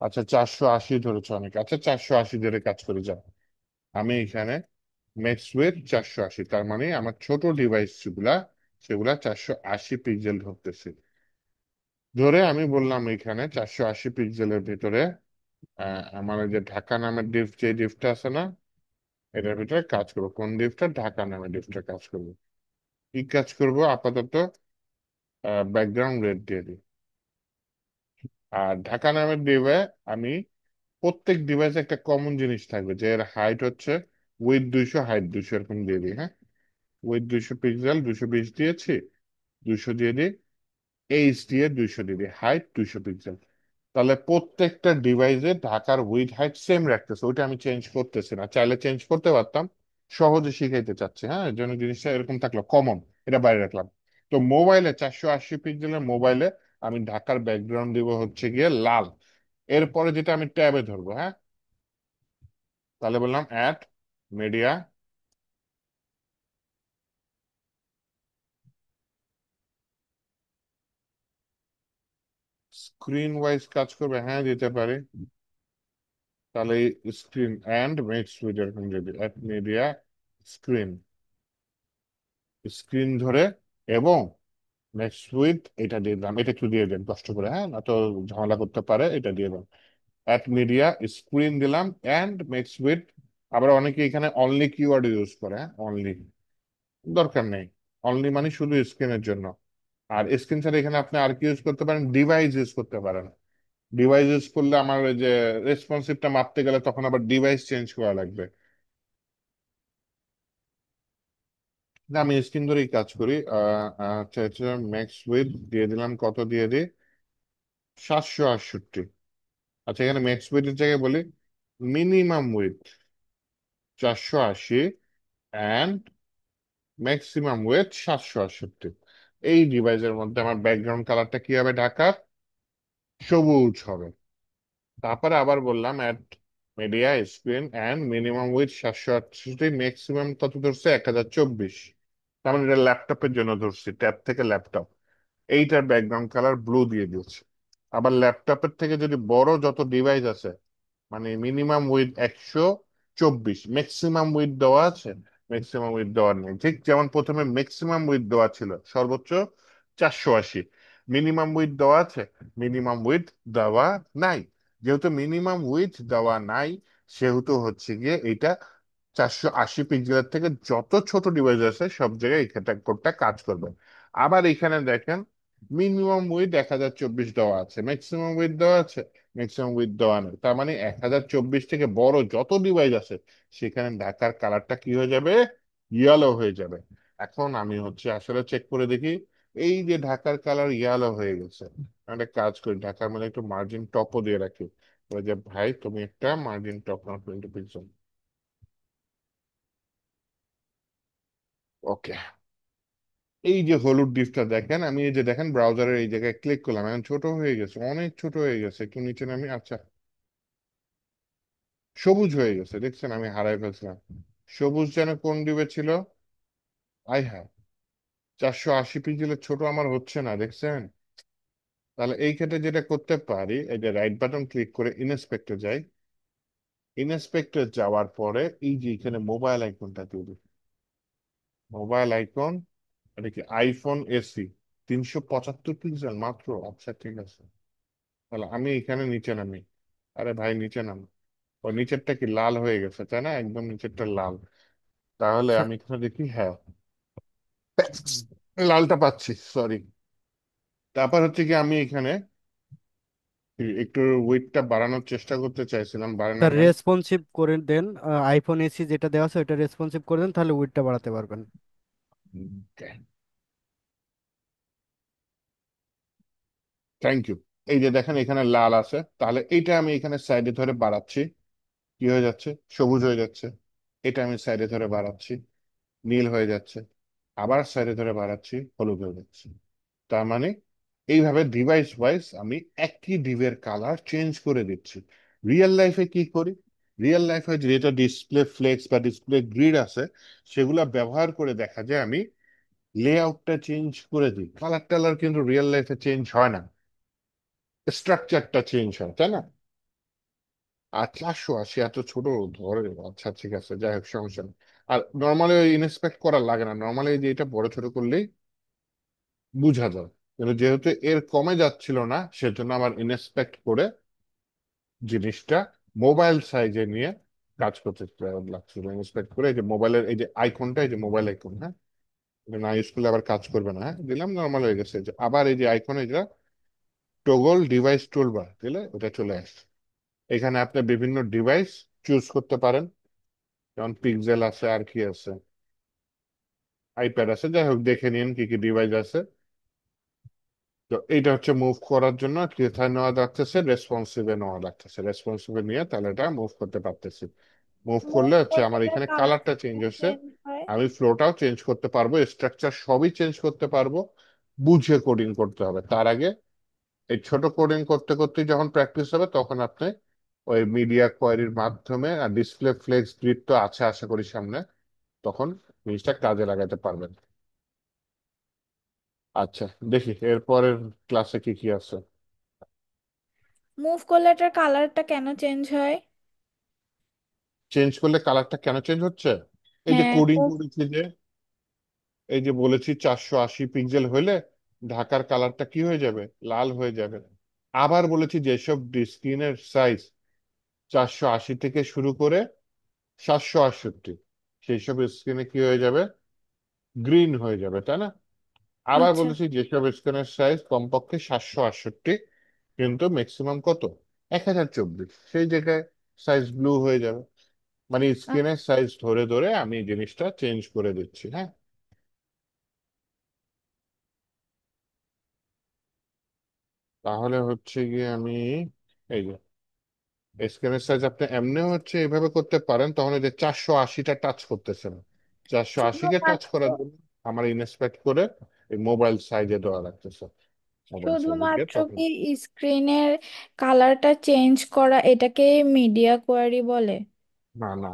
আচ্ছা 480 ধরেছে অনেকে, আচ্ছা 480 ধরে কাজ করে যাও। আমি এখানে ম্যাক্স উইথ 480, তার মানে আমার ছোট ডিভাইস যেগুলা, সেগুলা 480 পিক্সেল ধরতেছে। ধরে আমি বললাম এখানে 480 পিক্সেলের ভিতরে আমার ওই যে ঢাকা নামের ডিপ, যে ডিপটা আছে না, এটার ভিতরে কাজ করবো। কোন ডিপটা? ঢাকা নামের ডিপটা কাজ করবো। কি কাজ করব আপাতত? ব্যাকগ্রাউন্ড রেড দিয়ে দিই। আর ঢাকা নামের ডিপে আমি প্রত্যেক ডিভাইসে একটা কমন জিনিস থাকবে, যে এর হাইট হচ্ছে উইথ 200 হাইট 200, এরকম দিয়ে দিই। হ্যাঁ, উইথ 200 পিক্সেল 220 দিয়েছি, 200 দিয়ে দিই। এইচ দিয়ে 200 দিয়ে দিই, হাইট 200 পিক্সেল। তাহলে প্রত্যেকটা ডিভাইসে ঢাকার উইথ হাইট সেম রাখতেছে, ওইটা আমি চেঞ্জ করতেছি না। চাইলে চেঞ্জ করতে পারতাম, সহজে শিখাইতে চাচ্ছি, হ্যাঁ, এর জন্য জিনিসটা এরকম থাকলো কমন, এটা বাইরে রাখলাম। তো মোবাইলে 480 পিক্সেলের মোবাইলে আমি ঢাকার ব্যাকগ্রাউন্ড দিব হচ্ছে গিয়ে লাল। এরপরে যেটা আমি ট্যাবে ধরবো, হ্যাঁ, তাহলে বললাম অ্যাড মিডিয়া, স্ক্রিন ওয়াইজ কাজ করবে, হ্যাঁ দিতে পারি। তাহলে স্ক্রিন অ্যান্ড মিক্স উইথ, এরকম যদি অ্যাড মিডিয়া স্ক্রিন, স্ক্রিন ধরে এবং নেক্সট উইথ, এটা দিয়ে দিলাম। এটা একটু দিয়ে দেন কষ্ট করে, হ্যাঁ, না তো ঝামেলা করতে পারে, এটা দিয়ে দেন। অ্যাট মিডিয়া স্ক্রিন দিলাম অ্যান্ড মিক্স উইথ। আবার অনেকে এখানে অনলি কিওয়ার্ড ইউজ করে, হ্যাঁ, অনলি দরকার নেই। অনলি মানে শুধু স্ক্রিনের জন্য। আর স্ক্রিন ছাড়া এখানে আপনি আর কি ইউজ করতে পারেন, ডিভাইস ইউজ করতে পারেন। ডিভাইস ইউজ করলে আমার ওই যে রেসপন্সিভটা মাপতে গেলে তখন আবার ডিভাইস চেঞ্জ করা লাগবে। না, আমি স্ক্রিন ধরেই কাজ করি। আচ্ছা আচ্ছা, ম্যাক্স উইথ দিয়ে দিলাম, কত দিয়ে দিই, 768। আচ্ছা, এখানে ম্যাক্স উইথের জায়গায় বলি minimum with 480 and maximum with 768। এই ডিভাইসের মধ্যে আমার ব্যাকগ্রাউন্ড কালারটা কি হবে, ঢাকার সবুজ হবে। তারপরে আবার বললাম at media screen and minimum with 768, maximum কত ধরছে, 1024। তার মানে এটা ল্যাপটপের জন্য ধরছি, ট্যাব থেকে ল্যাপটপ। এইটার ব্যাকগ্রাউন্ড কালার ব্লু দিয়ে দিয়েছে। আবার ল্যাপটপের থেকে যদি বড় যত ডিভাইস আছে, মানে মিনিমাম উইথ 124, ম্যাক্সিমাম উইথ দেওয়া আছে, ম্যাক্সিমাম উইথ দেওয়া নেই। ঠিক যেমন প্রথমে ম্যাক্সিমাম উইথ দেওয়া ছিল সর্বোচ্চ 480, মিনিমাম উইথ দেওয়া আছে, মিনিমাম উইথ দেওয়া নাই। যেহেতু মিনিমাম উইথ দেওয়া নাই, সেহেতু হচ্ছে গিয়ে এটা 480 পিক্সেলের থেকে যত ছোট ডিভাইস আছে সব জায়গায় এই কোডটা কাজ করবে। আবার এখানে দেখেন মিনিমাম উইথ 1024 দেওয়া আছে, ম্যাক্সিমাম উইথ দেওয়া আছে, ম্যাক্সিমাম উইথ দেওয়া নেই। তার মানে 1024 থেকে বড় যত ডিভাইস আছে সেখানে ঢাকার কালারটা কি হয়ে যাবে, ইয়েলো হয়ে যাবে। এখন আমি হচ্ছে আসলে চেক করে দেখি, এই যে ঢাকার কালার ইয়েলো হয়ে গেছে, আমি একটা কাজ করি, ঢাকার মধ্যে একটু মার্জিন টপও দিয়ে রাখি। বলে যে ভাই তুমি একটা মার্জিন টপ নাও 20 পিক্সেল। ওকে, এই যে হলুদ ডিপটা দেখেন, আমি এই যে দেখেন ব্রাউজারের এই জায়গায় ক্লিক করলাম, এখন ছোট হয়ে গেছে, অনেক ছোট হয়ে গেছে। একটু নিচে নামি, আচ্ছা সবুজ হয়ে গেছে, দেখছেন আমি হারাই ফেলছিলাম। সবুজ যেন কোন ডিবে ছিল? আই হ্যাঁ, 480 পিক্সেলের ছোট আমার হচ্ছে না, দেখছেন? তাহলে এই ক্ষেত্রে যেটা করতে পারি, এই যে রাইট বাটন ক্লিক করে ইনস্পেক্টর যাই। ইনস্পেক্টর যাওয়ার পরে এই যে এখানে মোবাইল আইকনটা তৈরি, মোবাইল আইকন, এটা কি আইফোন এসি, 375 পিক্সেল মাত্র। আচ্ছা ঠিক আছে, তাহলে আমি এখানে নিচে নামি। আরে ভাই নিচে নাম, ও নিচেরটা কি লাল হয়ে গেছে তাই না, একদম নিচেরটা লাল। তাহলে স্যার আমি এখানে দেখি, হ্যাঁ লালটা পাচ্ছি, সরি। তারপর হচ্ছে কি আমি এখানে একটু ওয়েটটা বাড়ানোর চেষ্টা করতে চাইছিলাম, বাড়ানো স্যার নাই। রেসপন্সিভ করে দেন, আইফোন এসি যেটা দেওয়া আছে ওটা রেসপন্সিভ করে দেন, তাহলে উইডটা বাড়াতে পারবেন। Thank you. এই যে দেখেন এখানে লাল আছে, তাহলে এইটা আমি এখানে সাইডে ধরে বাড়াচ্ছি, কি হয়ে যাচ্ছে, সবুজ হয়ে যাচ্ছে। এটা আমি সাইডে ধরে বাড়াচ্ছি, নীল হয়ে যাচ্ছে। আবার সাইডে ধরে বাড়াচ্ছি, হলুদ হয়ে যাচ্ছে। তার মানে এইভাবে ডিভাইস ওয়াইজ আমি একই ডিভের কালার চেঞ্জ করে দিচ্ছি। রিয়েল লাইফে কি করি, রিয়েল লাইফে যেটা ডিসপ্লে ফ্লেক্স বা ডিসপ্লে গ্রিড আছে, সেগুলা ব্যবহার করে দেখা যায় আমি লেআউটটা চেঞ্জ করে দিই। কালার টালার কিন্তু রিয়েল লাইফে চেঞ্জ হয় না, স্ট্রাকচারটা চেঞ্জ হয়, তাই না? আর 480 এত ছোট ধরে, আচ্ছা ঠিক আছে, যাই হোক সমস্যা নেই। আর নর্মালি ইনস্পেক্ট করা লাগে না, নর্মালি যে এটা বড় ছোট করলেই বোঝা যায়। কিন্তু যেহেতু এর কমে যাচ্ছিল না, সেজন্য আমার ইনস্পেক্ট করে জিনিসটা মোবাইল সাইজে নিয়ে কাজ করতে লাগছিল। ইনস্পেক্ট করে এই যে মোবাইলের এই যে আইকনটা, এই যে মোবাইল আইকন, হ্যাঁ, এটা না ইউজ করলে আবার কাজ করবে না, হ্যাঁ দিলাম, নর্মাল হয়ে গেছে। যে আবার এই যে আইকন, এটা টগল ডিভাইস টুলবার দিলে ওটা চলে আসছে। এখানে আপনি বিভিন্ন ডিভাইস চুজ করতে পারেন, যেমন পিক্সেল আছে, আর কি আছে, আইপ্যাড আছে, যাই হোক দেখে নিন কি কি ডিভাইস আছে। তো এইটা হচ্ছে মুভ করার জন্য কোথায় নেওয়া যাচ্ছে, রেসপন্সিভে নেওয়া যাচ্ছে, রেসপন্সিভে নিয়ে তাহলে এটা মুভ করতে পারতেছি। মুভ মুভ করলে হচ্ছে আমার করলে এখানে কালারটা চেঞ্জ কালারটা হচ্ছে, চেঞ্জ হয়। আমি ফ্লোটাও চেঞ্জ করতে পারবো, স্ট্রাকচার সবই চেঞ্জ করতে পারবো। বুঝে কোডিং করতে হবে তার আগে। এই ছোট কোডিং করতে করতে যখন প্র্যাকটিস হবে, তখন আপনি ওই মিডিয়া কোয়ারির মাধ্যমে, আর ডিসপ্লে ফ্লেক্স গ্রিড তো আছে আশা করি সামনে, তখন জিনিসটা কাজে লাগাতে পারবেন। আচ্ছা, দেখি এরপরের ক্লাসে কি কি আছে। মুভ করলে এটার কালারটা কেন চেঞ্জ হয়? চেঞ্জ করলে কালারটা কেন চেঞ্জ হচ্ছে? এই যে হ্যাঁ, কোডিং মুভ। করেছি যে, এই যে বলেছি 480 পিক্সেল হইলে ঢাকার কালারটা কি হয়ে যাবে, লাল হয়ে যাবে। আবার বলেছি যেসব স্ক্রিনের সাইজ 480 থেকে শুরু করে 768, সেই সব স্ক্রিনে কি হয়ে যাবে, গ্রিন হয়ে যাবে, তাই না? আবার আচ্ছা, বলেছি যেসব স্ক্রিনের সাইজ কমপক্ষে 768, কিন্তু ম্যাক্সিমাম কত, 1024, সেই জায়গায় সাইজ ব্লু হয়ে যাবে। মানে স্ক্রিনের সাইজ ধরে ধরে আমি জিনিসটা চেঞ্জ করে দিচ্ছি, হ্যাঁ। তাহলে হচ্ছে গিয়ে আমি এই যে স্ক্রিনের সাইজ আপনি এমনি হচ্ছে এইভাবে করতে পারেন, তখন এই যে 480টা টাচ করতেছেন, 480-কে টাচ শুধুমাত্র করার জন্য আমার ইনস্পেক্ট করে এই মোবাইল সাইজে দেওয়া লাগতেছে, মোবাইল সাইজে দিয়ে শুধুমাত্র তখন। কি স্ক্রিনের কালারটা চেঞ্জ করা এটাকে মিডিয়া কোয়ারি বলে? না না,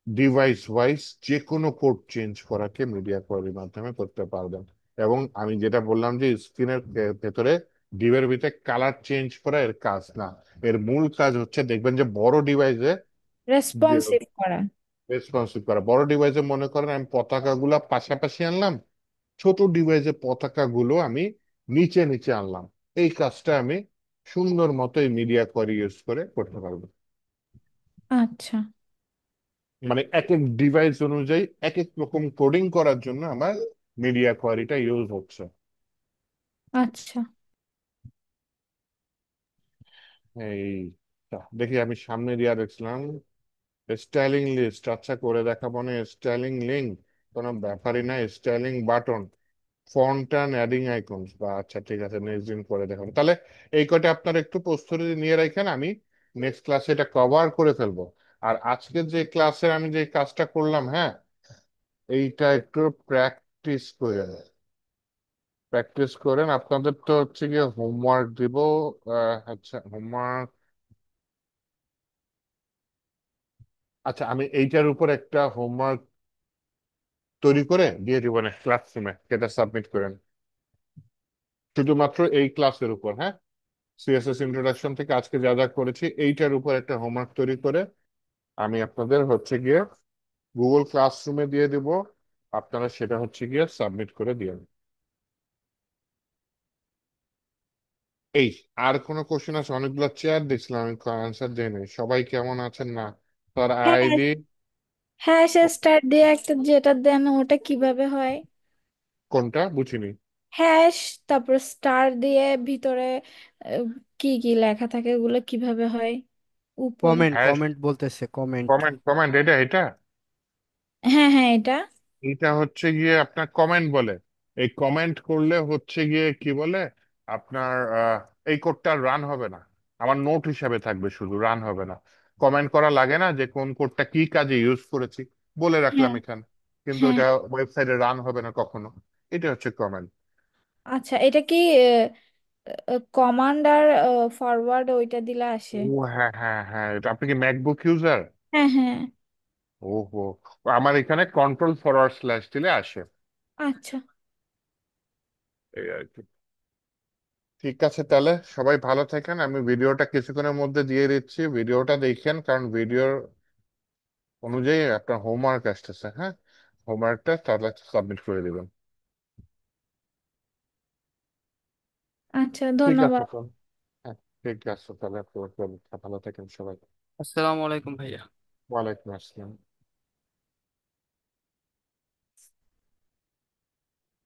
ডিভাইস ওয়াইজ যে কোনো কোড চেঞ্জ করাকে মিডিয়া কোয়ারির মাধ্যমে করতে পারবেন। এবং আমি যেটা বললাম যে স্ক্রিনের ভেতরে ডিভের ভিতরে কালার চেঞ্জ করা এর কাজ না, এর মূল কাজ হচ্ছে দেখবেন যে বড় ডিভাইসে যে রেসপন্সিভ করা। রেসপন্সিভ করা। বড় ডিভাইসে মনে করেন আমি পতাকাগুলো পাশাপাশি আনলাম, ছোট ডিভাইসে পতাকাগুলো আমি নিচে নিচে আনলাম। এই কাজটা আমি সুন্দর মতো এই মিডিয়া কোয়ারি ইউজ করে করতে পারবো। আচ্ছা, মানে এক এক ডিভাইস অনুযায়ী এক এক রকম কোডিং করার জন্য আমার মিডিয়া কোয়ারিটা ইউজ হচ্ছে। আচ্ছা। এই দেখি আমি সামনে দিয়ে দেখছিলাম স্টাইলিং লিস্ট, আচ্ছা করে দেখাবো না, স্টাইলিং লিঙ্ক কোনো ব্যাপারই না, styling button, font and adding icons, বা আচ্ছা ঠিক আছে, নেক্সট দিন করে দেখাবো। তাহলে এই কয়টা আপনারা একটু প্রস্তুতি নিয়ে রাখেন, আমি নেক্সট ক্লাসে এটা কভার করে ফেলবো। আর আজকের যে ক্লাসে আমি যে কাজটা করলাম, হ্যাঁ, এইটা একটু প্র্যাকটিস করে, প্র্যাকটিস করেন। আপনাদের তো হচ্ছে গিয়ে হোমওয়ার্ক দিব। আচ্ছা হোমওয়ার্ক, আচ্ছা, আমি এইটার উপর একটা হোমওয়ার্ক তৈরি করে দিয়ে দিব না ক্লাসরুমে, সেটা সাবমিট করেন শুধুমাত্র এই ক্লাসের উপর, হ্যাঁ? সিএসএস ইন্ট্রোডাকশন থেকে আজকে যা যা করেছি এইটার উপর একটা হোমওয়ার্ক তৈরি করে আমি আপনাদের হচ্ছে গিয়ে গুগল ক্লাসরুমে দিয়ে দিব। আপনারা সেটা হচ্ছে গিয়ে সাবমিট করে দিন। এই, আর কোনো কোশ্চেন আছে? অনেকগুলো চেয়ার দেখছিলাম, আমি আনসার দেই নাই। সবাই কেমন আছেন? না তার হ্যাঁ, আইডি হ্যাঁ, সে স্টার দিয়ে একটা যেটা দেন ওটা কিভাবে হয়? কোনটা বুঝিনি। হ্যাশ, তারপর স্টার দিয়ে ভিতরে আহ, কি কি লেখা থাকে ওগুলো কিভাবে হয় উপরে? কমেন্ট হ্যাশ, কমেন্ট বলতেছে, কমেন্ট। কমেন্ট কমেন্ট, এটা এটা হ্যাঁ, হ্যাঁ, এটা। এটা হচ্ছে গিয়ে আপনার কমেন্ট বলে। এই কমেন্ট করলে হচ্ছে গিয়ে কি বলে, আপনার এই কোডটা রান হবে না, আমার নোট হিসাবে থাকবে, শুধু রান হবে না। কমেন্ট করা লাগে না যে কোন কোডটা কি কাজে ইউজ করেছি, বলে রাখলাম হ্যাঁ, এখানে, কিন্তু হ্যাঁ। এটা ওয়েবসাইটে রান হবে না কখনো। এটা হচ্ছে কমেন্ট। আচ্ছা, এটা কি কমান্ড আর ফরওয়ার্ড ওইটা দিলে আসে? ও হ্যাঁ হ্যাঁ হ্যাঁ, এটা আপনি কি ম্যাকবুক ইউজার? হ্যাঁ, হ্যাঁ। ওহো, আমার এখানে কন্ট্রোল ফরওয়ার্ড স্ল্যাশ দিলে আসে। আচ্ছা। এই আর কি। ঠিক আছে, তাহলে সবাই ভালো থাকেন। আমি ভিডিওটা কিছুক্ষণের মধ্যে দিয়ে দিচ্ছি, ভিডিওটা দেখেন, কারণ ভিডিওর অনুযায়ী আপনার হোমওয়ার্ক আসতেছে, হ্যাঁ? হোমওয়ার্কটা তাহলে সাবমিট করে দিবেন। আচ্ছা, ঠিক আছে ধন্যবাদ। তো। হ্যাঁ, ঠিক আছে তাহলে, ভালো থাকেন সবাই। আসসালামু আলাইকুম ভাইয়া। ওয়ালাইকুম আসসালাম।